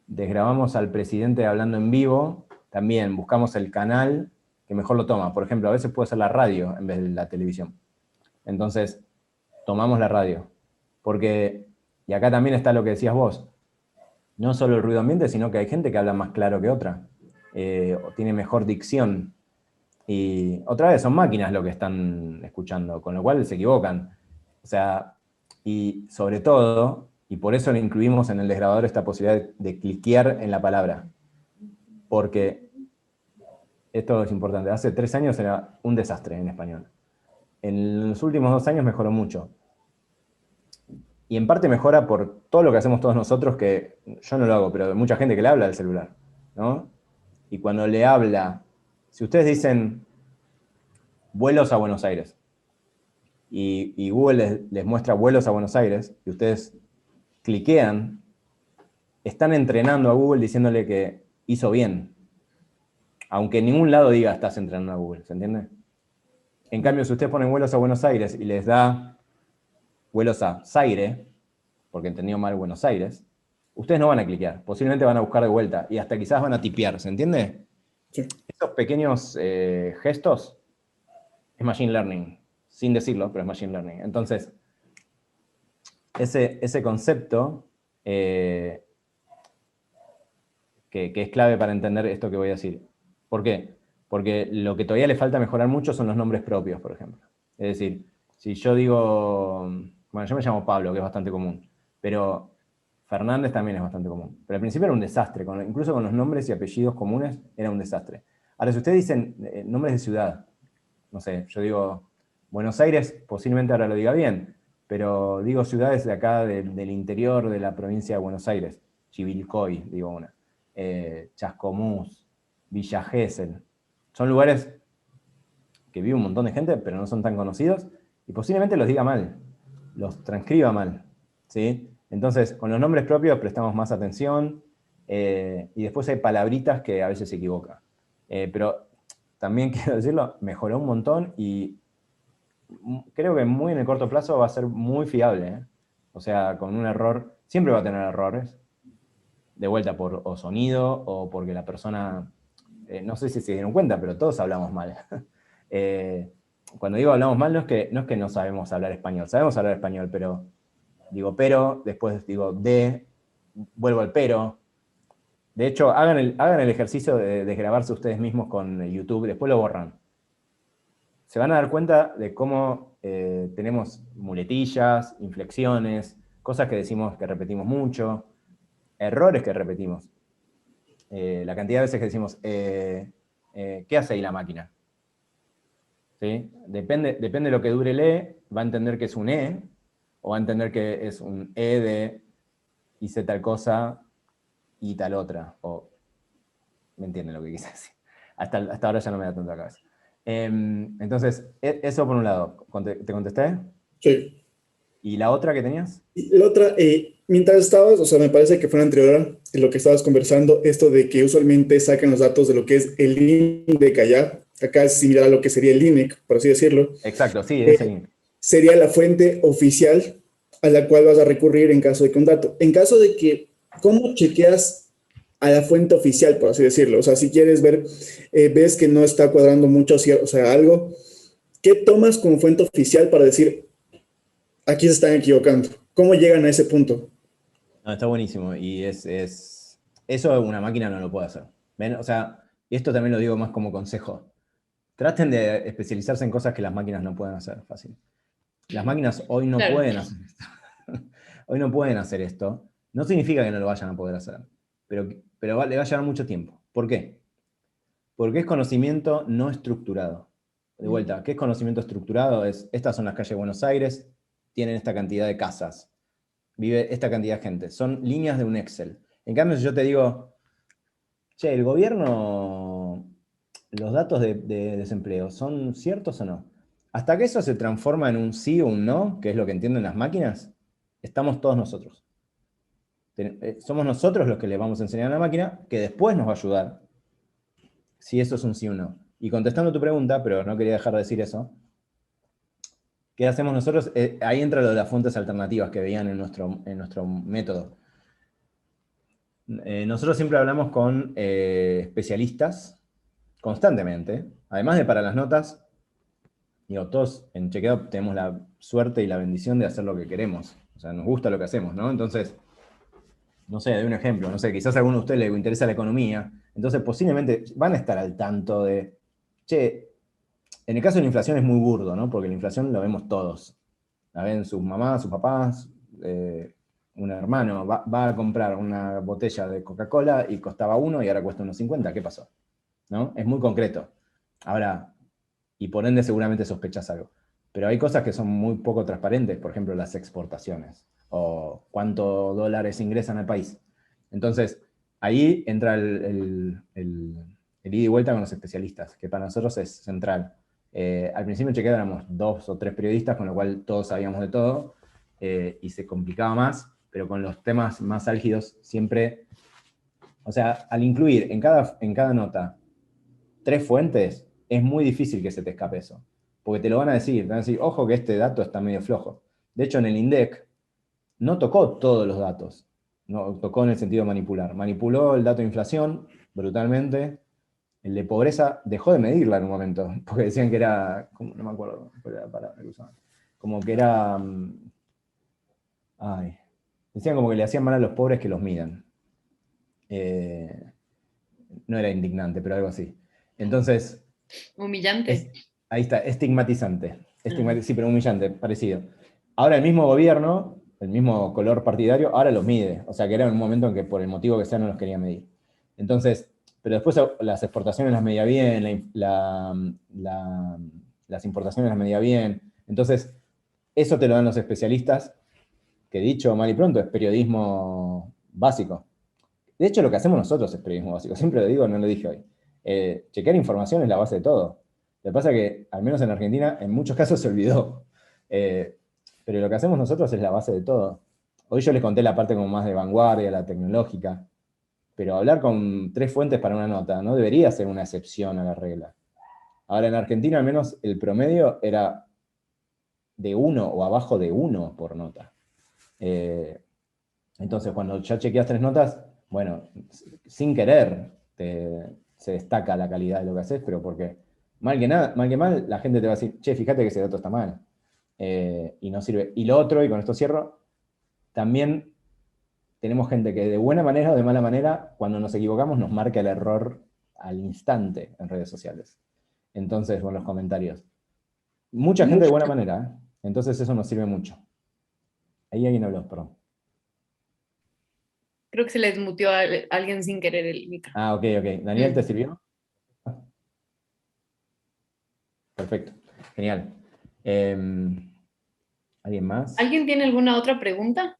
desgrabamos al presidente hablando en vivo, también buscamos el canal que mejor lo toma. Por ejemplo, a veces puede ser la radio en vez de la televisión. Entonces, tomamos la radio. Porque, y acá también está lo que decías vos, no solo el ruido ambiente, sino que hay gente que habla más claro que otra, o tiene mejor dicción. Y otra vez, son máquinas lo que están escuchando, con lo cual se equivocan. O sea, y sobre todo, y por eso le incluimos en el desgrabador esta posibilidad de cliquear en la palabra. Porque esto es importante. Hace 3 años era un desastre en español. En los últimos 2 años mejoró mucho. Y en parte mejora por todo lo que hacemos todos nosotros, que yo no lo hago, pero hay mucha gente que le habla al celular, ¿no? Y cuando le habla, si ustedes dicen vuelos a Buenos Aires, y Google les muestra vuelos a Buenos Aires, y ustedes cliquean, están entrenando a Google diciéndole que hizo bien. Aunque en ningún lado diga estás entrenando a Google, ¿se entiende? En cambio, si ustedes ponen vuelos a Buenos Aires y les da vuelos a Zaire, porque entendió mal Buenos Aires, ustedes no van a cliquear, posiblemente van a buscar de vuelta y hasta quizás van a tipear, ¿se entiende? Sí. Esos pequeños gestos es Machine Learning, sin decirlo, pero es Machine Learning. Entonces, ese concepto que es clave para entender esto que voy a decir. ¿Por qué? Porque lo que todavía le falta mejorar mucho son los nombres propios, por ejemplo. Es decir, si yo digo, bueno, yo me llamo Pablo, que es bastante común, pero Fernández también es bastante común. Pero al principio era un desastre, incluso con los nombres y apellidos comunes era un desastre. Ahora, si ustedes dicen nombres de ciudad, no sé, yo digo Buenos Aires, posiblemente ahora lo diga bien, pero digo ciudades de acá, del interior de la provincia de Buenos Aires, Chivilcoy, digo una, Chascomús, Villa Gesell, son lugares que vive un montón de gente, pero no son tan conocidos, y posiblemente los diga mal, los transcriba mal, ¿sí? Entonces, con los nombres propios prestamos más atención, Y después hay palabritas que a veces se equivoca. Pero también quiero decirlo, mejoró un montón y creo que muy en el corto plazo va a ser muy fiable, ¿eh? O sea, con un error, siempre va a tener errores, de vuelta por o sonido o porque la persona, no sé si se dieron cuenta, pero todos hablamos mal. Cuando digo hablamos mal, no es que no sabemos hablar español, sabemos hablar español, pero digo pero, después digo vuelvo al pero. De hecho, hagan el ejercicio de grabarse ustedes mismos con YouTube, después lo borran. Se van a dar cuenta de cómo tenemos muletillas, inflexiones, cosas que decimos que repetimos mucho, errores que repetimos. La cantidad de veces que decimos, ¿qué hace ahí la máquina? ¿Sí? Depende de lo que dure el E, va a entender que es un E, o va a entender que es un E de hice tal cosa y tal otra. O, ¿me entienden lo que quise decir? Hasta ahora ya no me da tanta cabeza. Entonces, eso por un lado. ¿Te contesté? Sí. ¿Y la otra que tenías? Y la otra, mientras estabas, o sea, me parece que fue la anterior, en lo que estabas conversando, esto de que usualmente sacan los datos de lo que es el INDEC allá. Acá es similar a lo que sería el INEC, por así decirlo. Exacto, sí, es el INEC. Sería la fuente oficial a la cual vas a recurrir en caso de que un dato. En caso de que, ¿cómo chequeas a la fuente oficial, por así decirlo? O sea, si quieres ver, ves que no está cuadrando mucho, o sea, algo, ¿qué tomas como fuente oficial para decir, aquí se están equivocando? ¿Cómo llegan a ese punto? No, está buenísimo. Y eso una máquina no lo puede hacer. ¿Ven? O sea, y esto también lo digo más como consejo. Traten de especializarse en cosas que las máquinas no pueden hacer fácil. Las máquinas hoy no pueden hacer esto. Hoy no pueden hacer esto. No significa que no lo vayan a poder hacer, pero le va a llevar mucho tiempo. ¿Por qué? Porque es conocimiento no estructurado. De vuelta, ¿qué es conocimiento estructurado? Estas son las calles de Buenos Aires, tienen esta cantidad de casas, vive esta cantidad de gente. Son líneas de un Excel. En cambio, si yo te digo, che, el gobierno, los datos de desempleo, ¿son ciertos o no? Hasta que eso se transforma en un sí o un no, que es lo que entienden las máquinas, estamos todos nosotros. Somos nosotros los que le vamos a enseñar a la máquina, que después nos va a ayudar si eso es un sí o no. Y contestando tu pregunta, pero no quería dejar de decir eso, ¿qué hacemos nosotros? Ahí entra lo de las fuentes alternativas que veían en nuestro método. Nosotros siempre hablamos con especialistas constantemente, además de para las notas. Digo, todos en Chequeado tenemos la suerte y la bendición de hacer lo que queremos. O sea, nos gusta lo que hacemos, ¿no? Entonces, no sé, doy un ejemplo, no sé, quizás a alguno de ustedes le interesa la economía, entonces posiblemente van a estar al tanto de, che, en el caso de la inflación es muy burdo, ¿no? Porque la inflación lo vemos todos. La ven sus mamás, sus papás, un hermano va a comprar una botella de Coca-Cola y costaba 1 y ahora cuesta 1,50, ¿qué pasó? ¿No? Es muy concreto. Ahora, y por ende seguramente sospechas algo. Pero hay cosas que son muy poco transparentes, por ejemplo, las exportaciones, o cuántos dólares ingresan al país. Entonces, ahí entra el ida y vuelta con los especialistas, que para nosotros es central. Al principio en Chequeado éramos 2 o 3 periodistas, con lo cual todos sabíamos de todo, y se complicaba más, pero con los temas más álgidos siempre, o sea, al incluir en cada nota 3 fuentes, es muy difícil que se te escape eso. Porque te lo van a decir, ojo que este dato está medio flojo. De hecho, en el INDEC no tocó todos los datos, no tocó en el sentido de manipular. Manipuló el dato de inflación brutalmente, el de pobreza dejó de medirla en un momento, porque decían que era, no me acuerdo cuál era la palabra que usaban, como que era, decían como que le hacían mal a los pobres que los midan. No era indignante, pero algo así. Entonces... Humillante. Ahí está, estigmatizante. Sí, pero humillante, parecido. Ahora el mismo gobierno, el mismo color partidario, ahora los mide. O sea que era un momento en que por el motivo que sea no los quería medir. Entonces, pero después las exportaciones las medía bien, las importaciones las medía bien. Entonces, eso te lo dan los especialistas, que dicho mal y pronto es periodismo básico. De hecho, lo que hacemos nosotros es periodismo básico. Siempre lo digo, no lo dije hoy. Chequear información es la base de todo. Lo que pasa es que, al menos en Argentina, en muchos casos se olvidó. Pero lo que hacemos nosotros es la base de todo. Hoy yo les conté la parte como más de vanguardia, la tecnológica, pero hablar con 3 fuentes para una nota no debería ser una excepción a la regla. Ahora, en Argentina al menos el promedio era de 1 o abajo de 1 por nota. Entonces, cuando ya chequeas 3 notas, bueno, sin querer se destaca la calidad de lo que haces, pero porque mal que mal, la gente te va a decir, che, fíjate que ese dato está mal. Y no sirve. Y lo otro, y con esto cierro, también tenemos gente que de buena manera o de mala manera, cuando nos equivocamos, nos marca el error al instante en redes sociales. Entonces, con los comentarios. Mucha gente de buena manera, ¿eh? Entonces eso nos sirve mucho. Ahí alguien habló, perdón. Creo que se le desmuteó a alguien sin querer el micro. Ah, ok. Daniel, ¿te sirvió? Perfecto, genial. ¿Alguien más? ¿Alguien tiene alguna otra pregunta?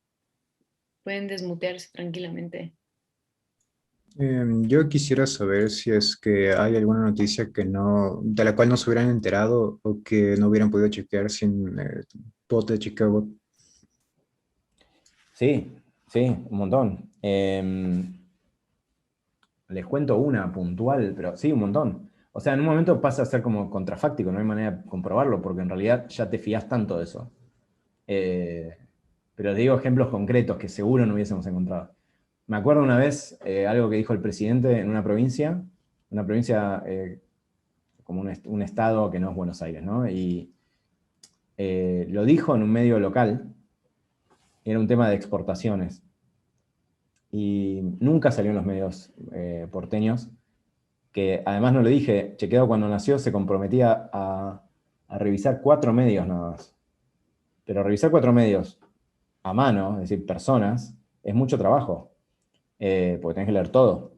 Pueden desmutearse tranquilamente. Yo quisiera saber si es que hay alguna noticia de la cual no se hubieran enterado o que no hubieran podido chequear sin el bot de Chicago. Sí, un montón. Les cuento una puntual, pero sí, un montón. O sea, en un momento pasa a ser como contrafáctico, no hay manera de comprobarlo, porque en realidad ya te fías tanto de eso. Pero digo ejemplos concretos que seguro no hubiésemos encontrado. Me acuerdo una vez algo que dijo el presidente en una provincia como un estado que no es Buenos Aires, ¿no? Y lo dijo en un medio local, era un tema de exportaciones. Y nunca salió en los medios porteños, que además no le dije, Chequeado cuando nació se comprometía a revisar 4 medios nada más. Pero revisar 4 medios a mano, es decir, personas, es mucho trabajo. Porque tenés que leer todo.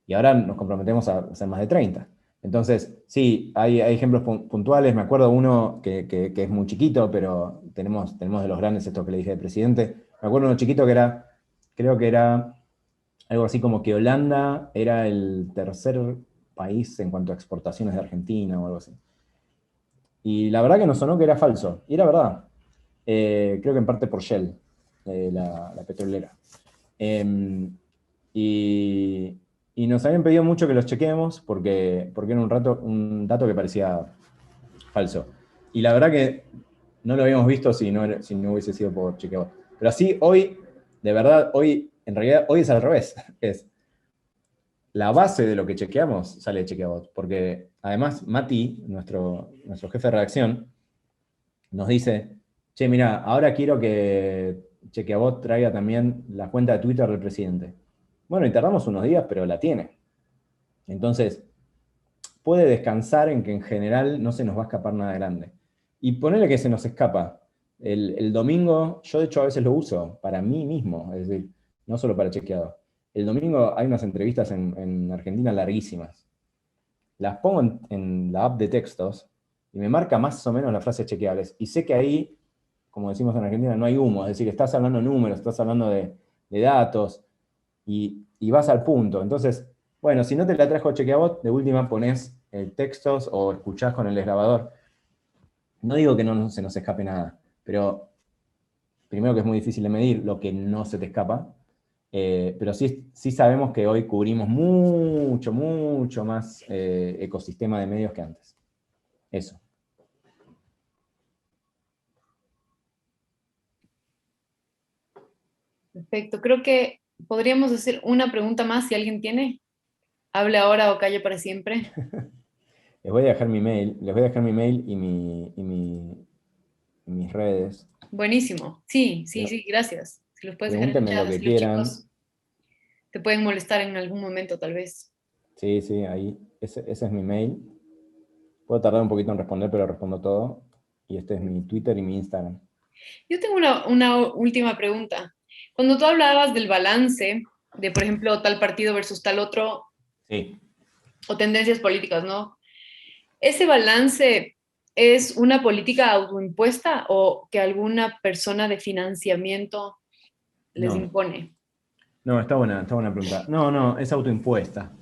Y ahora nos comprometemos a hacer más de 30. Entonces, sí, hay ejemplos puntuales. Me acuerdo uno que es muy chiquito, pero tenemos de los grandes esto que le dije al presidente. Me acuerdo uno chiquito creo que era algo así como que Holanda era el 3er país en cuanto a exportaciones de Argentina o algo así. Y la verdad que nos sonó que era falso. Y era verdad. Creo que en parte por Shell, la petrolera. Y nos habían pedido mucho que los chequeemos porque era un dato que parecía falso. Y la verdad que no lo habíamos visto si no hubiese sido por Chequeado. Pero así hoy, de verdad, en realidad hoy es al revés. Es la base de lo que chequeamos sale de Chequeabot. Porque además Mati, nuestro jefe de redacción, nos dice, che, mira, ahora quiero que Chequeabot traiga también la cuenta de Twitter del presidente. Bueno, y tardamos unos días, pero la tiene. Entonces, puede descansar en que en general no se nos va a escapar nada grande. Y ponele que se nos escapa. El domingo, yo de hecho a veces lo uso para mí mismo, es decir, no solo para Chequeado. El domingo hay unas entrevistas en Argentina larguísimas. Las pongo en la app de textos y me marca más o menos las frases chequeables. Y sé que ahí, como decimos en Argentina, no hay humo. Es decir, estás hablando de números, estás hablando de datos y vas al punto. Entonces, bueno, si no te la trajo Chequeabot, de última ponés textos o escuchás con el desgrabador. No digo que no se nos escape nada, pero primero que es muy difícil de medir lo que no se te escapa, pero sí sabemos que hoy cubrimos mucho más ecosistema de medios que antes. Eso. Perfecto. Creo que podríamos hacer una pregunta más si alguien tiene. Hable ahora o calle para siempre. Les voy a dejar mi mail y mis redes. Buenísimo. Sí, gracias. Si los puedes dejar en el Pregúntenme chat, lo que así los quieran. chicos te pueden molestar en algún momento, tal vez. Sí, ahí. Ese es mi mail. Puedo tardar un poquito en responder, pero respondo todo. Y este es mi Twitter y mi Instagram. Yo tengo una última pregunta. Cuando tú hablabas del balance de, por ejemplo, tal partido versus tal otro, sí, o tendencias políticas, ¿no? ¿Ese balance es una política autoimpuesta o que alguna persona de financiamiento les impone? No, está buena pregunta. No, es autoimpuesta.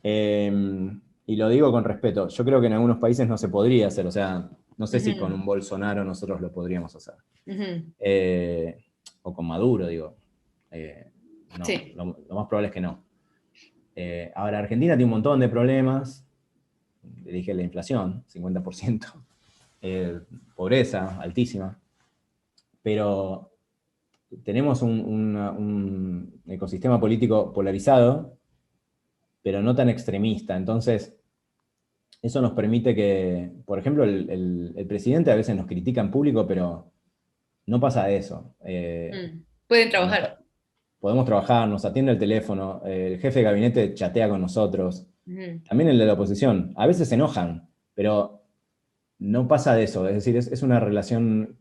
Y lo digo con respeto. Yo creo que en algunos países no se podría hacer, o sea, no sé si con un Bolsonaro nosotros lo podríamos hacer. O con Maduro, digo. No, sí. lo más probable es que no. Ahora, Argentina tiene un montón de problemas. Le dije la inflación, 50%. Pobreza altísima. Pero tenemos un ecosistema político polarizado, pero no tan extremista. Entonces, eso nos permite que, por ejemplo, el presidente a veces nos critica en público, pero no pasa de eso. Pueden trabajar. Podemos trabajar, nos atiende el teléfono, el jefe de gabinete chatea con nosotros, también el de la oposición. A veces se enojan, pero no pasa de eso. Es decir, es una relación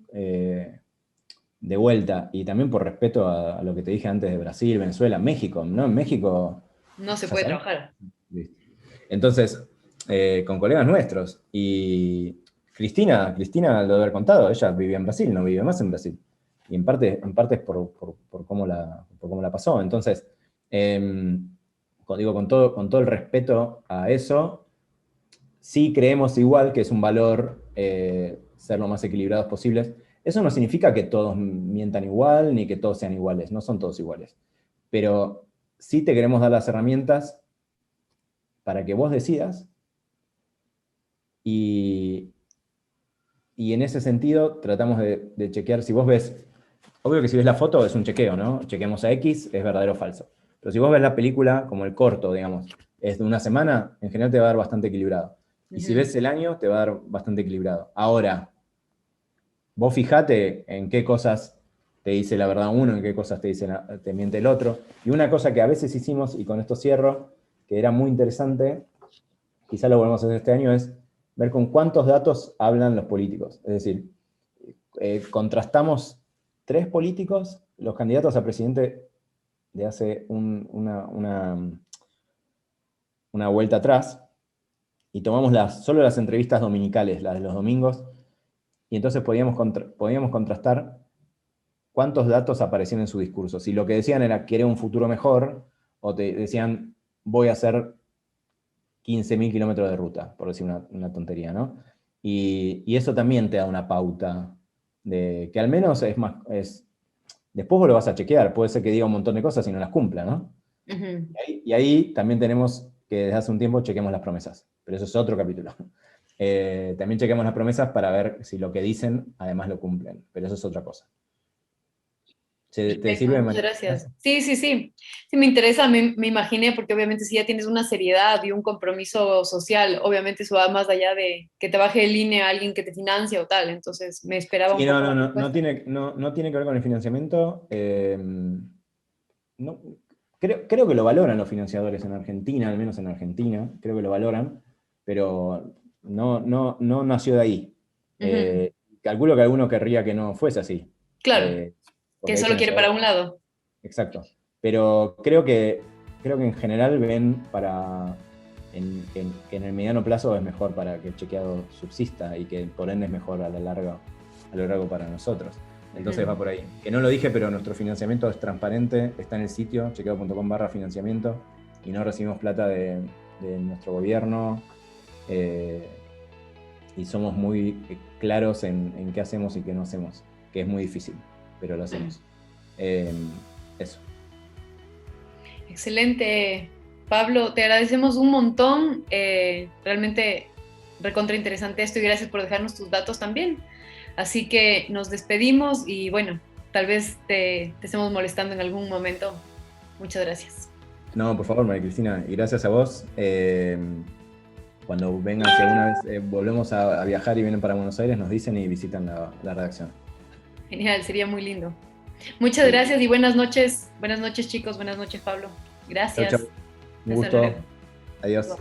de vuelta, y también por respeto a lo que te dije antes de Brasil, Venezuela, México, ¿no? En México no se puede trabajar. Entonces, con colegas nuestros, y Cristina lo debe haber contado, ella vivía en Brasil, no vive más en Brasil, y en parte es por cómo la pasó. Entonces, con todo el respeto a eso, sí creemos igual que es un valor ser lo más equilibrados posibles. Eso no significa que todos mientan igual, ni que todos sean iguales, no son todos iguales. Pero sí te queremos dar las herramientas para que vos decidas, y en ese sentido tratamos de chequear. Si vos ves, obvio que si ves la foto es un chequeo, ¿no? Chequeamos a X, es verdadero o falso. Pero si vos ves la película, como el corto, digamos, es de una semana, en general te va a dar bastante equilibrado. Y si ves el año, te va a dar bastante equilibrado. Ahora, vos fijate en qué cosas te dice la verdad uno, en qué cosas te miente el otro. Y una cosa que a veces hicimos, y con esto cierro, que era muy interesante, quizá lo volvemos a hacer este año, es ver con cuántos datos hablan los políticos. Es decir, contrastamos 3 políticos, los candidatos a presidente de hace una vuelta atrás, y tomamos solo las entrevistas dominicales, las de los domingos, y entonces podíamos contrastar cuántos datos aparecían en su discurso. Si lo que decían era querer un futuro mejor, o te decían voy a hacer 15.000 kilómetros de ruta, por decir una tontería, ¿no? Y eso también te da una pauta de que al menos después vos lo vas a chequear, puede ser que diga un montón de cosas y no las cumpla, ¿no? Y ahí también tenemos que desde hace un tiempo chequemos las promesas, pero eso es otro capítulo. También chequemos las promesas para ver si lo que dicen además lo cumplen, pero eso es otra cosa. ¿Te sirve? Muchas gracias. Sí, me interesa, me imaginé, porque obviamente si ya tienes una seriedad y un compromiso social, obviamente eso va más allá de que te baje de línea alguien que te financia o tal, entonces me esperaba un poco. No tiene que ver con el financiamiento. Creo que lo valoran los financiadores en Argentina, al menos en Argentina, creo que lo valoran, pero no nació de ahí. Calculo que alguno querría que no fuese así. Claro. Que solo quiere para un lado. Exacto. Pero creo que en general ven que en el mediano plazo es mejor para que el chequeado subsista, y que por ende es mejor a lo largo para nosotros. Entonces va por ahí. Que no lo dije, pero nuestro financiamiento es transparente, está en el sitio chequeado.com/financiamiento, y no recibimos plata de nuestro gobierno, y somos muy claros en qué hacemos y qué no hacemos, que es muy difícil, pero lo hacemos. Eso. Excelente, Pablo, te agradecemos un montón, realmente recontra interesante esto, y gracias por dejarnos tus datos también. Así que nos despedimos, y bueno, tal vez te estemos molestando en algún momento. Muchas gracias. No, por favor, María Cristina, y gracias a vos. Cuando vengan, si alguna vez volvemos a viajar y vienen para Buenos Aires, nos dicen y visitan la redacción. Genial, sería muy lindo. Muchas gracias y buenas noches. Buenas noches, chicos. Buenas noches, Pablo. Gracias. Chau. Un gusto. Adiós.